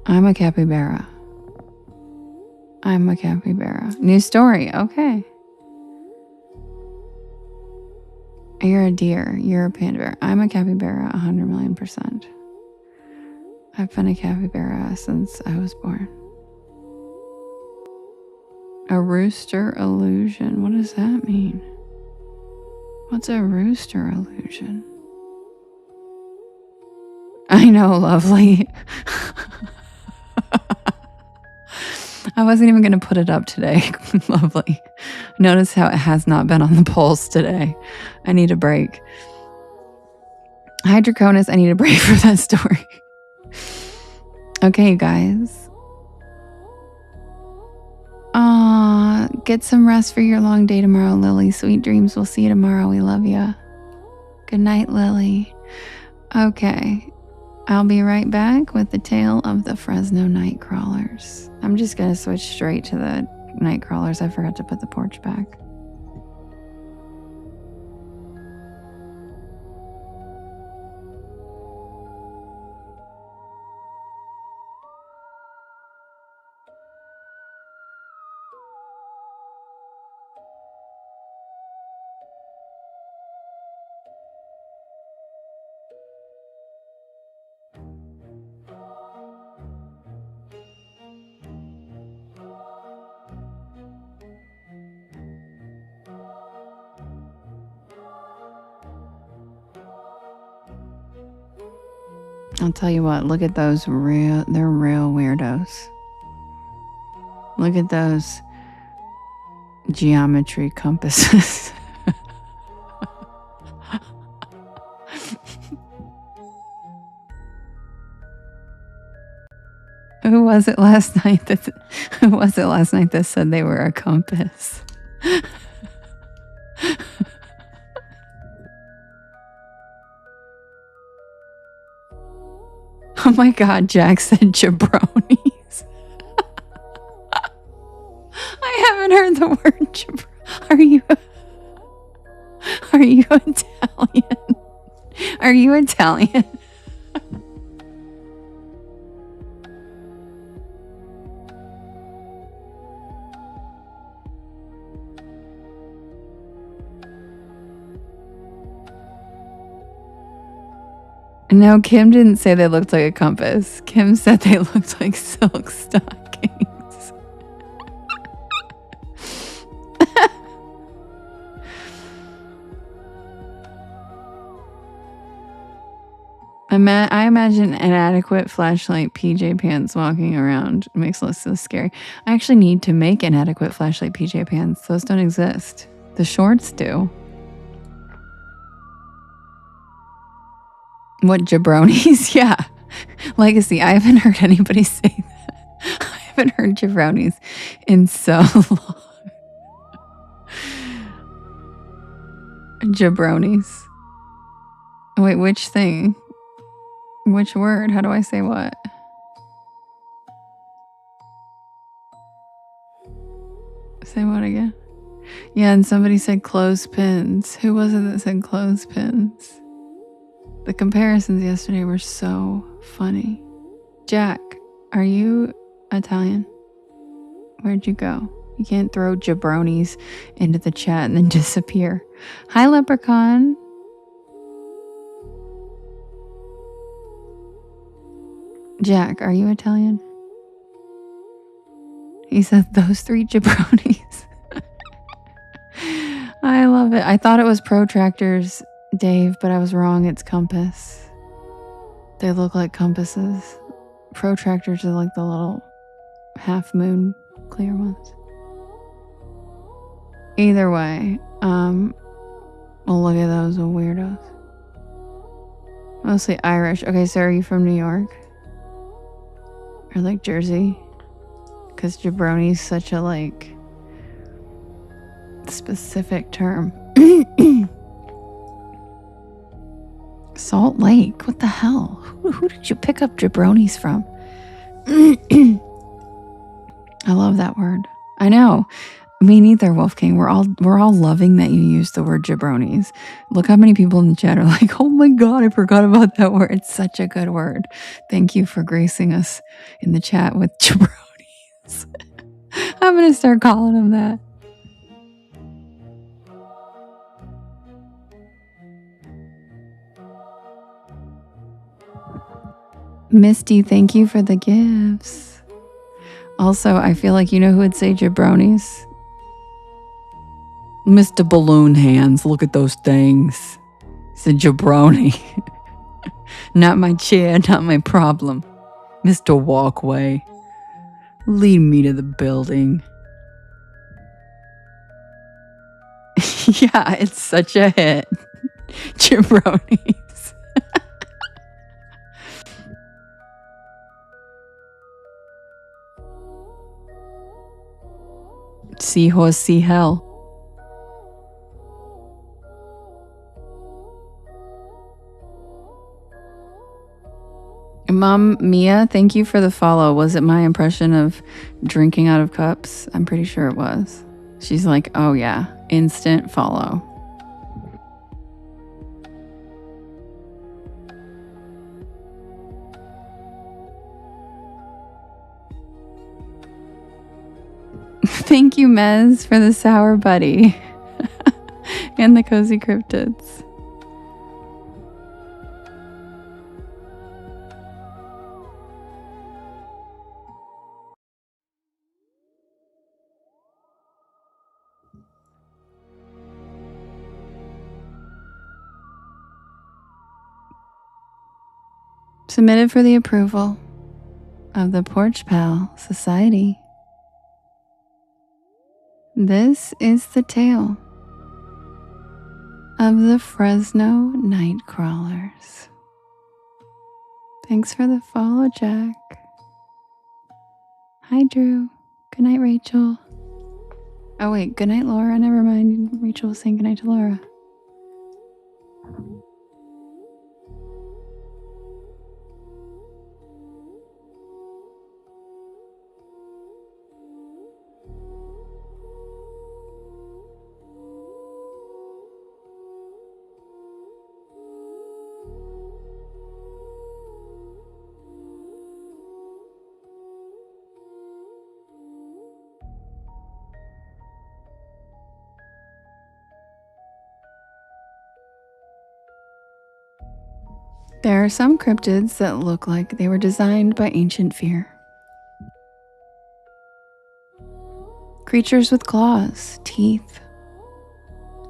I'm a capybara. I'm a capybara. New story. Okay. You're a deer. You're a panda bear. I'm a capybara 100,000,000%. I've been a capybara since I was born. A rooster illusion. What does that mean? What's a rooster illusion? I know, lovely. I wasn't even going to put it up today. Lovely. Notice how it has not been on the polls today. I need a break. Hydroconus, I need a break for that story. Okay, you guys. Get some rest for your long day tomorrow, Lily. Sweet dreams. We'll see you tomorrow. We love you. Good night, Lily. Okay. I'll be right back with the tale of the Fresno night crawlers. I'm just going to switch straight to the night crawlers. I forgot to put the porch back. I'll tell you what, look at those they're real weirdos. Look at those geometry compasses. Who was it last night that said they were a compass? Oh my God, Jack said jabronis. I haven't heard the word jabroni. Are you Italian? Are you Italian? No, Kim didn't say they looked like a compass. Kim said they looked like silk stockings. I imagine inadequate flashlight PJ pants walking around. It makes it so scary. I actually need to make inadequate flashlight PJ pants. Those don't exist. The shorts do. What, jabronis? Yeah. Legacy. I haven't heard anybody say that. I haven't heard jabronis in so long. Jabronis. Wait, which thing? Which word? How do I say what? Say what again? Yeah, and somebody said clothespins. Who was it that said clothespins? The comparisons yesterday were so funny. Jack, are you Italian? Where'd you go? You can't throw jabronis into the chat and then disappear. Hi, Leprechaun. Jack, are you Italian? He said those 3 jabronis. I love it. I thought it was protractors, Dave, but I was wrong. It's compass. They look like compasses. Protractors are like the little half moon clear ones. Either way, well, look at those weirdos. Mostly Irish. Okay, so are you from New York? Or like Jersey? Because jabroni's such a like specific term. Salt Lake? What the hell? Who did you pick up jabronis from? I love that word. I know. Me neither, Wolfgang. We're all loving that you use the word jabronis. Look how many people in the chat are like, oh my God, I forgot about that word. It's such a good word. Thank you for gracing us in the chat with jabronis. I'm going to start calling them that. Misty, thank you for the gifts. Also, I feel like you know who would say jabronis? Mr. Balloon Hands, look at those things. It's a jabroni. Not my chair, not my problem. Mr. Walkway, lead me to the building. Yeah, it's such a hit. Jabronis. Seahorse, see hell. Mom Mia, thank you for the follow. Was it my impression of drinking out of cups? I'm pretty sure it was. She's like, oh yeah, instant follow. Thank you, Mez, for the sour buddy and the cozy cryptids. Submitted for the approval of the Porch Pal Society. This is the tale of the Fresno Night Crawlers. Thanks for the follow, Jack. Hi, Drew. Good night, Rachel. Oh, wait. Good night, Laura. Never mind. Rachel was saying good night to Laura. There are some cryptids that look like they were designed by ancient fear. Creatures with claws, teeth,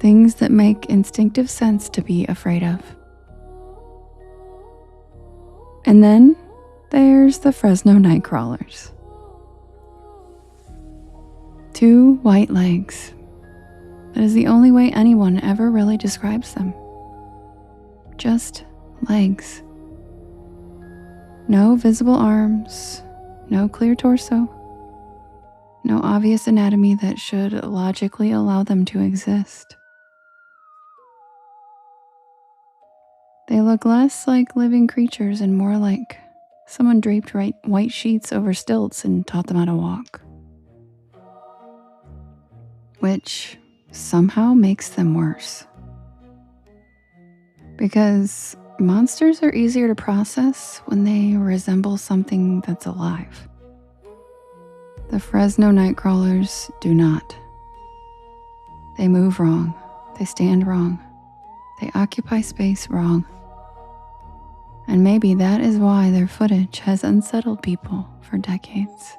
things that make instinctive sense to be afraid of. And then there's the Fresno nightcrawlers. 2 white legs. That is the only way anyone ever really describes them. Just legs. No visible arms, no clear torso, no obvious anatomy that should logically allow them to exist. They look less like living creatures and more like someone draped white sheets over stilts and taught them how to walk. Which somehow makes them worse. Because monsters are easier to process when they resemble something that's alive. The Fresno nightcrawlers do not. They move wrong. They stand wrong. They occupy space wrong. And maybe that is why their footage has unsettled people for decades.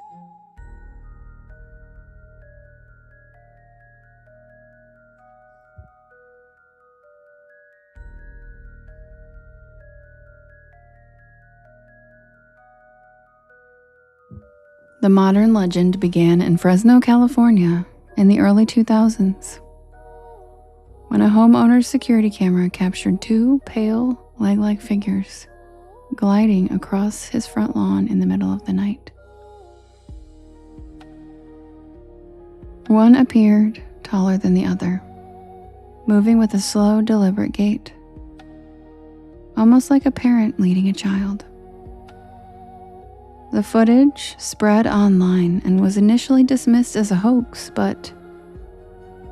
The modern legend began in Fresno, California in the early 2000s, when a homeowner's security camera captured 2 pale, leg-like figures gliding across his front lawn in the middle of the night. One appeared taller than the other, moving with a slow, deliberate gait, almost like a parent leading a child. The footage spread online and was initially dismissed as a hoax, but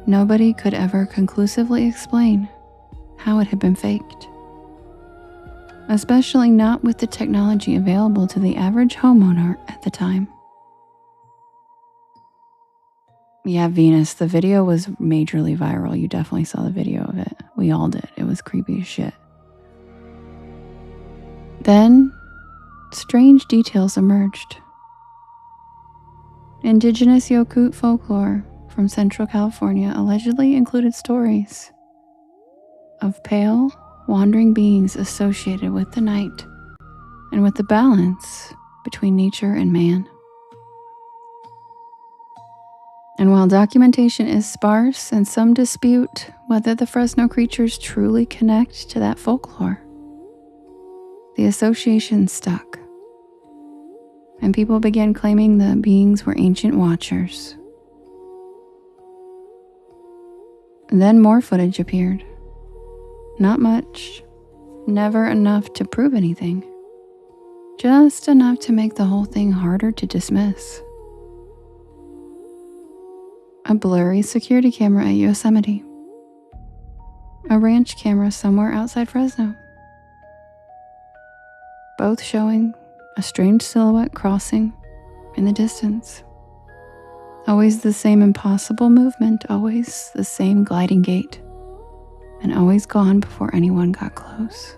nobody could ever conclusively explain how it had been faked. Especially not with the technology available to the average homeowner at the time. Yeah, Venus, the video was majorly viral. You definitely saw the video of it. We all did. It was creepy as shit. Then, strange details emerged. Indigenous Yokut folklore from Central California allegedly included stories of pale, wandering beings associated with the night and with the balance between nature and man. And while documentation is sparse and some dispute whether the Fresno creatures truly connect to that folklore, the association stuck, and people began claiming the beings were ancient watchers. And then more footage appeared. Not much, never enough to prove anything, just enough to make the whole thing harder to dismiss. A blurry security camera at Yosemite. A ranch camera somewhere outside Fresno. Both showing a strange silhouette crossing in the distance. Always the same impossible movement, always the same gliding gait, and always gone before anyone got close.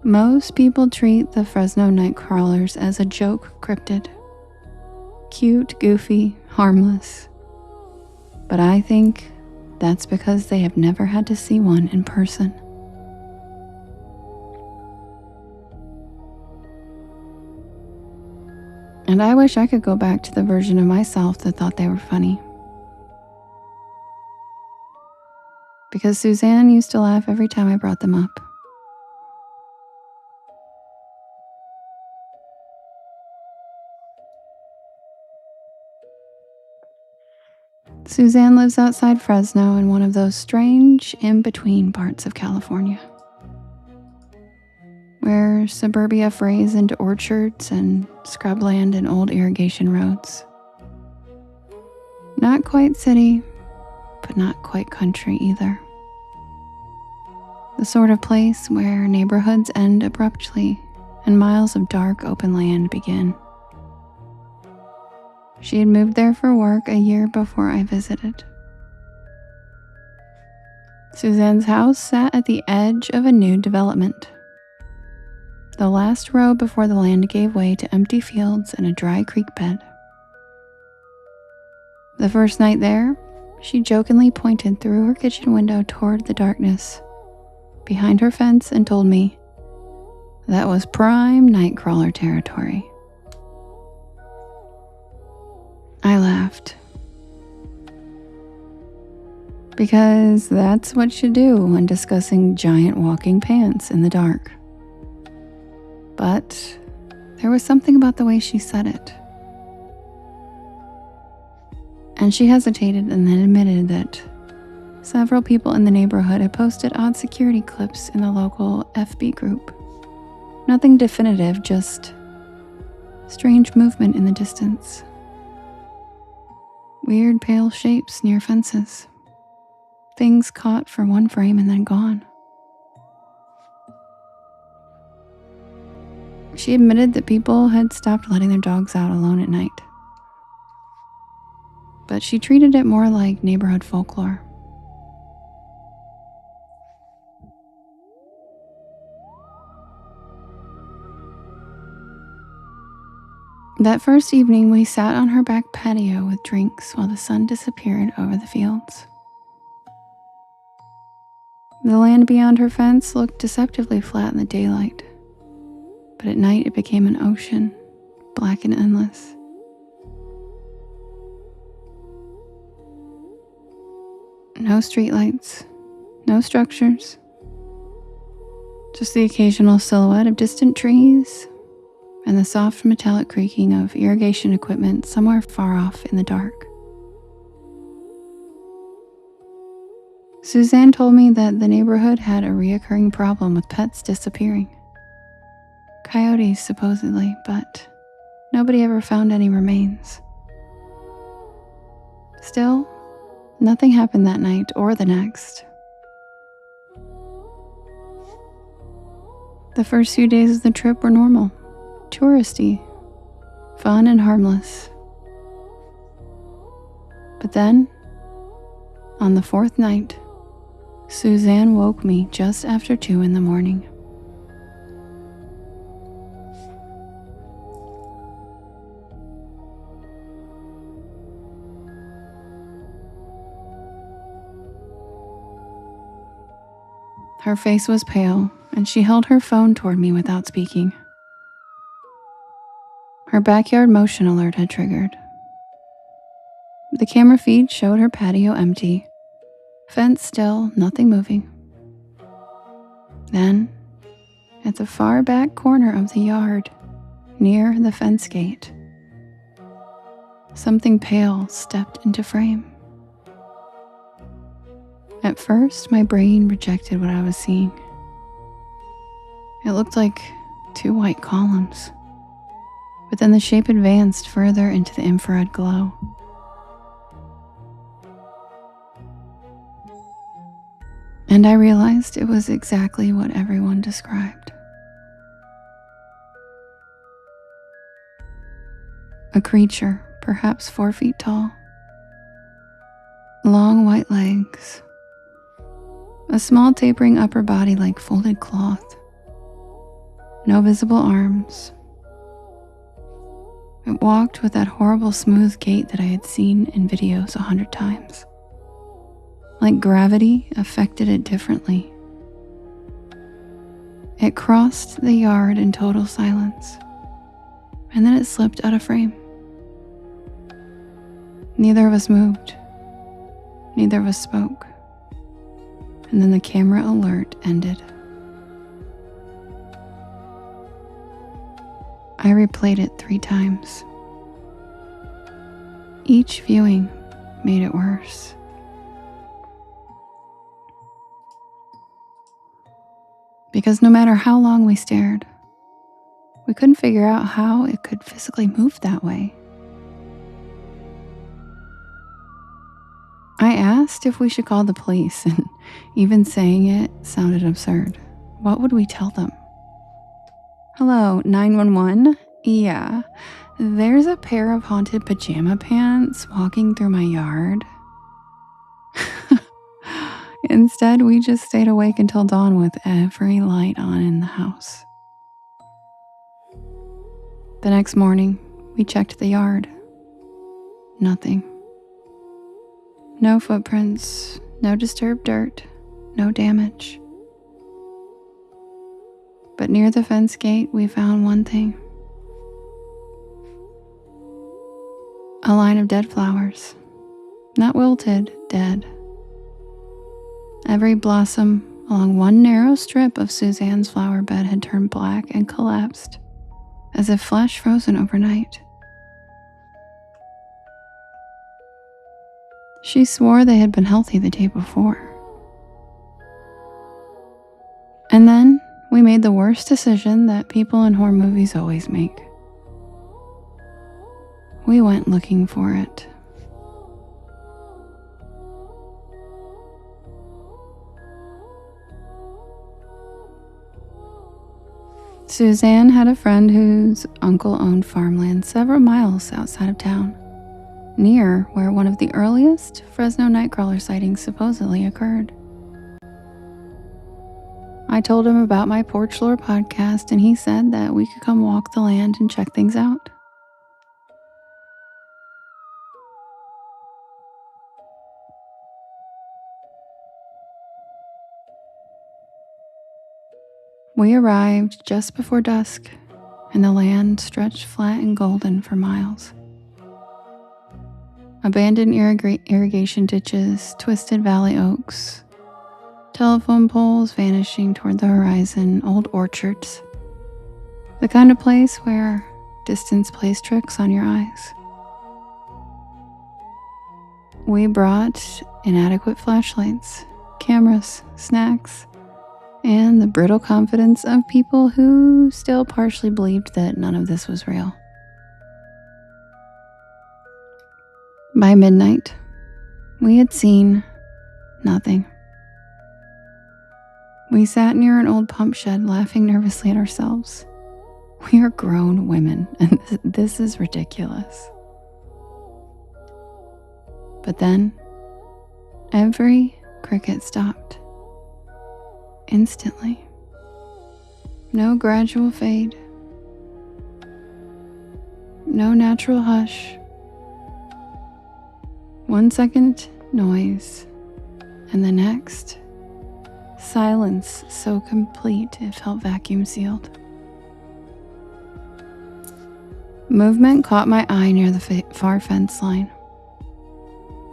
Most people treat the Fresno nightcrawlers as a joke cryptid. Cute, goofy, harmless. But I think that's because they have never had to see one in person. And I wish I could go back to the version of myself that thought they were funny. Because Suzanne used to laugh every time I brought them up. Suzanne lives outside Fresno in one of those strange in-between parts of California, where suburbia frays into orchards and scrubland and old irrigation roads. Not quite city, but not quite country either. The sort of place where neighborhoods end abruptly and miles of dark open land begin. She had moved there for work a year before I visited. Suzanne's house sat at the edge of a new development. The last row before the land gave way to empty fields and a dry creek bed. The first night there, she jokingly pointed through her kitchen window toward the darkness behind her fence and told me, That was prime nightcrawler territory. I laughed. Because that's what you do when discussing giant walking pants in the dark. But there was something about the way she said it. And she hesitated and then admitted that several people in the neighborhood had posted odd security clips in the local FB group. Nothing definitive, just strange movement in the distance. Weird pale shapes near fences. Things caught for one frame and then gone. She admitted that people had stopped letting their dogs out alone at night. But she treated it more like neighborhood folklore. That first evening, we sat on her back patio with drinks while the sun disappeared over the fields. The land beyond her fence looked deceptively flat in the daylight, but at night it became an ocean, black and endless. No streetlights, no structures, just the occasional silhouette of distant trees and the soft metallic creaking of irrigation equipment somewhere far off in the dark. Suzanne told me that the neighborhood had a reoccurring problem with pets disappearing. Coyotes, supposedly, but nobody ever found any remains. Still, nothing happened that night or the next. The first few days of the trip were normal, touristy, fun and harmless. But then, on the fourth night, Suzanne woke me just after 2 a.m. Her face was pale, and she held her phone toward me without speaking. Her backyard motion alert had triggered. The camera feed showed her patio empty, fence still, nothing moving. Then, at the far back corner of the yard, near the fence gate, something pale stepped into frame. At first, my brain rejected what I was seeing. It looked like 2 white columns, but then the shape advanced further into the infrared glow. And I realized it was exactly what everyone described. A creature, perhaps 4 feet tall. Long white legs. A small tapering upper body like folded cloth. No visible arms. It walked with that horrible smooth gait that I had seen in videos 100 times. Like gravity affected it differently. It crossed the yard in total silence, and then it slipped out of frame. Neither of us moved. Neither of us spoke. And then the camera alert ended. I replayed it 3 times. Each viewing made it worse. Because no matter how long we stared, we couldn't figure out how it could physically move that way. I asked if we should call the police, and even saying it sounded absurd. What would we tell them? Hello, 911? Yeah, there's a pair of haunted pajama pants walking through my yard. Instead, we just stayed awake until dawn with every light on in the house. The next morning, we checked the yard. Nothing. No footprints, no disturbed dirt, no damage. But But near the fence gate, we found one thing. A line of dead flowers. Not wilted, dead. Every blossom along one narrow strip of Suzanne's flower bed had turned black and collapsed, as if flesh frozen overnight. She swore they had been healthy the day before. And then we made the worst decision that people in horror movies always make. We went looking for it. Suzanne had a friend whose uncle owned farmland several miles outside of town, near where one of the earliest Fresno Nightcrawler sightings supposedly occurred. I told him about my Porch Lore podcast, and he said that we could come walk the land and check things out. We arrived just before dusk, and the land stretched flat and golden for miles. Abandoned irrigation ditches, twisted valley oaks, telephone poles vanishing toward the horizon, old orchards. The kind of place where distance plays tricks on your eyes. We brought inadequate flashlights, cameras, snacks, and the brittle confidence of people who still partially believed that none of this was real. By midnight, we had seen nothing. We sat near an old pump shed, laughing nervously at ourselves. We are grown women, and this is ridiculous. But then, every cricket stopped. Instantly. No gradual fade. No natural hush. 1 second noise, and the next, silence so complete it felt vacuum sealed. Movement caught my eye near the far fence line,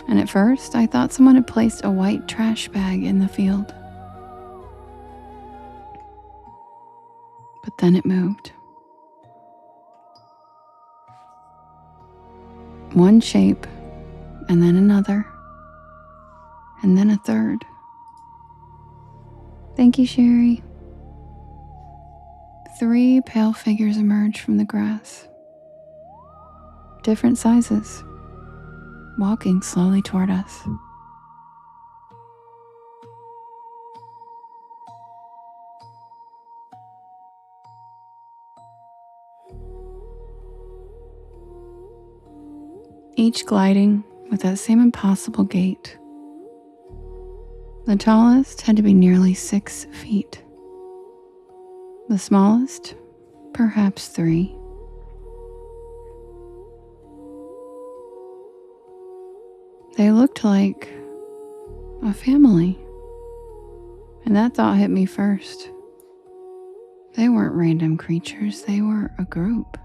and at first I thought someone had placed a white trash bag in the field. But then it moved. One shape, and then another, and then a third. Thank you, Sherry. 3 pale figures emerged from the grass. Different sizes, walking slowly toward us. Each gliding with that same impossible gait. The tallest had to be nearly 6 feet. The smallest, perhaps 3. They looked like a family, and that thought hit me first. They weren't random creatures, they were a group.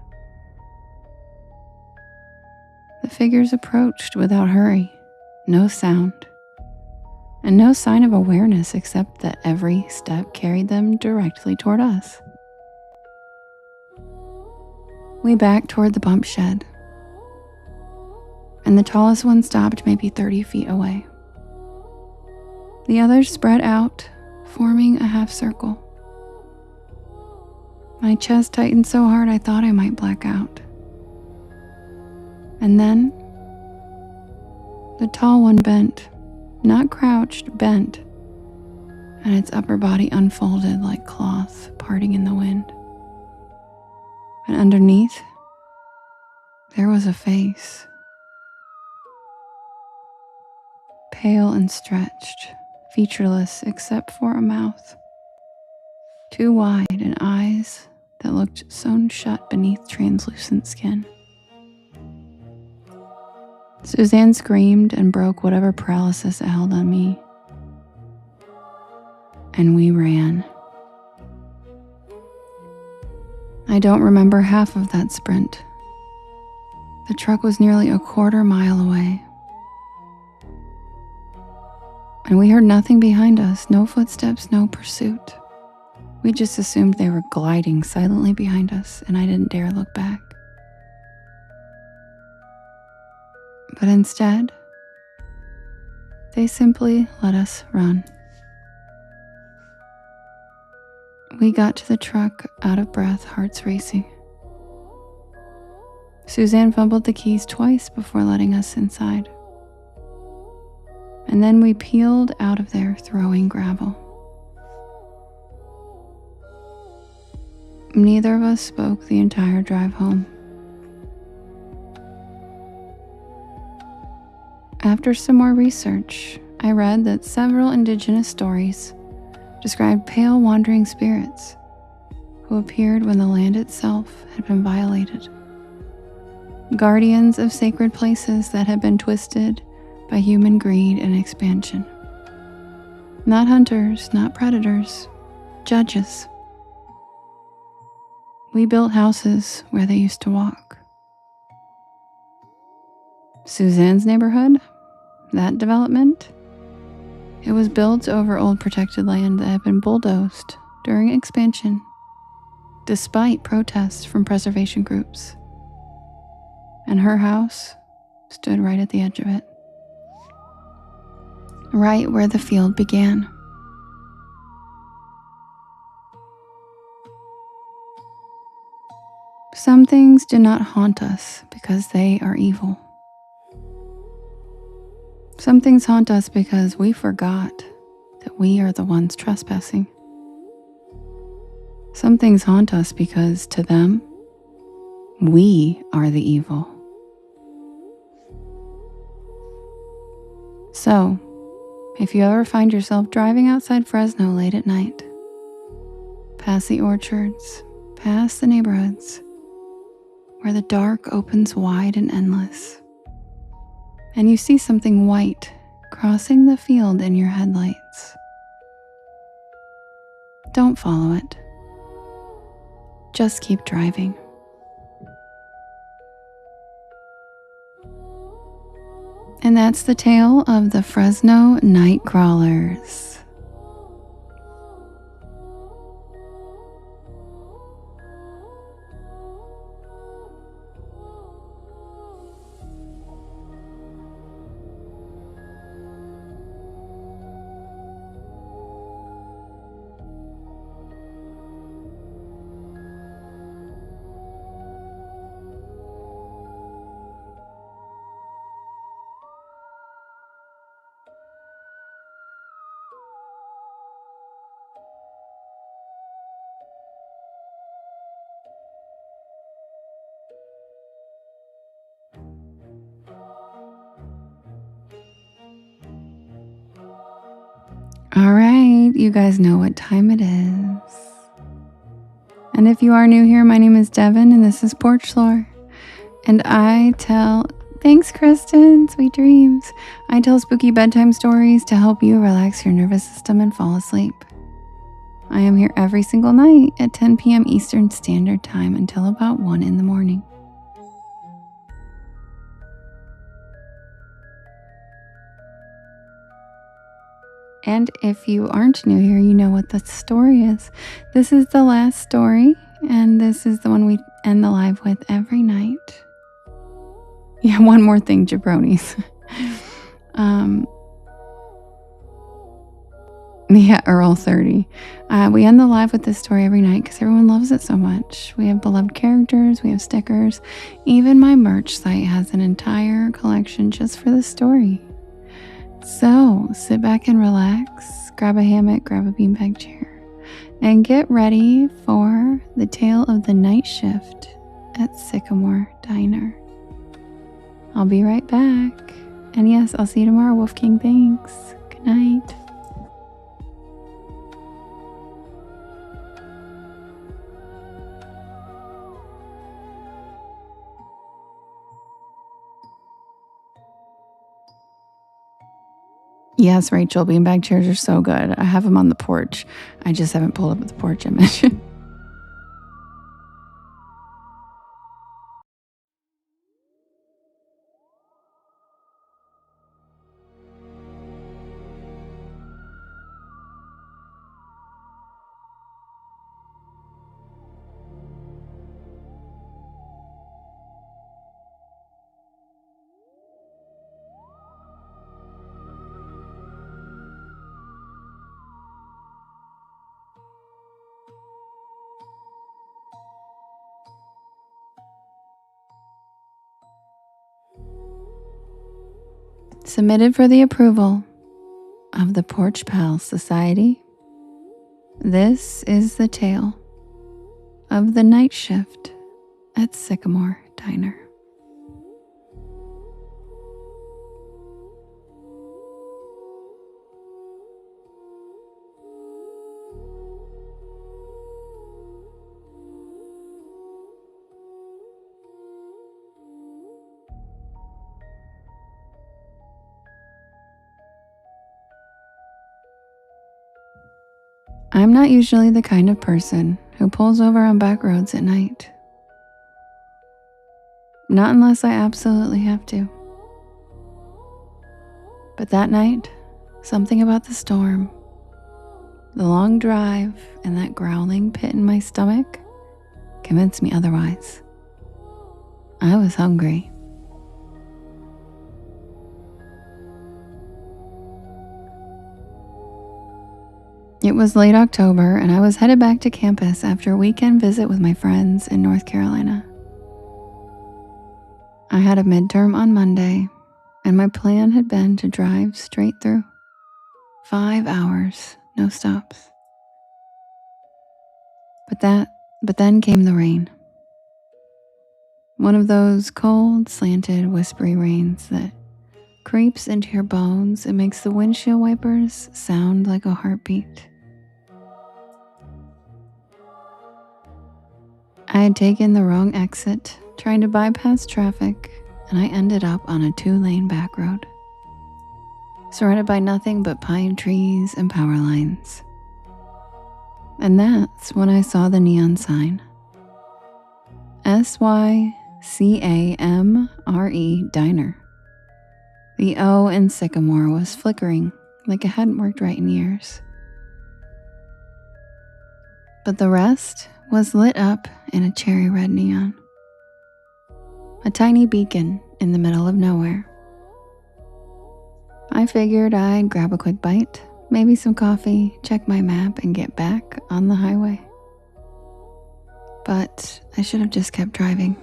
The figures approached without hurry, no sound, and no sign of awareness except that every step carried them directly toward us. We backed toward the pump shed, and the tallest one stopped maybe 30 feet away. The others spread out, forming a half circle. My chest tightened so hard I thought I might black out. And then, the tall one bent, not crouched, bent, and its upper body unfolded like cloth parting in the wind. And underneath, there was a face, pale and stretched, featureless except for a mouth, too wide, and eyes that looked sewn shut beneath translucent skin. Suzanne screamed and broke whatever paralysis it held on me. And we ran. I don't remember half of that sprint. The truck was nearly a quarter mile away. And we heard nothing behind us, no footsteps, no pursuit. We just assumed they were gliding silently behind us, and I didn't dare look back. But instead, they simply let us run. We got to the truck out of breath, hearts racing. Suzanne fumbled the keys twice before letting us inside. And then we peeled out of there, throwing gravel. Neither of us spoke the entire drive home. After some more research, I read that several indigenous stories described pale wandering spirits who appeared when the land itself had been violated. Guardians of sacred places that had been twisted by human greed and expansion. Not hunters, not predators, judges. We built houses where they used to walk. Suzanne's neighborhood, that development, it was built over old protected land that had been bulldozed during expansion, despite protests from preservation groups. And her house stood right at the edge of it, right where the field began. Some things do not haunt us because they are evil. Some things haunt us because we forgot that we are the ones trespassing. Some things haunt us because to them, we are the evil. So, if you ever find yourself driving outside Fresno late at night, past the orchards, past the neighborhoods, where the dark opens wide and endless, and you see something white crossing the field in your headlights, don't follow it. Just keep driving. And that's the tale of the Fresno Night Crawlers. All right, you guys know what time it is. And if you are new here, my name is Devin, and this is Porch Lore. And thanks Kristen, sweet dreams. I tell spooky bedtime stories to help you relax your nervous system and fall asleep. I am here every single night at 10 p.m. Eastern Standard Time until about 1 in the morning. And if you aren't new here, you know what the story is. This is the last story, and this is the one we end the live with every night. Yeah, one more thing, jabronis. Yeah, Earl 30. We end the live with this story every night because everyone loves it so much. We have beloved characters, we have stickers. Even my merch site has an entire collection just for this story. So sit back and relax, grab a hammock, grab a beanbag chair, and get ready for the tale of the night shift at Sycamore Diner. I'll be right back. And yes, I'll see you tomorrow, Wolf King. Thanks. Good night. Yes, Rachel, beanbag chairs are so good. I have them on the porch. I just haven't pulled up the porch image. Submitted for the approval of the Porch Pal Society, this is the tale of the night shift at Sycamore Diner. I'm not usually the kind of person who pulls over on back roads at night. Not unless I absolutely have to. But that night, something about the storm, the long drive, and that growling pit in my stomach convinced me otherwise. I was hungry. It was late October, and I was headed back to campus after a weekend visit with my friends in North Carolina. I had a midterm on Monday, and my plan had been to drive straight through. 5 hours, no stops. But then came the rain. One of those cold, slanted, whispery rains that creeps into your bones and makes the windshield wipers sound like a heartbeat. I had taken the wrong exit, trying to bypass traffic, and I ended up on a 2-lane back road, surrounded by nothing but pine trees and power lines. And that's when I saw the neon sign. SYCAMRE Diner. The O in Sycamore was flickering like it hadn't worked right in years. But the rest was lit up in a cherry red neon. A tiny beacon in the middle of nowhere. I figured I'd grab a quick bite, maybe some coffee, check my map, and get back on the highway. But I should have just kept driving.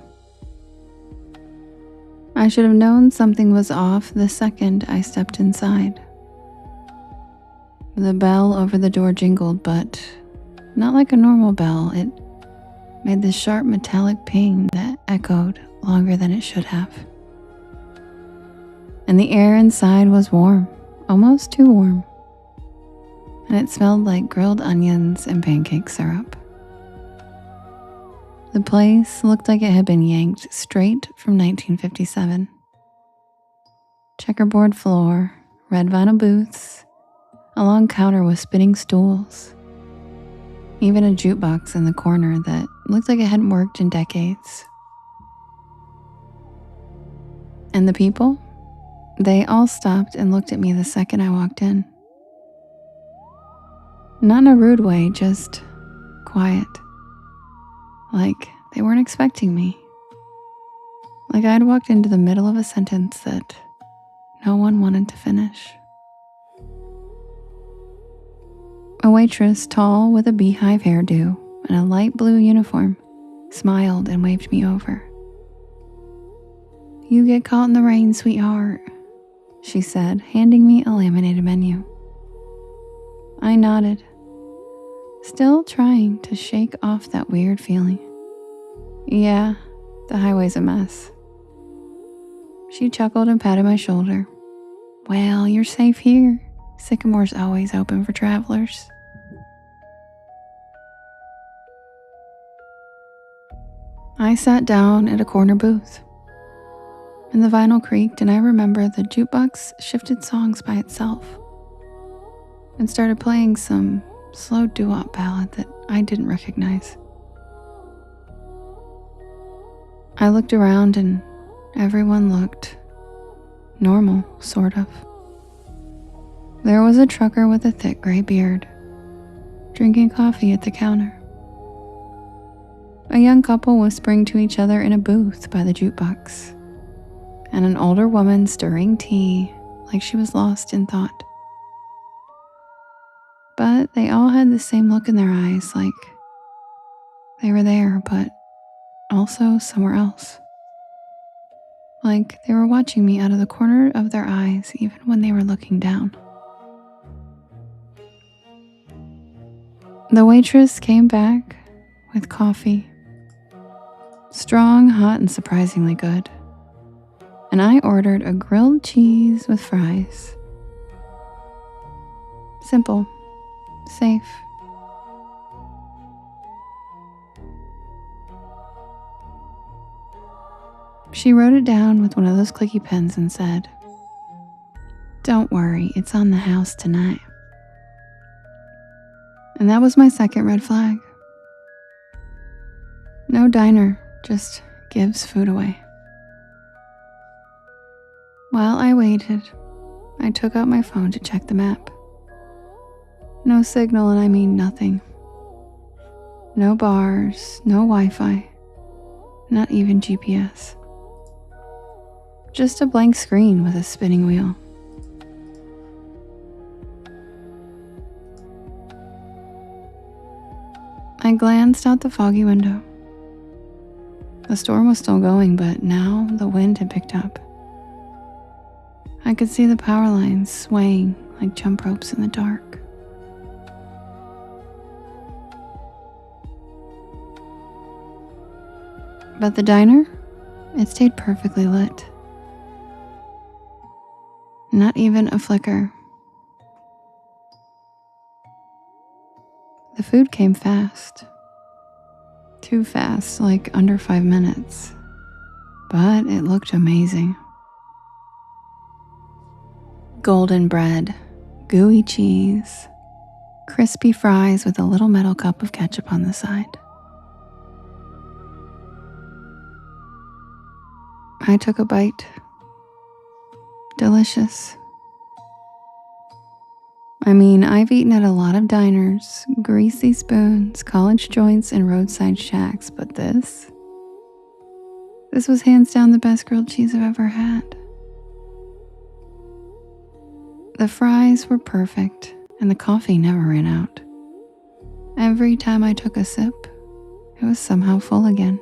I should have known something was off the second I stepped inside. The bell over the door jingled, but not like a normal bell. It made this sharp metallic ping that echoed longer than it should have. And the air inside was warm, almost too warm. And it smelled like grilled onions and pancake syrup. The place looked like it had been yanked straight from 1957. Checkerboard floor, red vinyl booths, a long counter with spinning stools, even a jukebox in the corner that looked like it hadn't worked in decades. And the people? They all stopped and looked at me the second I walked in. Not in a rude way, just quiet. Like they weren't expecting me. Like I'd walked into the middle of a sentence that no one wanted to finish. A waitress, tall with a beehive hairdo and a light blue uniform, smiled and waved me over. "You get caught in the rain, sweetheart," she said, handing me a laminated menu. I nodded, still trying to shake off that weird feeling. Yeah, the highway's a mess. She chuckled and patted my shoulder. "Well, you're safe here. Sycamore's always open for travelers." I sat down at a corner booth, and the vinyl creaked, and I remember the jukebox shifted songs by itself and started playing some slow doo-wop ballad that I didn't recognize. I looked around and everyone looked normal, sort of. There was a trucker with a thick gray beard, drinking coffee at the counter. A young couple whispering to each other in a booth by the jukebox, and an older woman stirring tea like she was lost in thought. But they all had the same look in their eyes, like they were there, but also somewhere else. like they were watching me out of the corner of their eyes even when they were looking down. The waitress came back with coffee. Strong, hot, and surprisingly good. And I ordered a grilled cheese with fries. Simple, safe. She wrote it down with one of those clicky pens and said, "Don't worry, it's on the house tonight." And that was my second red flag. No diner, just gives food away. While I waited, I took out my phone to check the map. No signal, and I mean nothing. No bars, no Wi-Fi, not even GPS. Just a blank screen with a spinning wheel. I glanced out the foggy window. The storm was still going, but now the wind had picked up. I could see the power lines swaying like jump ropes in the dark. But the diner, it stayed perfectly lit. Not even a flicker. The food came fast. Too fast, like under 5 minutes. But it looked amazing. Golden bread, gooey cheese, crispy fries with a little metal cup of ketchup on the side. I took a bite. Delicious. I mean, I've eaten at a lot of diners, greasy spoons, college joints, and roadside shacks, but this was hands down the best grilled cheese I've ever had. The fries were perfect, and the coffee never ran out. Every time I took a sip, it was somehow full again.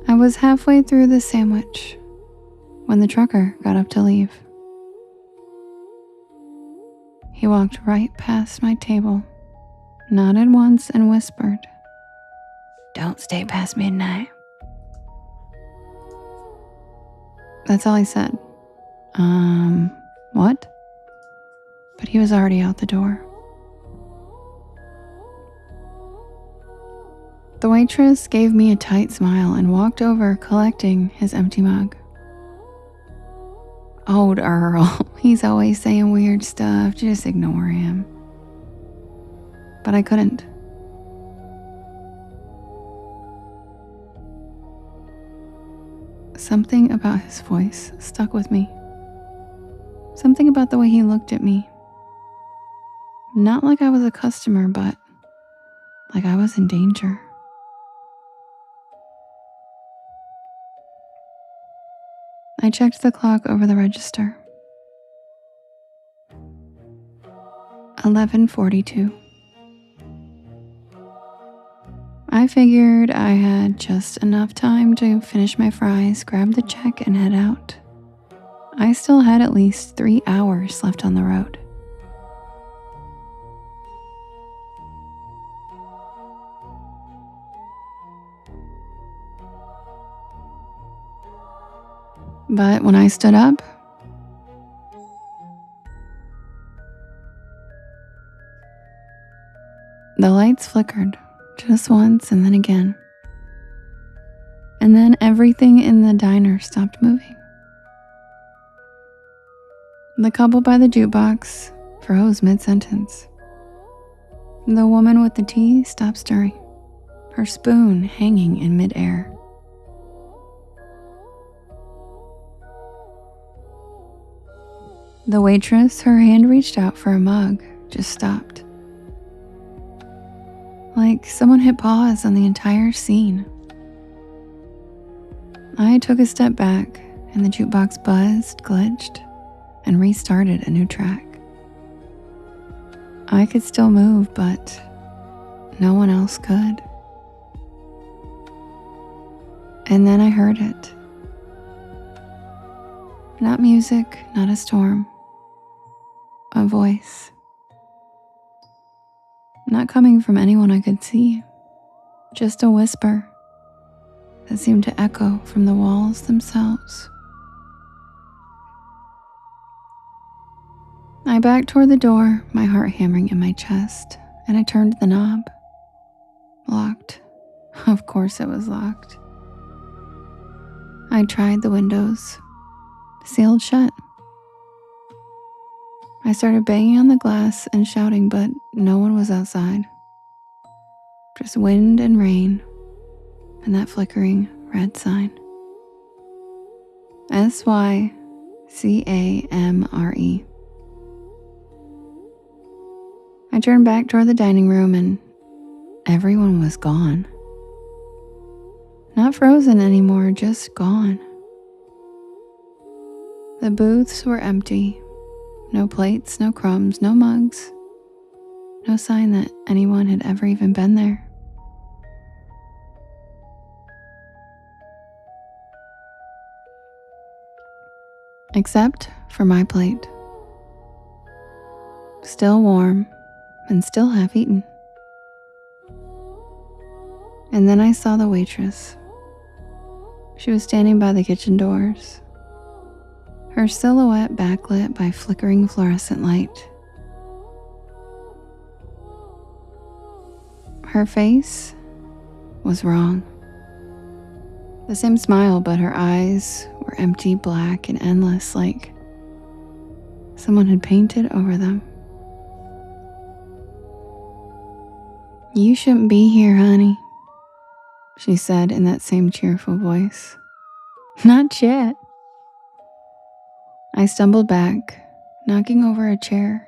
I was halfway through the sandwich when the trucker got up to leave. He walked right past my table, nodded once, and whispered, "Don't stay past midnight." That's all he said. What? But he was already out the door. The waitress gave me a tight smile and walked over, collecting his empty mug. Old Earl, he's always saying weird stuff, just ignore him. But I couldn't. Something about his voice stuck with me. Something about the way he looked at me. Not like I was a customer, but like I was in danger. I checked the clock over the register. 11:42. I figured I had just enough time to finish my fries, grab the check, and head out. I still had at least 3 hours left on the road. But when I stood up, the lights flickered just once and then again. And then everything in the diner stopped moving. The couple by the jukebox froze mid-sentence. The woman with the tea stopped stirring, her spoon hanging in midair. The waitress, her hand reached out for a mug, just stopped. Like someone hit pause on the entire scene. I took a step back, and the jukebox buzzed, glitched, and restarted a new track. I could still move, but no one else could. And then I heard it. Not music, not a storm. A voice. Not coming from anyone I could see. Just a whisper that seemed to echo from the walls themselves. I backed toward the door, my heart hammering in my chest, and I turned the knob. Locked. Of course it was locked. I tried the windows. Sealed shut. I started banging on the glass and shouting, but no one was outside. Just wind and rain and that flickering red sign. SYCAMRE. I turned back toward the dining room and everyone was gone. Not frozen anymore, just gone. The booths were empty. No plates, no crumbs, no mugs. No sign that anyone had ever even been there. Except for my plate. Still warm and still half-eaten. And then I saw the waitress. She was standing by the kitchen doors, her silhouette backlit by flickering fluorescent light. Her face was wrong. The same smile, but her eyes were empty, black, and endless, like someone had painted over them. "You shouldn't be here, honey," she said in that same cheerful voice. "Not yet." I stumbled back, knocking over a chair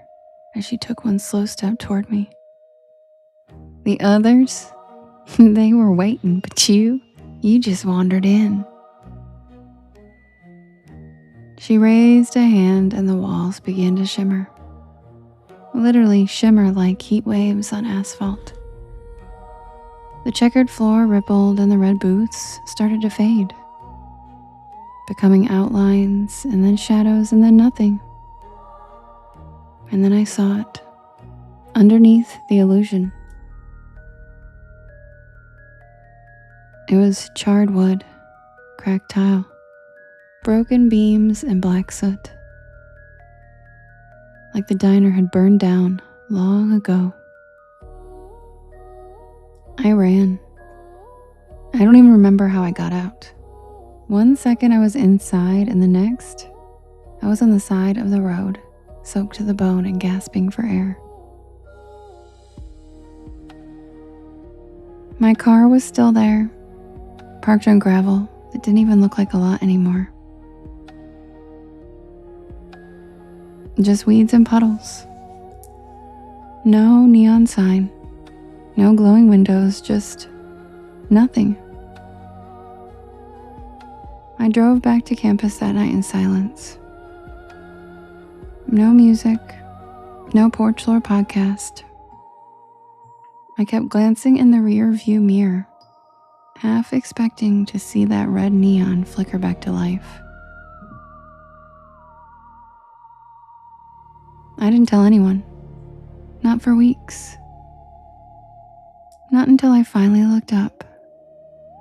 as she took one slow step toward me. The others, they were waiting, but you just wandered in. She raised a hand and the walls began to shimmer. Literally shimmer like heat waves on asphalt. The checkered floor rippled and the red booths started to fade, becoming outlines and then shadows and then nothing. And then I saw it, underneath the illusion. It was charred wood, cracked tile, broken beams, and black soot. Like the diner had burned down long ago. I ran. I don't even remember how I got out. One second I was inside, and the next, I was on the side of the road, soaked to the bone and gasping for air. My car was still there, parked on gravel that didn't even look like a lot anymore. Just weeds and puddles. No neon sign, no glowing windows, just nothing. I drove back to campus that night in silence. No music, no Porch Lore podcast. I kept glancing in the rear view mirror, half expecting to see that red neon flicker back to life. I didn't tell anyone, not for weeks. Not until I finally looked up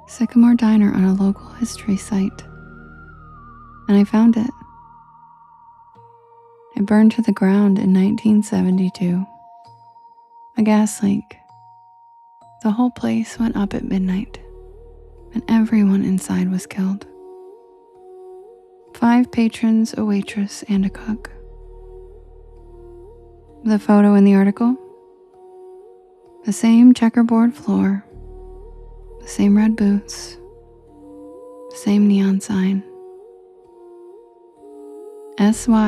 Sycamore Diner on a local history site, and I found it. It burned to the ground in 1972. A gas leak. The whole place went up at midnight, and everyone inside was killed. 5 patrons, a waitress, and a cook. The photo in the article? The same checkerboard floor, the same red booths, the same neon sign. SYCAMORE.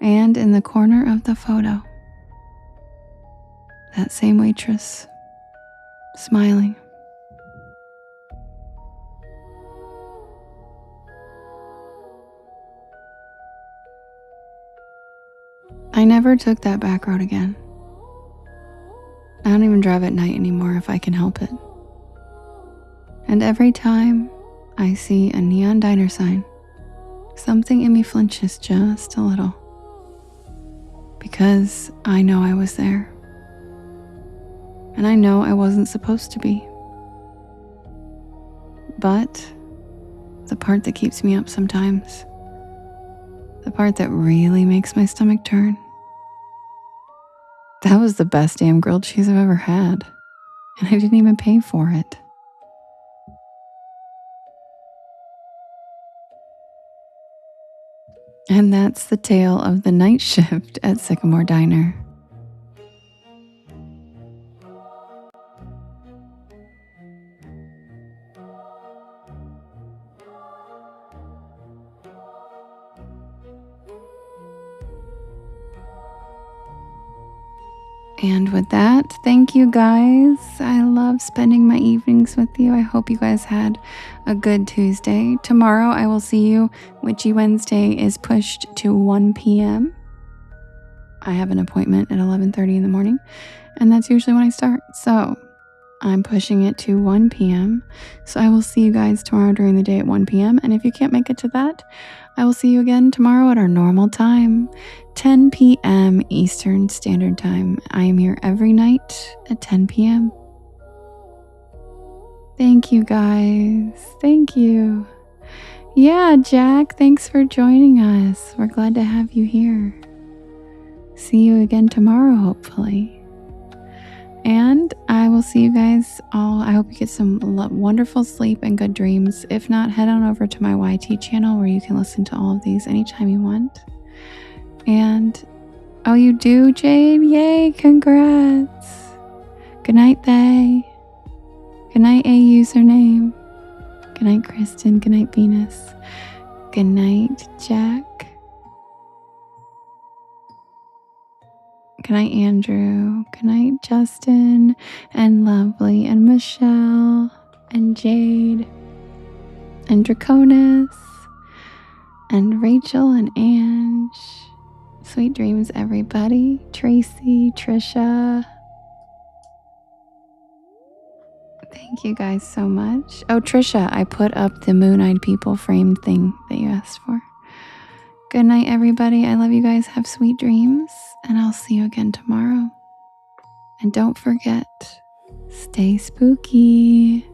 And in the corner of the photo, that same waitress, smiling. I never took that back road again. don't even drive at night anymore if I can help it. And every time I see a neon diner sign, something in me flinches just a little. Because I know I was there. And I know I wasn't supposed to be. But the part that keeps me up sometimes, the part that really makes my stomach turn, that was the best damn grilled cheese I've ever had. And I didn't even pay for it. And that's the tale of the night shift at Sycamore Diner. And with that, thank you guys. I love spending my evenings with you. I hope you guys had a good Tuesday. Tomorrow I will see you. Witchy Wednesday is pushed to 1 p.m. I have an appointment at 11:30 in the morning, and that's usually when I start. So I'm pushing it to 1 p.m. So I will see you guys tomorrow during the day at 1 p.m. And if you can't make it to that, I will see you again tomorrow at our normal time, 10 p.m. Eastern Standard Time. I am here every night at 10 p.m. Thank you guys. Thank you. Yeah, Jack, thanks for joining us. We're glad to have you here. See you again tomorrow, hopefully. And I will see you guys all. I hope you get some wonderful sleep and good dreams. If not, head on over to my YT channel where you can listen to all of these anytime you want. And, oh, you do, Jade? Yay, congrats. Good night, they. Good night, A username. Good night, Kristen. Good night, Venus. Good night, Jack. Good night, Andrew. Good night, Justin and Lovely and Michelle and Jade and Draconis and Rachel and Ange. Sweet dreams, everybody. Tracy, Trisha. Thank you guys so much. Oh, Trisha, I put up the Moon-Eyed People framed thing that you asked for. Good night, everybody. I love you guys. Have sweet dreams, and I'll see you again tomorrow. And don't forget, stay spooky.